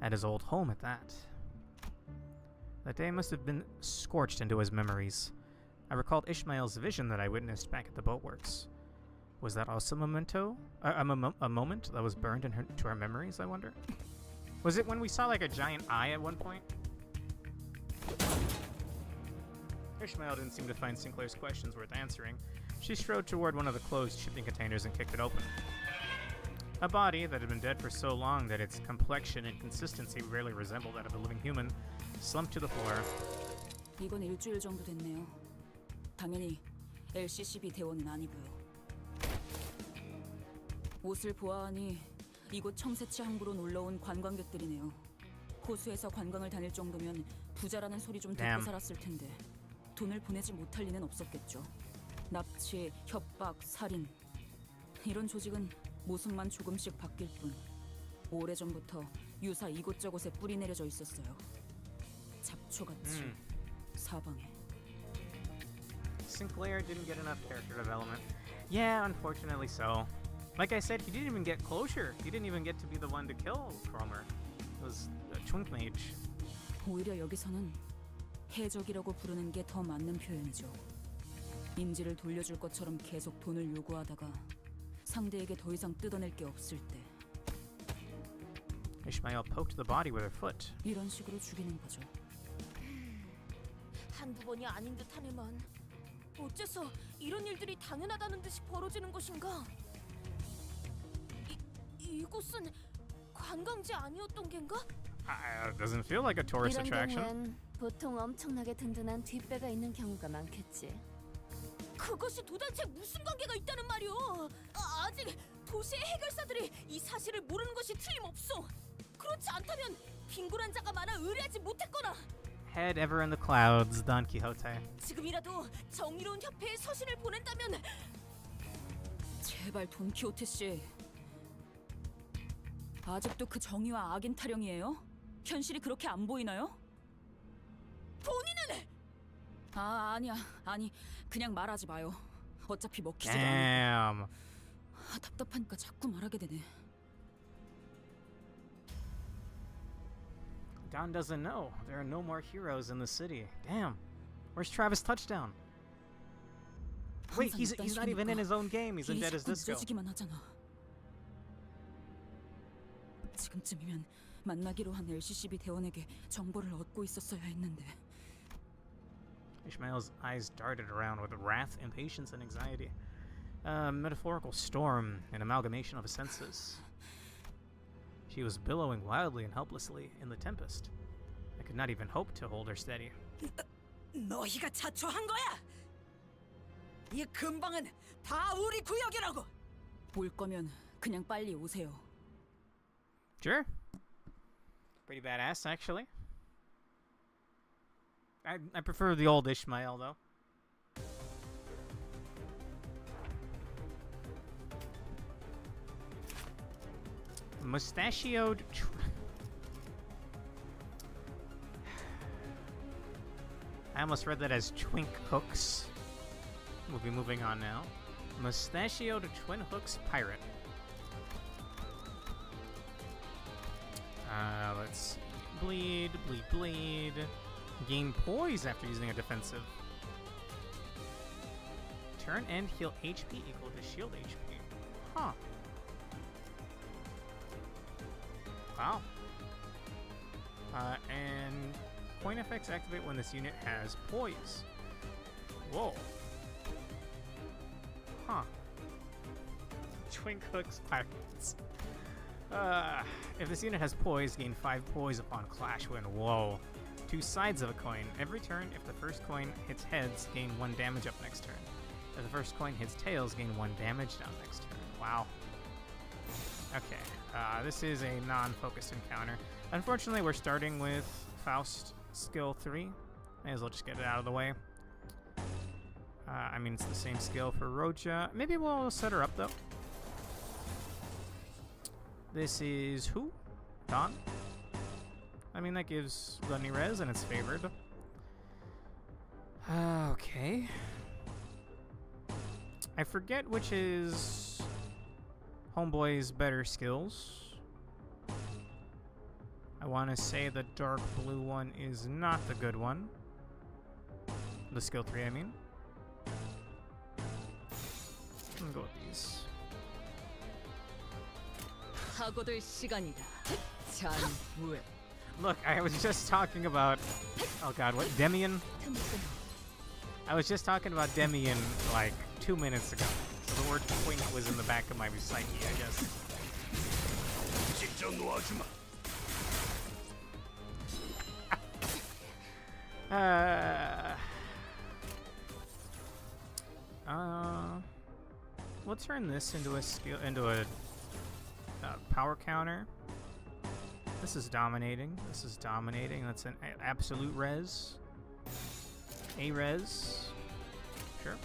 at his old home at that. That day must have been scorched into his memories. I recalled Ishmael's vision that I witnessed back at the boatworks. Was that also a moment that was burned into our memories, I wonder? Was it when we saw like a giant eye at one point? Ishmael didn't seem to find Sinclair's questions worth answering. She strode toward one of the closed shipping containers and kicked it open. A body that had been dead for so long that its complexion and consistency rarely resembled that of a living human slumped to the floor. 이건 일주일 정도 됐네요. 당연히 LCCB 대원은 아니고요. 옷을 보아하니 이곳 청새치 항구로 놀러온 관광객들이네요. 호수에서 관광을 다닐 정도면 부자라는 소리 좀 듣고 살았을 텐데 돈을 보내지 못할 리는 없었겠죠. 납치, 협박, 살인 이런 조직은 모습만 조금씩 바뀔 뿐 오래전부터 유사 이곳저곳에 뿌리 내려져 있었어요. 잡초같이 사방에. Sinclair didn't get enough character development. Yeah, unfortunately so. Like I said, he didn't even get closure. He didn't even get to be the one to kill Cromer. It was a twink mage. 오히려 여기서는 해적이라고 부르는 게 더 맞는 표현이죠. 인지를 돌려줄 것처럼 계속 돈을 요구하다가 상대에게 더 이상 뜯어낼 게 없을 때. Ishmael poked the body with her foot. 이런 식으로 죽이는 거죠. 한두 번이 아닌 듯하네만. 어째서 이런 일들이 당연하다는 듯이 벌어지는 것인가? 이곳은 관광지 아니었던 겐가? Doesn't feel like a tourist 이런 attraction. 경우엔 보통 엄청나게 든든한 뒷배가 있는 경우가 많겠지. 그것이 도대체 무슨 관계가 있다는 말이오? 아직 도시의 해결사들이 이 사실을 모르는 것이 틀림없어. 그렇지 않다면 빈곤한 자가 많아 의뢰하지 못했거나. Head ever in the clouds, Don Quixote. 지금이라도 정의로운 협회에 서신을 보낸다면. 제발 돈키호테 씨. 아직도 그 정의와 악인 타령이에요? 현실이 그렇게 안 보이나요? 본인은! 아니야. 아니, 그냥 말하지 마요. 어차피 먹히지도 Damn. 않아. 답답하니까 자꾸 말하게 되네. Don doesn't know. There are no more heroes in the city. Damn. Where's Travis Touchdown? Wait, he's not even in his own game. He's in Dead as Disco. 늦어지기만 하잖아. 지금쯤이면 만나기로 한 LCCB 대원에게 정보를 얻고 있었어야 했는데. Ishmael's eyes darted around with wrath, impatience, and anxiety. A metaphorical storm, an amalgamation of senses. She was billowing wildly and helplessly in the tempest. I could not even hope to hold her steady. 너희가 자초한 거야. 이 근방은 다 우리 구역이라고. 올 거면 그냥 빨리 오세요. Sure. Pretty badass, actually. I prefer the old Ishmael, though. Mustachioed... I almost read that as Twink Hooks. We'll be moving on now. Mustachioed Twin Hooks Pirate. Let's see. Bleed, bleed, bleed. Gain poise after using a defensive. Turn and heal HP equal to shield HP. Huh. Wow. And coin effects activate when this unit has poise. Whoa. Huh. Twin Cooks Pirates. If this unit has poise, gain 5 poise upon clash win. Whoa. 2 sides of a coin. Every turn, if the first coin hits heads, gain 1 damage up next turn. If the first coin hits tails, gain 1 damage down next turn. Wow. Okay. This is a non-focused encounter. Unfortunately, we're starting with Faust skill 3. May as well just get it out of the way. I mean, it's the same skill for Roja. Maybe we'll set her up, though. This is who? Dawn? I mean, that gives Gluttony Res, and it's favored. Okay. I forget which is Homeboy's better skills. I want to say the dark blue one is not the good one. The skill 3, I mean. I'm gonna go with these. Look, I was just talking about... Oh god, what? Demian? I was just talking about Demian like 2 minutes ago. So the word twink was in the back of my psyche, I guess. We'll turn this into a skill, power counter. This is dominating. This is dominating. That's an absolute res. A res. Sure.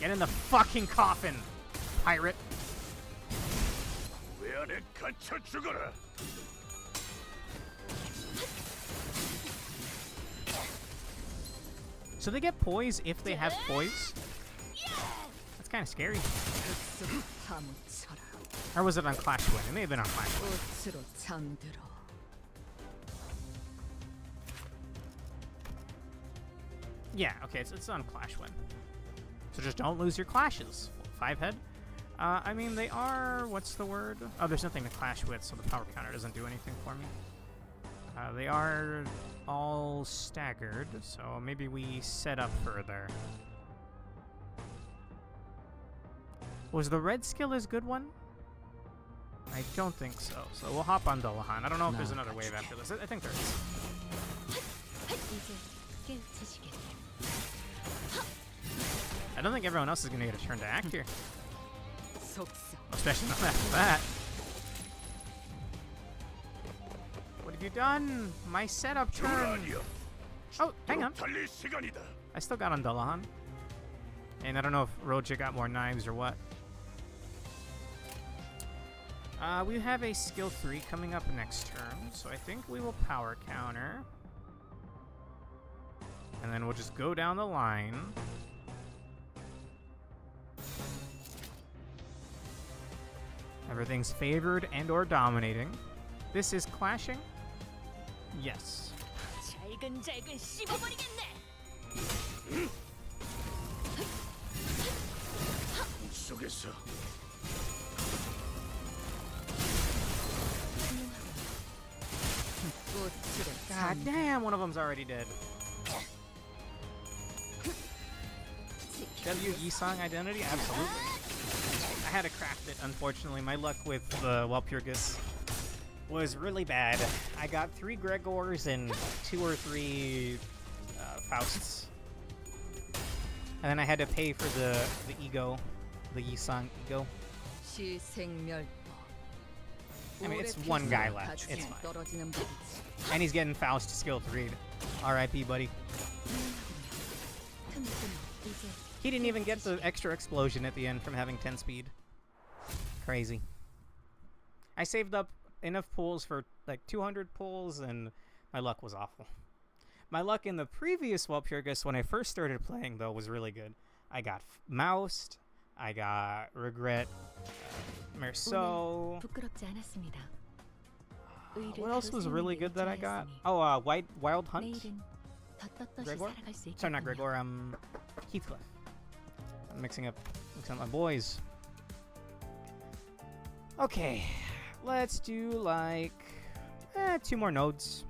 Get in the fucking coffin, pirate. So they get poise if they have poise? That's kind of scary. Or was it on Clash Win? It may have been on Clash Win. Yeah, okay, it's on Clash Win. So just don't lose your clashes. 5 head? I mean, they are... What's the word? Oh, there's nothing to clash with, so the power counter doesn't do anything for me. They are all staggered, so maybe we set up further. Was the red skill his good one? I don't think so. So we'll hop on Dullahan. I don't know if there's another wave after this. I think there is. I don't think everyone else is going to get a turn to act here. Especially not after that. What have you done? My setup turn. Oh, hang on. I still got on Dullahan. And I don't know if Roja got more knives or what. We have a skill 3 coming up next turn, so I think we will power counter. And then we'll just go down the line. Everything's favored and or dominating. This is clashing? Yes. God damn, one of them's already dead. W Yisong identity? Absolutely. I had to craft it, unfortunately. My luck with the Walpurgis was really bad. I got 3 Gregors and 2 or 3 Fausts. And then I had to pay for the ego, the Yisong ego. I mean, it's one guy left. It's fine. And he's getting Faust skill 3'd. R.I.P., buddy. He didn't even get the extra explosion at the end from having 10 speed. Crazy. I saved up enough pulls for like 200 pulls, and my luck was awful. My luck in the previous Walpurgis, when I first started playing, though, was really good. I got Moused. I got Regret. Merceau. What else was really good that I got? Oh, Wild Hunt. Gregor? Sorry, not Gregor. Heathcliff. I'm mixing up my boys. Okay, let's do like 2 more nodes.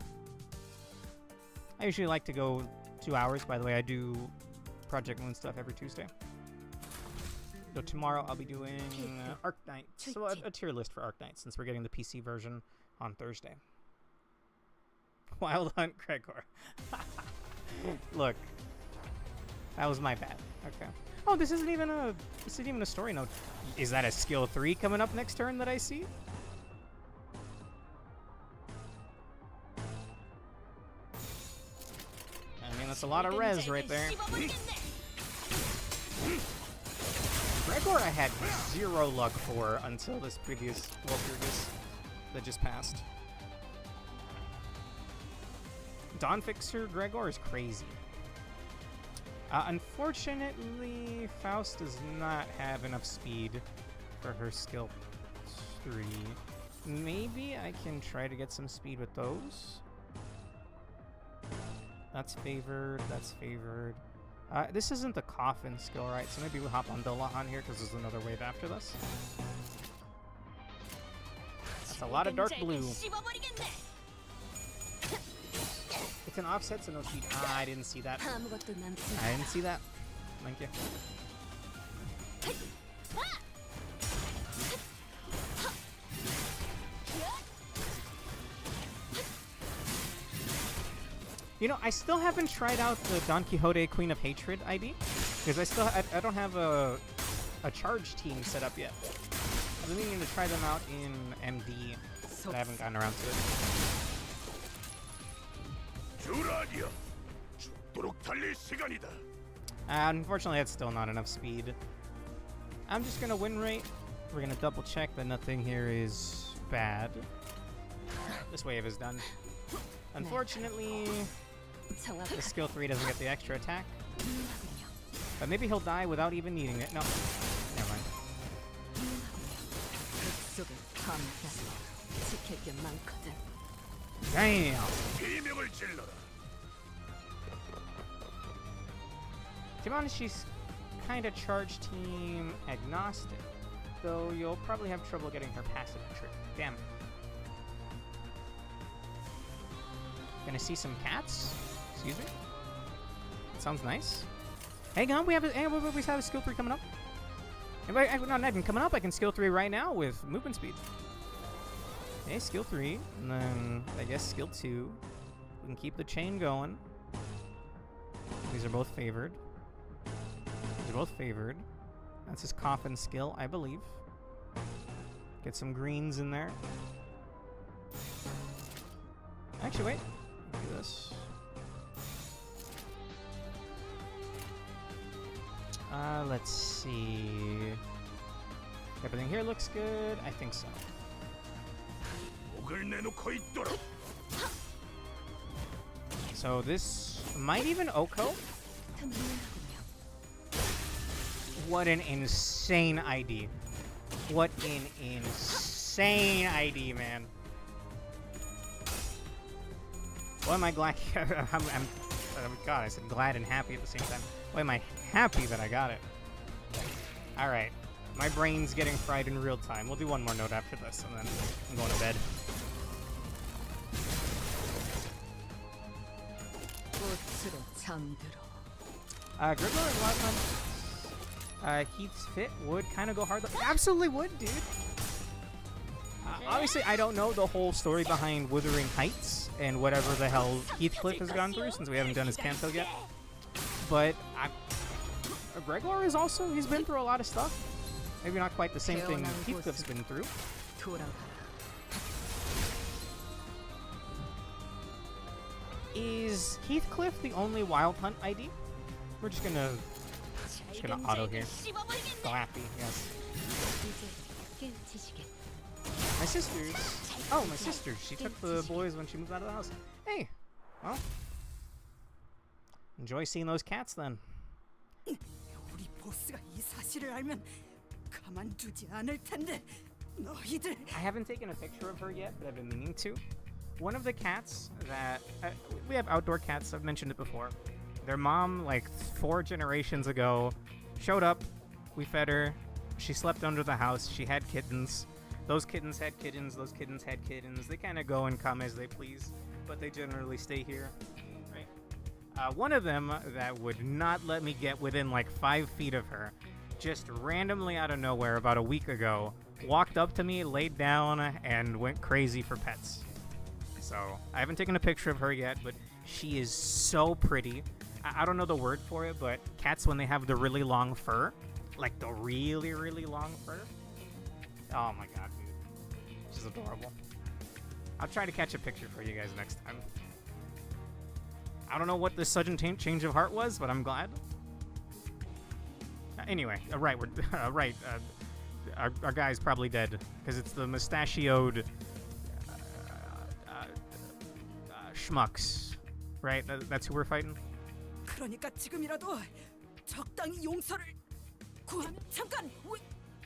I usually like to go 2 hours. By the way, I do Project Moon stuff every Tuesday. So tomorrow I'll be doing Arc Knight. So a tier list for Arc Knight since we're getting the PC version on Thursday. Wild Hunt Gregor. Look, that was my bad. Okay. Oh, this isn't even a story node. Is that a skill 3 coming up next turn that I see? I mean, that's a lot of res right there. Gregor I had 0 luck for until this previous Walpurgis that just passed. Dawn Fixer Gregor is crazy. Unfortunately, Faust does not have enough speed for her skill 3. Maybe I can try to get some speed with those. That's favored, that's favored. This isn't the coffin skill, right? So maybe we'll hop on Dolahan here because there's another wave after this. That's a lot of dark blue. It's an offset, so no speed. I didn't see that. I didn't see that. Thank you. You know, I still haven't tried out the Don Quixote Queen of Hatred ID because I don't have a charge team set up yet. I've been meaning to try them out in MD, but I haven't gotten around to it. Unfortunately, that's still not enough speed. I'm just gonna win rate. We're gonna double check that nothing here is bad. This wave is done. Unfortunately, the skill 3 doesn't get the extra attack. But maybe he'll die without even needing it. No. Never mind. Damn! To be honest, she's kind of charge team agnostic. Though you'll probably have trouble getting her passive trick. Damn. Gonna see some cats? Excuse me? That sounds nice. Hang on, we have a skill 3 coming up. Not even coming up, I can skill 3 right now with movement speed. Okay, skill 3, and then I guess skill 2. We can keep the chain going. These are both favored. These are both favored. That's his coffin skill, I believe. Get some greens in there. Actually, wait. Do this. Let's see. Everything here looks good. I think so. So this might even Oko. What an insane ID. What an insane ID, man. Why am I glad? God, I said glad and happy at the same time. Why am I happy that I got it? Alright. My brain's getting fried in real time. We'll do one more note after this, and then I'm going to bed. Gridler and Wildman. Heath's Fit would kind of go hard. Absolutely would, dude. Obviously, I don't know the whole story behind Wuthering Heights and whatever the hell Heathcliff has gone through since we haven't done his Kanto yet. But Gregor is also, he's been through a lot of stuff. Maybe not quite the same thing Heathcliff's been through. Is Heathcliff the only Wild Hunt ID? We're just gonna auto here. Slappy, yes. My sisters. Oh, my sisters. She took the boys when she moved out of the house. Hey. Well. Enjoy seeing those cats then. I haven't taken a picture of her yet, but I've been meaning to. One of the cats that... we have outdoor cats, I've mentioned it before. Their mom, like 4 generations ago, showed up. We fed her. She slept under the house. She had kittens. Those kittens had kittens, those kittens had kittens. They kind of go and come as they please, but they generally stay here, right? One of them that would not let me get within like 5 feet of her, just randomly out of nowhere about a week ago, walked up to me, laid down, and went crazy for pets. So, I haven't taken a picture of her yet, but she is so pretty. I don't know the word for it, but cats, when they have the really long fur, like the really, really long fur, oh my god, dude. She's adorable. I'll try to catch a picture for you guys next time. I don't know what this sudden change of heart was, but I'm glad. Anyway, right, we're right. Our guy's probably dead because it's the mustachioed schmucks, right? That's who we're fighting. 그러니까 지금이라도 적당히 용서를 구하면 잠깐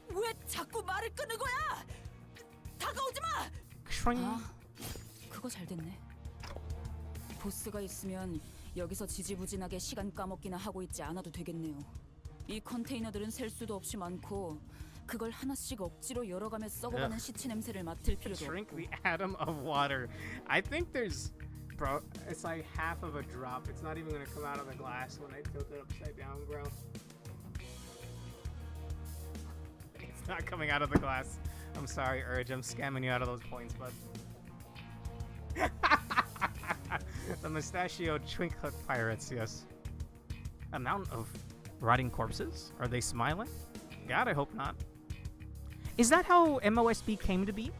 왜 자꾸 말을 끊는 거야? 다가오지 마. 아, 그거 잘 됐네. 보스가 있으면 여기서 지지부진하게 시간 까먹기나 하고 있지 않아도 되겠네요. 이 컨테이너들은 셀 수도 없이 많고 그걸 하나씩 억지로 열어가며 썩어가는 시체 냄새를 맡을 필요도 Shrink 없고. the atom of water. I think there's, bro, it's like half of a drop. It's not even gonna come out of the glass when I tilt it upside down, bro. It's not coming out of the glass. I'm sorry, Urge. I'm scamming you out of those points, bud. The mustachioed Twinkhook pirates, yes. A mountain of rotting corpses? Are they smiling? God, I hope not. Is that how MOSB came to be?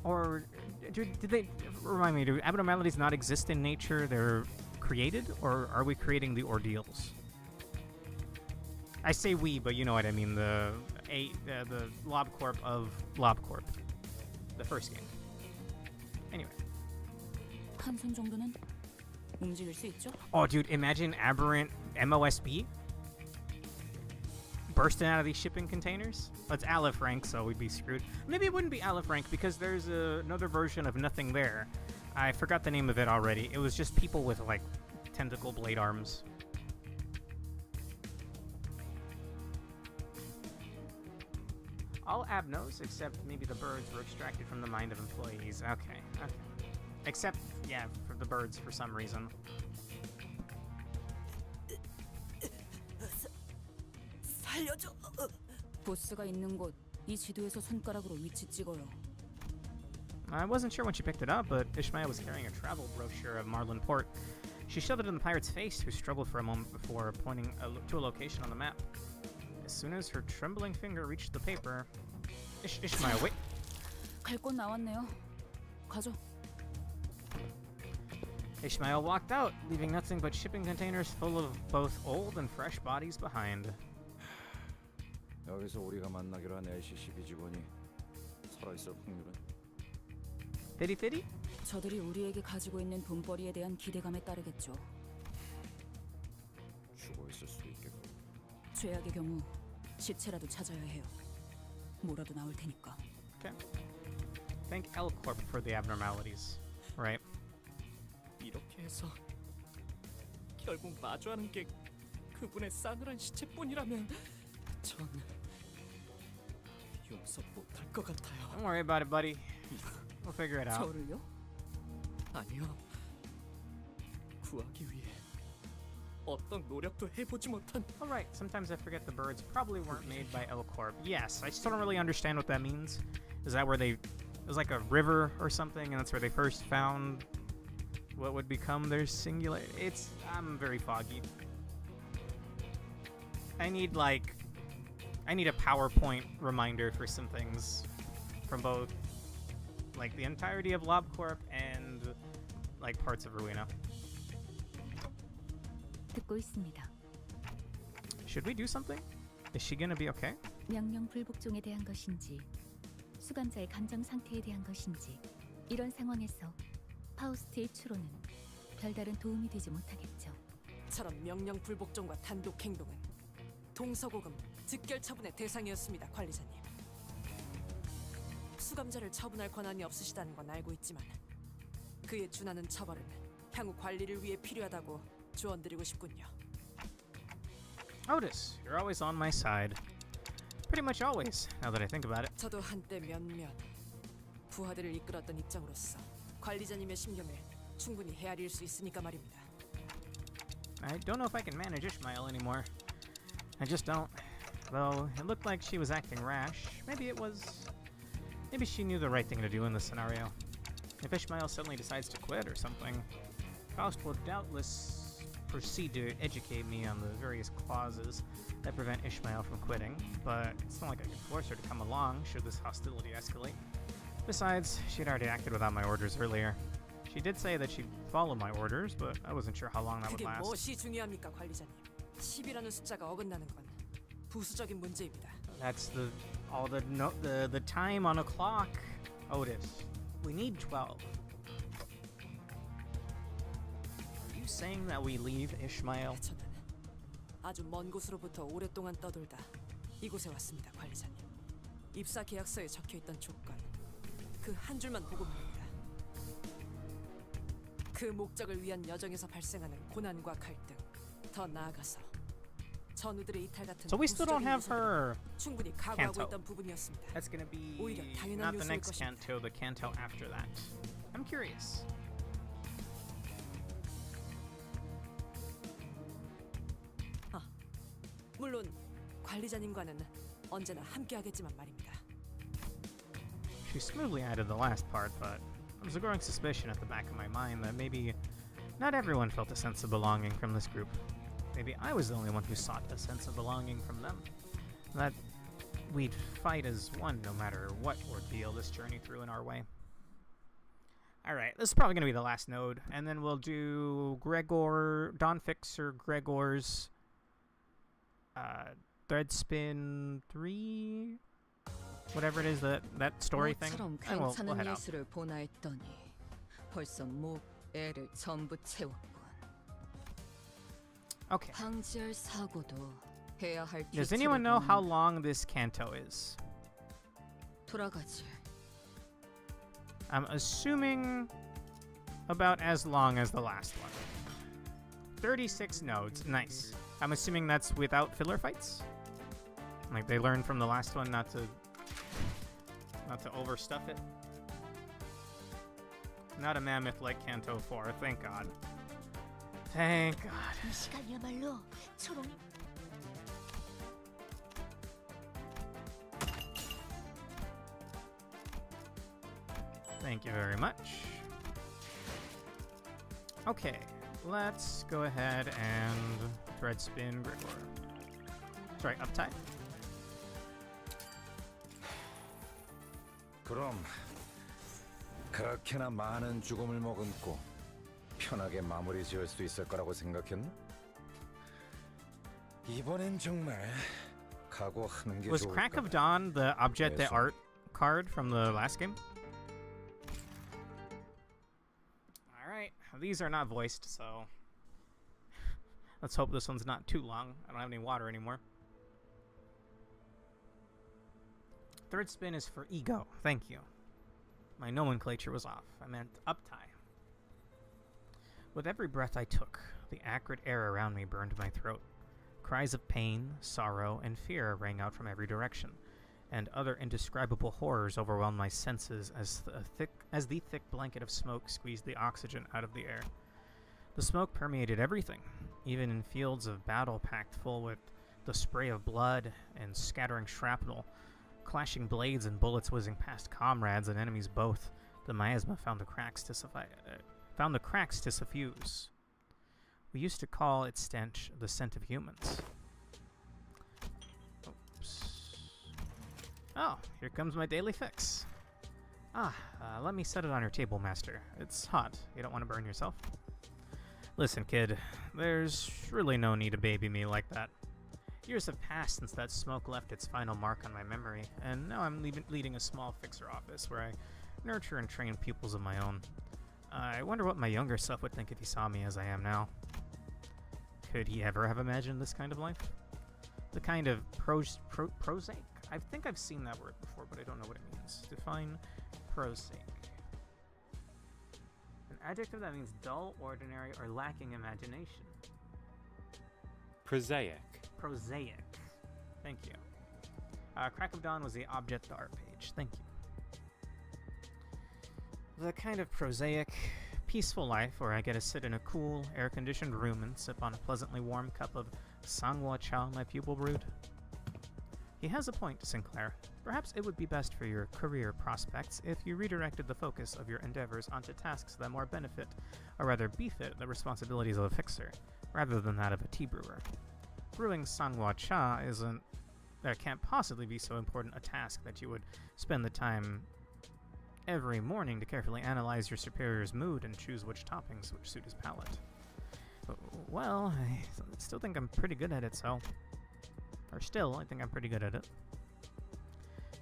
Or did they, remind me, do abnormalities not exist in nature? They're created? Or are we creating the ordeals? I say we, but you know what I mean. The LobCorp of LobCorp. The first game. Anyway. 한 손 정도는 움직일 수 있죠? Oh, dude, imagine aberrant MOSB bursting out of these shipping containers. It's Aleph rank, so we'd be screwed. Maybe it wouldn't be Aleph rank because there's another version of Nothing There. I forgot the name of it already. It was just people with, like, tentacle blade arms. All abnos, except maybe the birds, were extracted from the mind of employees. Okay, okay. Except, yeah, for the birds for some reason. 살려줘. 보스가 있는 곳, 이 지도에서 손가락으로 위치 찍어요. I wasn't sure when she picked it up, but Ishmael was carrying a travel brochure of Marlin Port. She shoved it in the pirate's face, who struggled for a moment before pointing to a location on the map. As soon as her trembling finger reached the paper, Ishmael, wait. 갈 곳 나왔네요. 가죠. Ishmael walked out, leaving nothing but shipping containers full of both old and fresh bodies behind. 여기서 우리가 만나기로 한 LCCB 직원이 살아있을 확률은? 피리? 저들이 우리에게 가지고 있는 돈벌이에 대한 기대감에 따르겠죠. 죽어 있을 수도 있겠고. 최악의 경우 시체라도 찾아야 해요. 뭐라도 나올 테니까. Okay. Thank L Corp for the abnormalities. Right. 이렇게 해서 결국 마주하는 게 그분의 싸늘한 시체뿐이라면 전 용서 못할 것 같아요. Don't worry about it, buddy. We'll figure it out. 저를요? 아니요. 구하기 위해 어떤 노력도 해보지 못한. Alright, sometimes I forget the birds probably weren't made by L Corp. Yes, I still don't really understand what that means. Is that where they... It was like a river or something, and that's where they first found what would become their singular... It's... I'm very foggy. I need a PowerPoint reminder for some things from both, like, the entirety of LobCorp and, like, parts of Ruina. 듣고 있습니다. Should we do something? Is she gonna be okay? 명령 불복종에 대한 것인지 수감자의 감정 상태에 대한 것인지 이런 상황에서 파우스트의 추론은 별다른 도움이 되지 못하겠죠. 저런 명령 불복종과 단독 행동은 동서고금 즉결 처분의 대상이었습니다, 관리자님. 수감자를 처분할 권한이 없으시다는 건 알고 있지만 그에 준하는 처벌은 향후 관리를 위해 필요하다고 조언드리고 싶군요. Otis, you're always on my side. Pretty much always, now that I think about it. 저도 한때 몇몇 부하들을 이끌었던 입장으로서 관리자님의 심경을 충분히 헤아릴 수 있으니까 말입니다. I don't know if I can manage Ishmael anymore. I just don't. Though, it looked like she was acting rash. Maybe she knew the right thing to do in this scenario. If Ishmael suddenly decides to quit or something, Faust will doubtless proceed to educate me on the various clauses that prevent Ishmael from quitting, but it's not like I can force her to come along should this hostility escalate. Besides, she'd already acted without my orders earlier. She did say that she'd follow my orders, but I wasn't sure how long that would 그게 last. 무엇이 중요합니까, 관리자님? 10이라는 숫자가 어긋나는 건 부수적인 문제입니다. That's the time on a clock, Otis. We need 12. Are you saying that we leave Ishmael? 저는 아주 먼 곳으로부터 오랫동안 떠돌다 이곳에 왔습니다, 관리자님. 입사 계약서에 적혀있던 조건 그 한 줄만 보고 말입니다. 그 목적을 위한 여정에서 발생하는 고난과 갈등, 더 나아가서 전우들의 이탈 같은 So we still don't have 부수적인 her 요소들을 충분히 각오하고 canto. 있던 부분이었습니다. That's gonna be 오히려 당연한 not the 요소일 next 것입니다. canto, the canto after that. I'm curious. 물론 관리자님과는 언제나 함께하겠지만 말입니다. She smoothly added the last part, but there was a growing suspicion at the back of my mind that maybe not everyone felt a sense of belonging from this group. Maybe I was the only one who sought a sense of belonging from them. That we'd fight as one no matter what ordeal this journey threw in our way. Alright, this is probably going to be the last node, and then we'll do Dawn Fixer Gregor's Threadspin 3? Whatever it is, that story thing. 모처럼 And we'll 괜찮은 head out. 예술을 보나 했더니 벌써 목 애를 전부 채웠군. Okay. 방지할 사고도 해야 할 Does 뒤틀을 anyone know how 보는데 long this canto is? 돌아가지. I'm assuming about as long as the last one. 36 nodes. Nice. I'm assuming that's without filler fights? Like they learned from the last one not to overstuff it. Not a mammoth like Canto 4, thank God. Thank God. 이 시간이야말로 초롱이 Thank you very much. Okay, let's go ahead and thread spin Gregor. Sorry, uptide. 그럼 그렇게나 많은 죽음을 머금고 편하게 마무리 지을 수 있을 거라고 생각했나? 이번엔 정말 각오하는 게 Was 좋을 Crack of 거다. Dawn the object Yes, the art card from the last game? Alright, these are not voiced, so let's hope this one's not too long. I don't have any water anymore. Third spin is for ego. Thank you. My nomenclature was off. I meant uptie. With every breath I took, the acrid air around me burned my throat. Cries of pain, sorrow, and fear rang out from every direction, and other indescribable horrors overwhelmed my senses as the thick blanket of smoke squeezed the oxygen out of the air. The smoke permeated everything, even in fields of battle packed full with the spray of blood and scattering shrapnel, clashing blades and bullets whizzing past comrades and enemies both. The miasma found the cracks to suffuse. We used to call its stench the scent of humans. Oops. Oh, here comes my daily fix. Let me set it on your table, Master. It's hot. You don't want to burn yourself? Listen, kid. There's really no need to baby me like that. Years have passed since that smoke left its final mark on my memory, and now I'm leading a small fixer office where I nurture and train pupils of my own. I wonder what my younger self would think if he saw me as I am now. Could he ever have imagined this kind of life? The kind of prosaic? I think I've seen that word before, but I don't know what it means. Define prosaic. An adjective that means dull, ordinary, or lacking imagination. Prosaic. Prosaic. Thank you. Crack of Dawn was the object art page. Thank you. The kind of prosaic, peaceful life where I get to sit in a cool, air-conditioned room and sip on a pleasantly warm cup of Sangwa cha my pupil brewed. He has a point, Sinclair. Perhaps it would be best for your career prospects if you redirected the focus of your endeavors onto tasks that more benefit, or rather befit, the responsibilities of a fixer, rather than that of a tea brewer. Brewing Sangwa cha can't possibly be so important a task that you would spend the time every morning to carefully analyze your superior's mood and choose which toppings would suit his palate. Well, I still think I'm pretty good at it, so... I think I'm pretty good at it.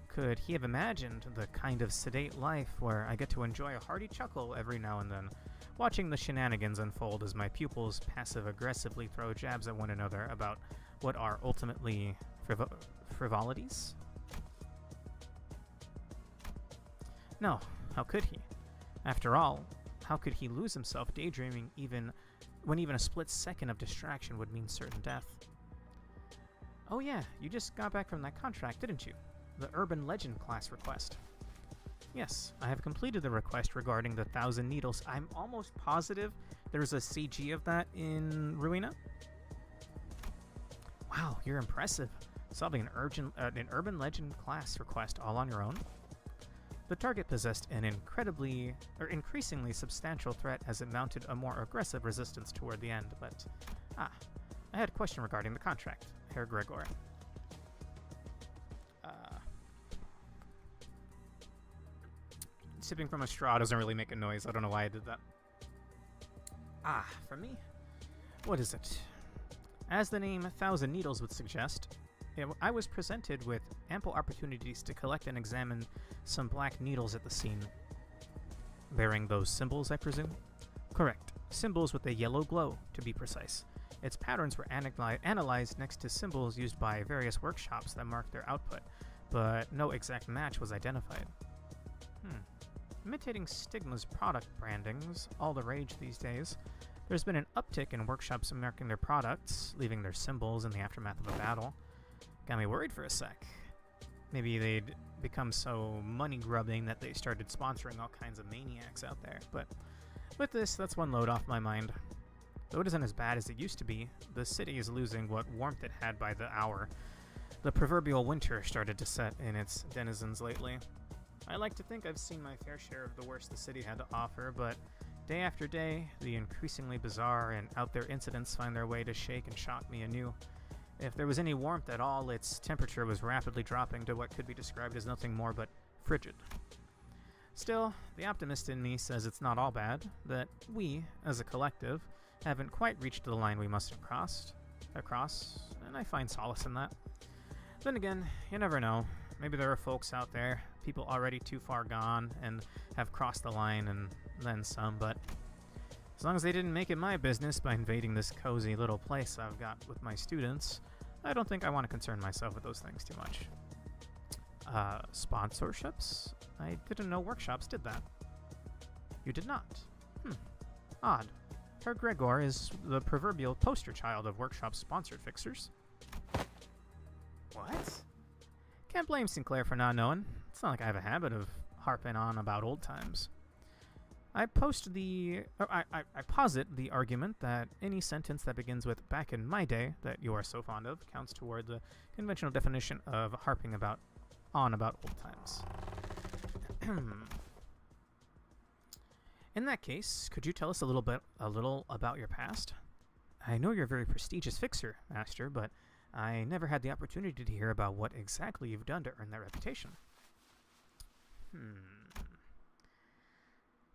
Could he have imagined the kind of sedate life where I get to enjoy a hearty chuckle every now and then, watching the shenanigans unfold as my pupils passive-aggressively throw jabs at one another about what are ultimately frivolities? No, how could he? After all, how could he lose himself daydreaming when even a split second of distraction would mean certain death? Oh yeah, you just got back from that contract, didn't you? The Urban Legend class request. Yes, I have completed the request regarding the 1,000 Needles. I'm almost positive there's a CG of that in Ruina. Wow, you're impressive. Solving an Urban Legend class request all on your own. The target possessed an increasingly substantial threat as it mounted a more aggressive resistance toward the end, but... I had a question regarding the contract, Herr Gregor. Sipping from a straw doesn't really make a noise. I don't know why I did that. For me? What is it? As the name 1,000 Needles would suggest, I was presented with ample opportunities to collect and examine some black needles at the scene. Bearing those symbols, I presume? Correct. Symbols with a yellow glow, to be precise. Its patterns were analyzed next to symbols used by various workshops that marked their output, but no exact match was identified. Imitating Stigma's product brandings, all the rage these days. There's been an uptick in workshops marking their products, leaving their symbols in the aftermath of a battle. Got me worried for a sec. Maybe they'd become so money-grubbing that they started sponsoring all kinds of maniacs out there, but with this, that's one load off my mind. Though it isn't as bad as it used to be, the city is losing what warmth it had by the hour. The proverbial winter started to set in its denizens lately. I like to think I've seen my fair share of the worst the city had to offer, but day after day, the increasingly bizarre and out-there incidents find their way to shake and shock me anew. If there was any warmth at all, its temperature was rapidly dropping to what could be described as nothing more but frigid. Still, the optimist in me says it's not all bad, that we, as a collective, haven't quite reached the line we must have crossed, and I find solace in that. Then again, you never know. Maybe there are folks out there, people already too far gone and have crossed the line and then some, but as long as they didn't make it my business by invading this cozy little place I've got with my students, I don't think I want to concern myself with those things too much. Sponsorships? I didn't know workshops did that. You did not? Odd. Herr Gregor is the proverbial poster child of workshop-sponsored fixers. What? Can't blame Sinclair for not knowing. It's not like I have a habit of harping on about old times. I posit the argument that any sentence that begins with "back in my day" that you are so fond of counts toward the conventional definition of harping on about old times. In that case, could you tell us a little about your past? I know you're a very prestigious fixer, Master, but I never had the opportunity to hear about what exactly you've done to earn that reputation.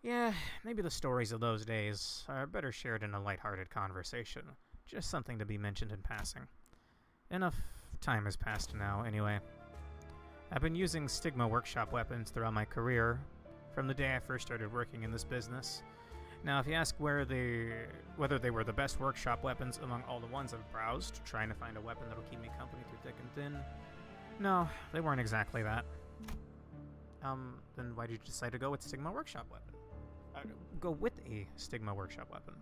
Yeah, maybe the stories of those days are better shared in a lighthearted conversation. Just something to be mentioned in passing. Enough time has passed now, anyway. I've been using Stigma workshop weapons throughout my career, from the day I first started working in this business. Now, if you ask whether they were the best workshop weapons among all the ones I've browsed, trying to find a weapon that'll keep me company through thick and thin, no, they weren't exactly that. Then why did you decide to go with Stigma workshop weapon? Go with a Stigma workshop weapon?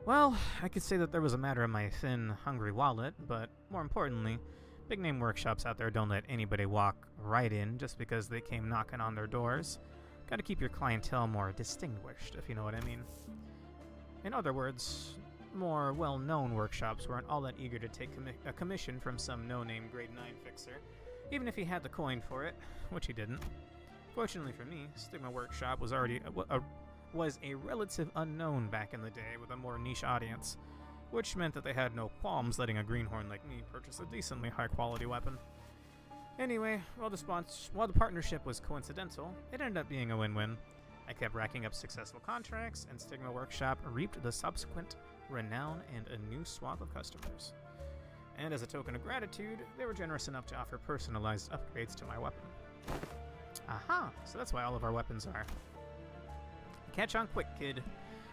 Well, I could say that there was a matter of my thin, hungry wallet, but more importantly, Big name workshops out there don't let anybody walk right in just because they came knocking on their doors. Gotta keep your clientele more distinguished, if you know what I mean. In other words, more well-known workshops weren't all that eager to take a commission from some no-name grade 9 fixer, even if he had the coin for it, which he didn't. Fortunately for me, Stigma Workshop was already was a relative unknown back in the day with a more niche audience, which meant that they had no qualms letting a greenhorn like me purchase a decently high-quality weapon. Anyway, while the partnership was coincidental, it ended up being a win-win. I kept racking up successful contracts, and Stigma Workshop reaped the subsequent renown and a new swath of customers. And as a token of gratitude, they were generous enough to offer personalized upgrades to my weapon. Aha! So that's why all of our weapons are. Catch on quick, kid.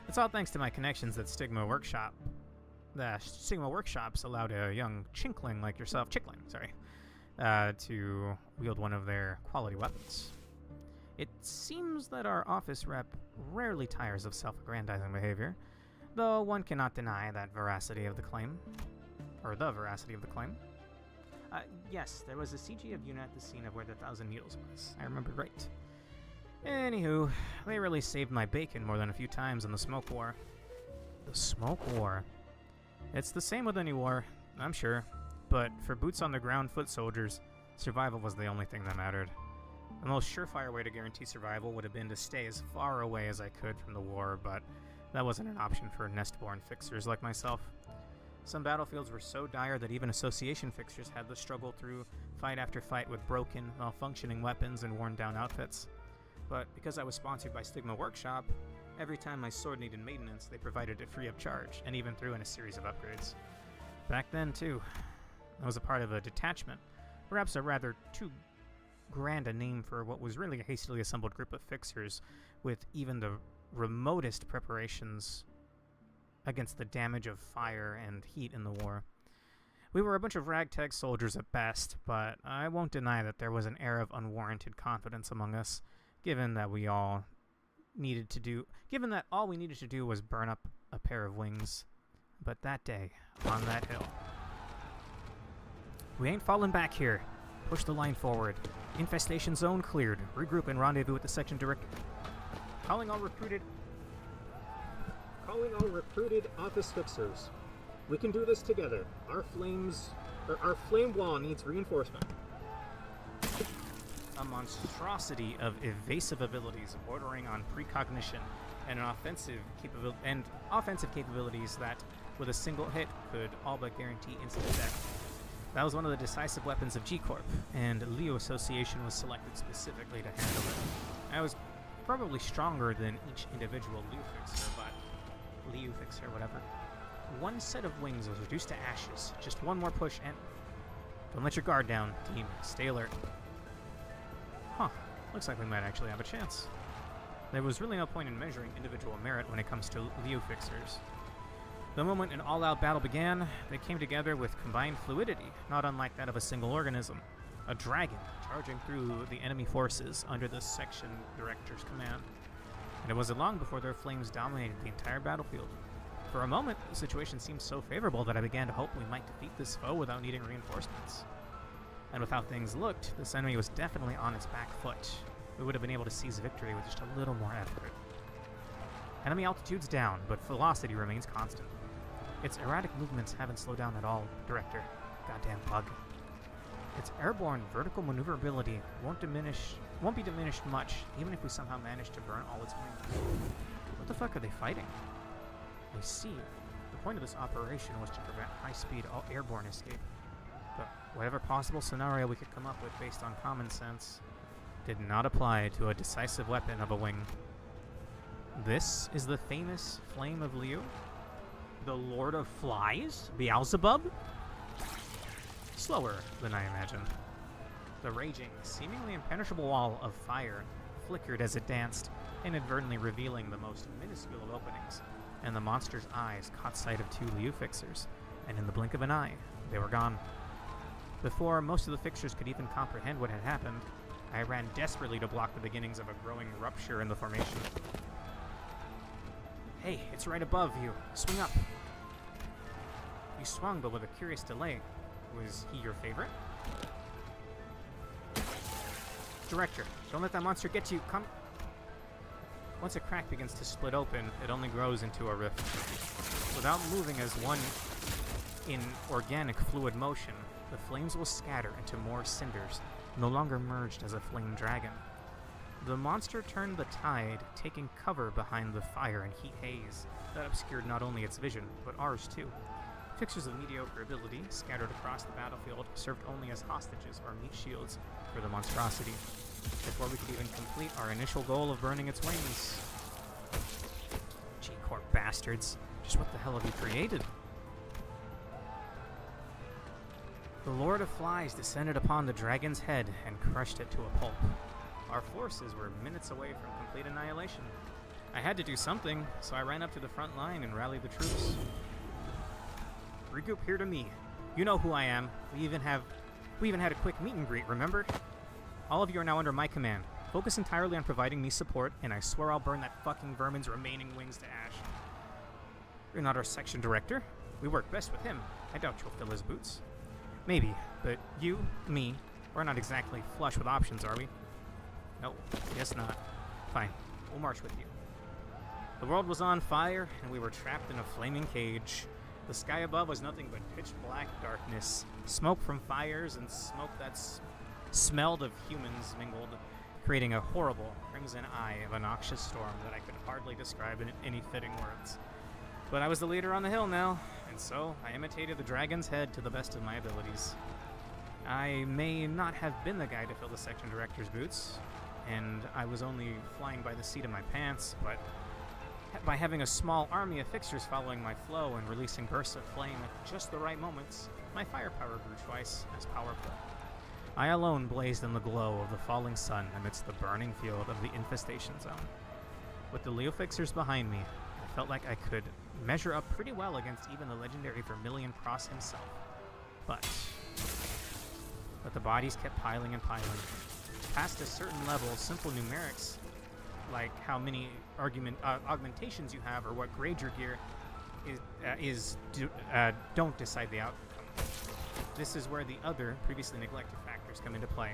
It's all thanks to my connections at Stigma Workshop. The Stigma Workshops allowed a young chinkling like yourself, to wield one of their quality weapons. It seems that our office rep rarely tires of self-aggrandizing behavior, though one cannot deny that veracity of the claim. Or the veracity of the claim. Yes, there was a CG of Yuna at the scene of where the Thousand Needles was. I remember right. Anywho, they really saved my bacon more than a few times in the Smoke War. The Smoke War. It's the same with any war, I'm sure, but for boots-on-the-ground foot soldiers, survival was the only thing that mattered. The most surefire way to guarantee survival would have been to stay as far away as I could from the war, but that wasn't an option for nest-born fixers like myself. Some battlefields were so dire that even association fixers had to struggle through fight after fight with broken, malfunctioning weapons and worn-down outfits. But because I was sponsored by Stigma Workshop, every time my sword needed maintenance, they provided it free of charge, and even threw in a series of upgrades. Back then, too, I was a part of a detachment, perhaps a rather too grand a name for what was really a hastily assembled group of fixers with even the remotest preparations against the damage of fire and heat in the war. We were a bunch of ragtag soldiers at best, but I won't deny that there was an air of unwarranted confidence among us, given that all we needed to do was burn up a pair of wings. But that day, on that hill, we ain't falling back here. Push the line forward. Infestation zone cleared. Regroup and rendezvous with the section director. Calling all recruited office fixers. We can do this together. Our flame wall needs reinforcement. A monstrosity of evasive abilities bordering on precognition and offensive capabilities that, with a single hit, could all but guarantee instant death. That was one of the decisive weapons of G-Corp, and Leo Association was selected specifically to handle it. I was probably stronger than each individual Liu Fixer, whatever. One set of wings was reduced to ashes. Just one more push and... Don't let your guard down, team. Stay alert. Huh. Looks like we might actually have a chance. There was really no point in measuring individual merit when it comes to Liu Fixers. The moment an all-out battle began, they came together with combined fluidity, not unlike that of a single organism. A dragon charging through the enemy forces under the section director's command. And it wasn't long before their flames dominated the entire battlefield. For a moment, the situation seemed so favorable that I began to hope we might defeat this foe without needing reinforcements. And with how things looked, this enemy was definitely on its back foot. We would have been able to seize victory with just a little more effort. Enemy altitude's down, but velocity remains constant. Its erratic movements haven't slowed down at all, Director. Goddamn bug. Its airborne vertical maneuverability won't be diminished much, even if we somehow manage to burn all its wings. What the fuck are they fighting? I see. The point of this operation was to prevent high-speed airborne escape. But whatever possible scenario we could come up with based on common sense did not apply to a decisive weapon of a wing. This is the famous Flame of Liu? The Lord of Flies? Beelzebub? Slower than I imagined. The raging, seemingly impenetrable wall of fire flickered as it danced, inadvertently revealing the most minuscule of openings, and the monster's eyes caught sight of two Liu Fixers, and in the blink of an eye, they were gone. Before most of the fixers could even comprehend what had happened, I ran desperately to block the beginnings of a growing rupture in the formation. Hey, it's right above you. Swing up. You swung, but with a curious delay. Was he your favorite? Director, don't let that monster get you. Come. Once a crack begins to split open, it only grows into a rift. Without moving as one in organic fluid motion, the flames will scatter into more cinders, no longer merged as a flame dragon. The monster turned the tide, taking cover behind the fire and heat haze that obscured not only its vision, but ours too. Fixers of mediocre ability, scattered across the battlefield, served only as hostages or meat shields for the monstrosity, before we could even complete our initial goal of burning its wings. G-Corp bastards. Just what the hell have you created? The Lord of Flies descended upon the dragon's head and crushed it to a pulp. Our forces were minutes away from complete annihilation. I had to do something, so I ran up to the front line and rallied the troops. Regroup here to me. You know who I am. We even had a quick meet and greet, remembered? All of you are now under my command. Focus entirely on providing me support, and I swear I'll burn that fucking vermin's remaining wings to ash. You're not our section director. We work best with him. I doubt you'll fill his boots. Maybe, but you, me, we're not exactly flush with options, are we? No, guess not. Fine, we'll march with you. The world was on fire, and we were trapped in a flaming cage. The sky above was nothing but pitch black darkness. Smoke from fires and smoke that smelled of humans mingled, creating a horrible crimson eye of a noxious storm that I could hardly describe in any fitting words. But I was the leader on the hill now, and so I imitated the dragon's head to the best of my abilities. I may not have been the guy to fill the section director's boots, and I was only flying by the seat of my pants, but by having a small army of fixers following my flow and releasing bursts of flame at just the right moments, my firepower grew twice as powerful. I alone blazed in the glow of the falling sun amidst the burning field of the infestation zone. With the Leo fixers behind me, I felt like I could measure up pretty well against even the legendary Vermilion Cross himself. But the bodies kept piling and piling. Past a certain level, simple numerics, like how many augmentations you have or what grade your gear don't decide the outcome. This is where the other previously neglected factors come into play.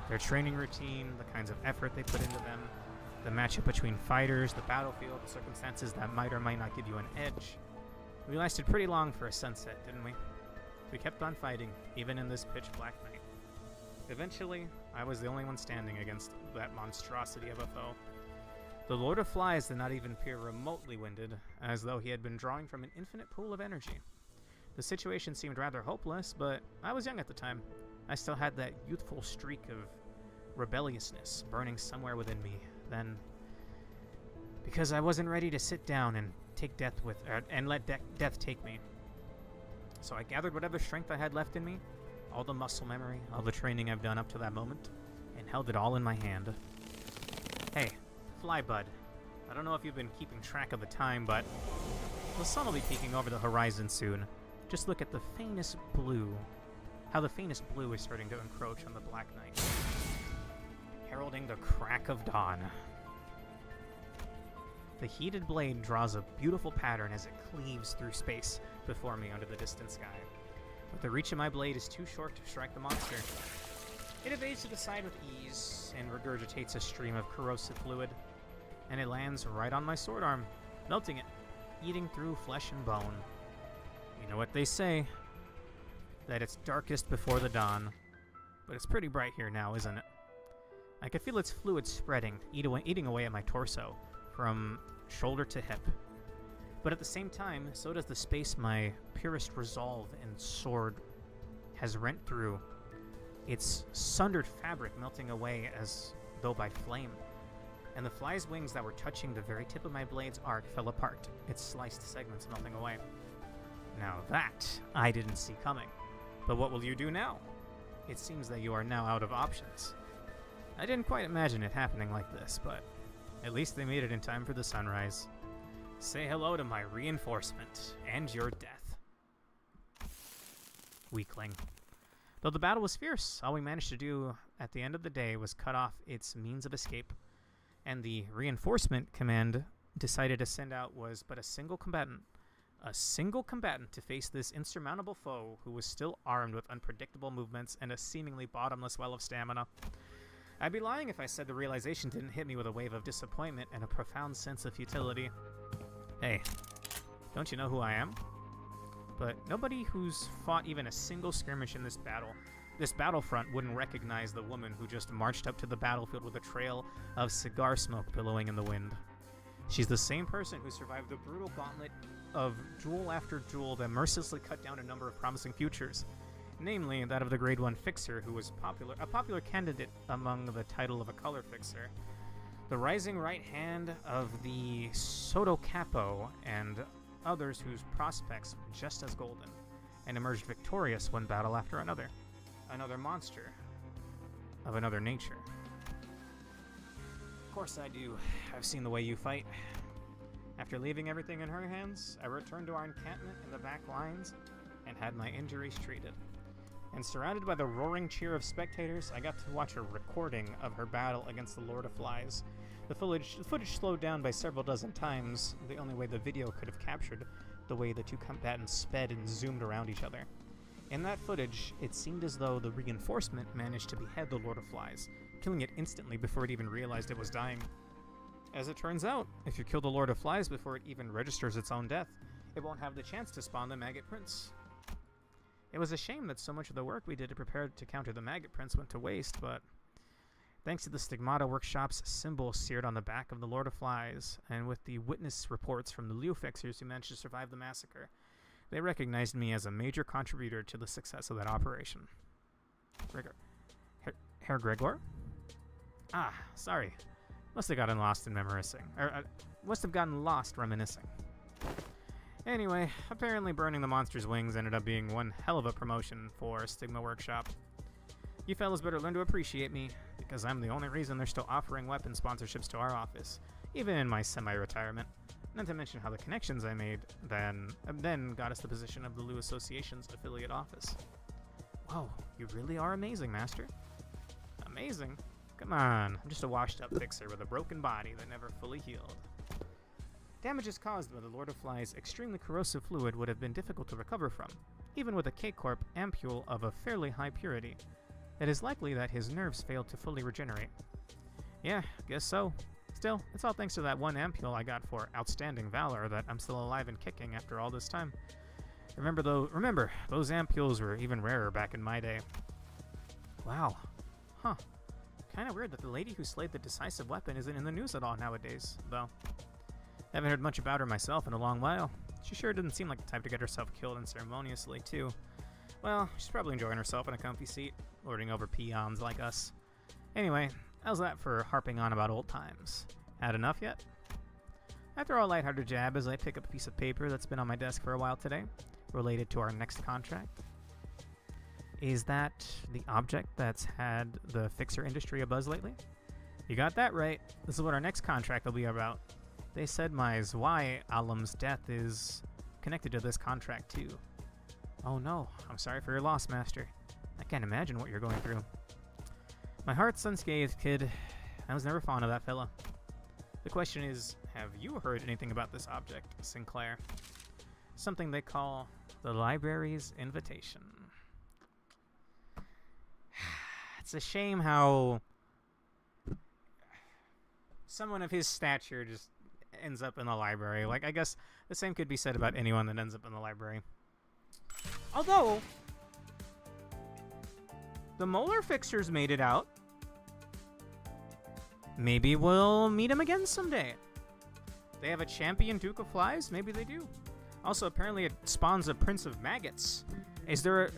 Their training routine, the kinds of effort they put into them, the matchup between fighters, the battlefield, the circumstances that might or might not give you an edge. We lasted pretty long for a sunset, didn't we? We kept on fighting, even in this pitch black night. Eventually, I was the only one standing against that monstrosity of a foe. The Lord of Flies did not even appear remotely winded, as though he had been drawing from an infinite pool of energy. The situation seemed rather hopeless, but I was young at the time. I still had that youthful streak of rebelliousness burning somewhere within me. Then, because I wasn't ready to sit down and take death and let death take me. So I gathered whatever strength I had left in me, all the muscle memory, all the training I've done up to that moment, and held it all in my hand. Hey, Fly Bud, I don't know if you've been keeping track of the time, but the sun will be peeking over the horizon soon. Just look at the faintest blue, how the faintest blue is starting to encroach on the black night, heralding the crack of dawn. The heated blade draws a beautiful pattern as it cleaves through space before me under the distant sky. But the reach of my blade is too short to strike the monster. It evades to the side with ease and regurgitates a stream of corrosive fluid, and it lands right on my sword arm, melting it, eating through flesh and bone. You know what they say, that it's darkest before the dawn, but it's pretty bright here now, isn't it? I could feel its fluid spreading, eating away at my torso, from shoulder to hip. But at the same time, so does the space my purest resolve and sword has rent through, its sundered fabric melting away as though by flame. And the fly's wings that were touching the very tip of my blade's arc fell apart, its sliced segments melting away. Now that I didn't see coming. But what will you do now? It seems that you are now out of options. I didn't quite imagine it happening like this, but at least they made it in time for the sunrise. Say hello to my reinforcement and your death. Weakling. Though the battle was fierce, all we managed to do at the end of the day was cut off its means of escape, and the reinforcement command decided to send out was but a single combatant, a single combatant to face this insurmountable foe who was still armed with unpredictable movements and a seemingly bottomless well of stamina. I'd be lying if I said the realization didn't hit me with a wave of disappointment and a profound sense of futility. Hey, don't you know who I am? But nobody who's fought even a single skirmish in this battlefront wouldn't recognize the woman who just marched up to the battlefield with a trail of cigar smoke billowing in the wind. She's the same person who survived the brutal gauntlet of duel after duel that mercilessly cut down a number of promising futures, namely that of the Grade 1 Fixer, who was a popular candidate among the title of a color fixer, the rising right hand of the Soto Capo, and others whose prospects were just as golden, and emerged victorious one battle after another monster of another nature. Of course I do. I've seen the way you fight. After leaving everything in her hands, I returned to our encampment in the back lines and had my injuries treated. And surrounded by the roaring cheer of spectators, I got to watch a recording of her battle against the Lord of Flies. The footage slowed down by several dozen times, the only way the video could have captured the way the two combatants sped and zoomed around each other. In that footage, it seemed as though the reinforcement managed to behead the Lord of Flies, killing it instantly before it even realized it was dying. As it turns out, if you kill the Lord of Flies before it even registers its own death, it won't have the chance to spawn the Maggot Prince. It was a shame that so much of the work we did to prepare to counter the Maggot Prince went to waste, but thanks to the Stigmata Workshop's symbol seared on the back of the Lord of Flies, and with the witness reports from the Leo Fixers who managed to survive the massacre, they recognized me as a major contributor to the success of that operation. Herr Gregor? Ah, sorry. Must have gotten lost reminiscing. Anyway, apparently burning the monster's wings ended up being one hell of a promotion for Stigma Workshop. You fellas better learn to appreciate me, because I'm the only reason they're still offering weapon sponsorships to our office, even in my semi-retirement. Not to mention how the connections I made then got us the position of the Lou Association's affiliate office. Whoa, you really are amazing, Master. Amazing? Come on, I'm just a washed-up fixer with a broken body that never fully healed. Damages caused by the Lord of Flies' extremely corrosive fluid would have been difficult to recover from, even with a K-Corp ampule of a fairly high purity. It is likely that his nerves failed to fully regenerate. Yeah, guess so. Still, it's all thanks to that one ampule I got for outstanding valor that I'm still alive and kicking after all this time. Remember, those ampules were even rarer back in my day. Wow. Huh. Kinda weird that the lady who slayed the decisive weapon isn't in the news at all nowadays, though. Haven't heard much about her myself in a long while. She sure didn't seem like the type to get herself killed unceremoniously, too. Well, she's probably enjoying herself in a comfy seat, lording over peons like us. Anyway, how's that for harping on about old times? Had enough yet? After our lighthearted jab, as I pick up a piece of paper that's been on my desk for a while today, related to our next contract. Is that the object that's had the fixer industry abuzz lately? You got that right. This is what our next contract will be about. They said my Zwei alum's death is connected to this contract too. Oh no, I'm sorry for your loss, Master. I can't imagine what you're going through. My heart's unscathed, kid. I was never fond of that fella. The question is, have you heard anything about this object, Sinclair? Something they call the library's invitation. It's a shame how someone of his stature just ends up in the library. Like, I guess the same could be said about anyone that ends up in the library. Although, the Molar Fixers made it out. Maybe we'll meet him again someday. They have a champion Duke of Flies? Maybe they do. Also, apparently it spawns a Prince of Maggots. Is there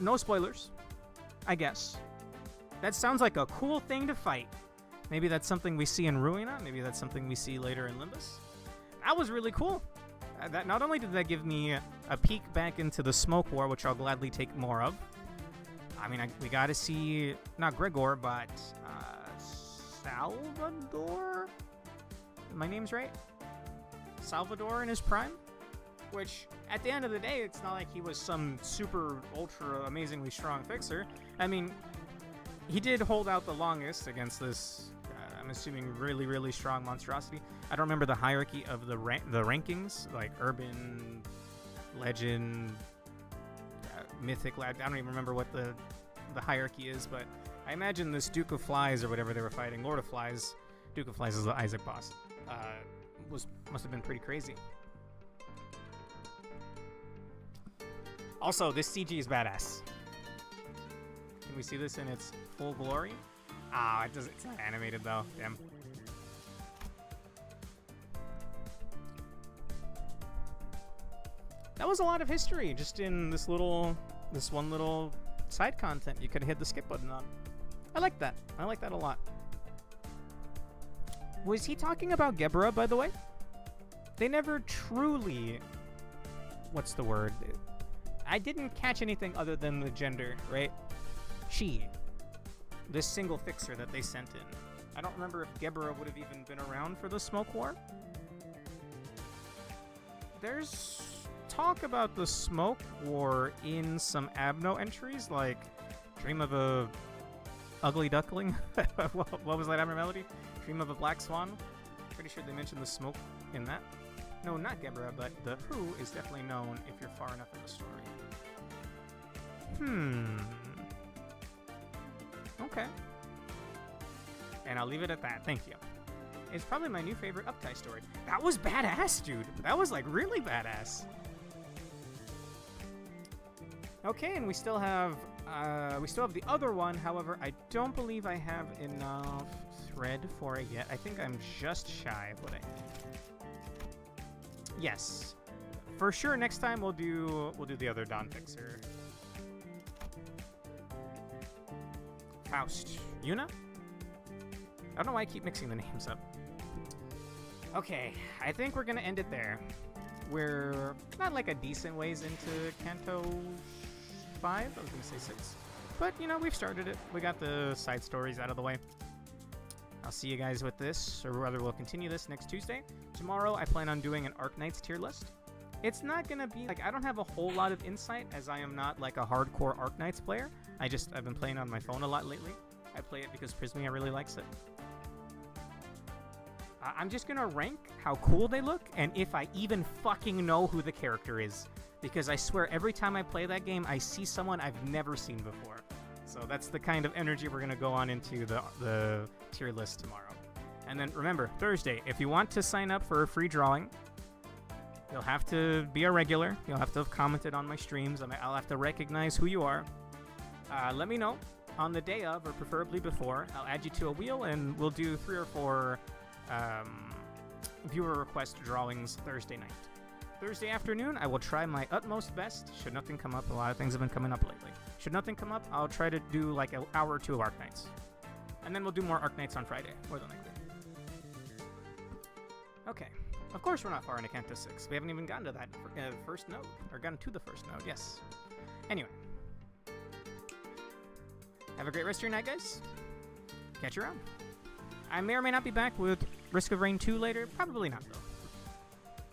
no spoilers, I guess. That sounds like a cool thing to fight. Maybe that's something we see in Ruina. Maybe that's something we see later in Limbus. That was really cool. That not only did that give me a peek back into the Smoke War, which I'll gladly take more of. I mean, we got to see, not Gregor, but Salvador? My name's right? Salvador in his prime? Which, at the end of the day, it's not like he was some super, ultra, amazingly strong fixer. I mean, he did hold out the longest against this, I'm assuming, really, really strong monstrosity. I don't remember the hierarchy of the rankings, like urban, legend, mythic. I don't even remember what the hierarchy is, but I imagine this Duke of Flies or whatever they were fighting, Lord of Flies. Duke of Flies is the Isaac boss. Must have been pretty crazy. Also, this CG is badass. Can we see this in its full glory? Ah, it's not animated though. Damn. That was a lot of history just in this one little side content you could hit the skip button on. I like that. I like that a lot. Was he talking about Gebra, by the way? They never truly... What's the word? I didn't catch anything other than the gender, right? She. This single fixer that they sent in. I don't remember if Gebra would have even been around for the Smoke War. There's talk about the Smoke War in some Abno entries, like Dream of a Ugly Duckling. What was that Abno melody? Dream of a Black Swan. Pretty sure they mentioned the Smoke in that. No, not Gebra, but the Who is definitely known if you're far enough in the story. Okay. And I'll leave it at that. Thank you. It's probably my new favorite Uptai story. That was badass, dude. That was like really badass. Okay, and we still have the other one. However, I don't believe I have enough thread for it yet. I think I'm just shy of what I need. Yes, for sure. Next time we'll do the other Dawn Fixer. Faust, Yuna. I don't know why I keep mixing the names up. Okay, I think we're gonna end it there. We're not like a decent ways into Kanto 5. I was gonna say 6, but you know, we've started it. We got the side stories out of the way. I'll see you guys with this, or rather we'll continue this next Tuesday. Tomorrow I plan on doing an Arknights tier list. It's not gonna be like, I don't have a whole lot of insight as I am not like a hardcore Arknights player. I've been playing on my phone a lot lately. I play it because Prismia really likes it. I'm just gonna rank how cool they look and if I even fucking know who the character is. Because I swear every time I play that game, I see someone I've never seen before. So that's the kind of energy we're gonna go on into the tier list tomorrow. And then remember, Thursday, if you want to sign up for a free drawing, you'll have to be a regular. You'll have to have commented on my streams. I'll have to recognize who you are. Let me know on the day of, or preferably before. I'll add you to a wheel, and we'll do 3 or 4 viewer request drawings Thursday night. Thursday afternoon, I will try my utmost best. Should nothing come up, a lot of things have been coming up lately. Should nothing come up, I'll try to do like an hour or 2 of Arknights. And then we'll do more Arknights on Friday, more than likely. Okay. Of course we're not far into Kanto 6. We haven't even gotten to that first node. Or gotten to the first node, yes. Anyway. Have a great rest of your night, guys. Catch you around. I may or may not be back with Risk of Rain 2 later. Probably not, though.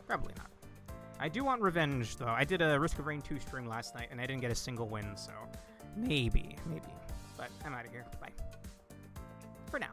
Probably not. I do want revenge, though. I did a Risk of Rain 2 stream last night, and I didn't get a single win, so maybe. But I'm out of here. Bye. For now.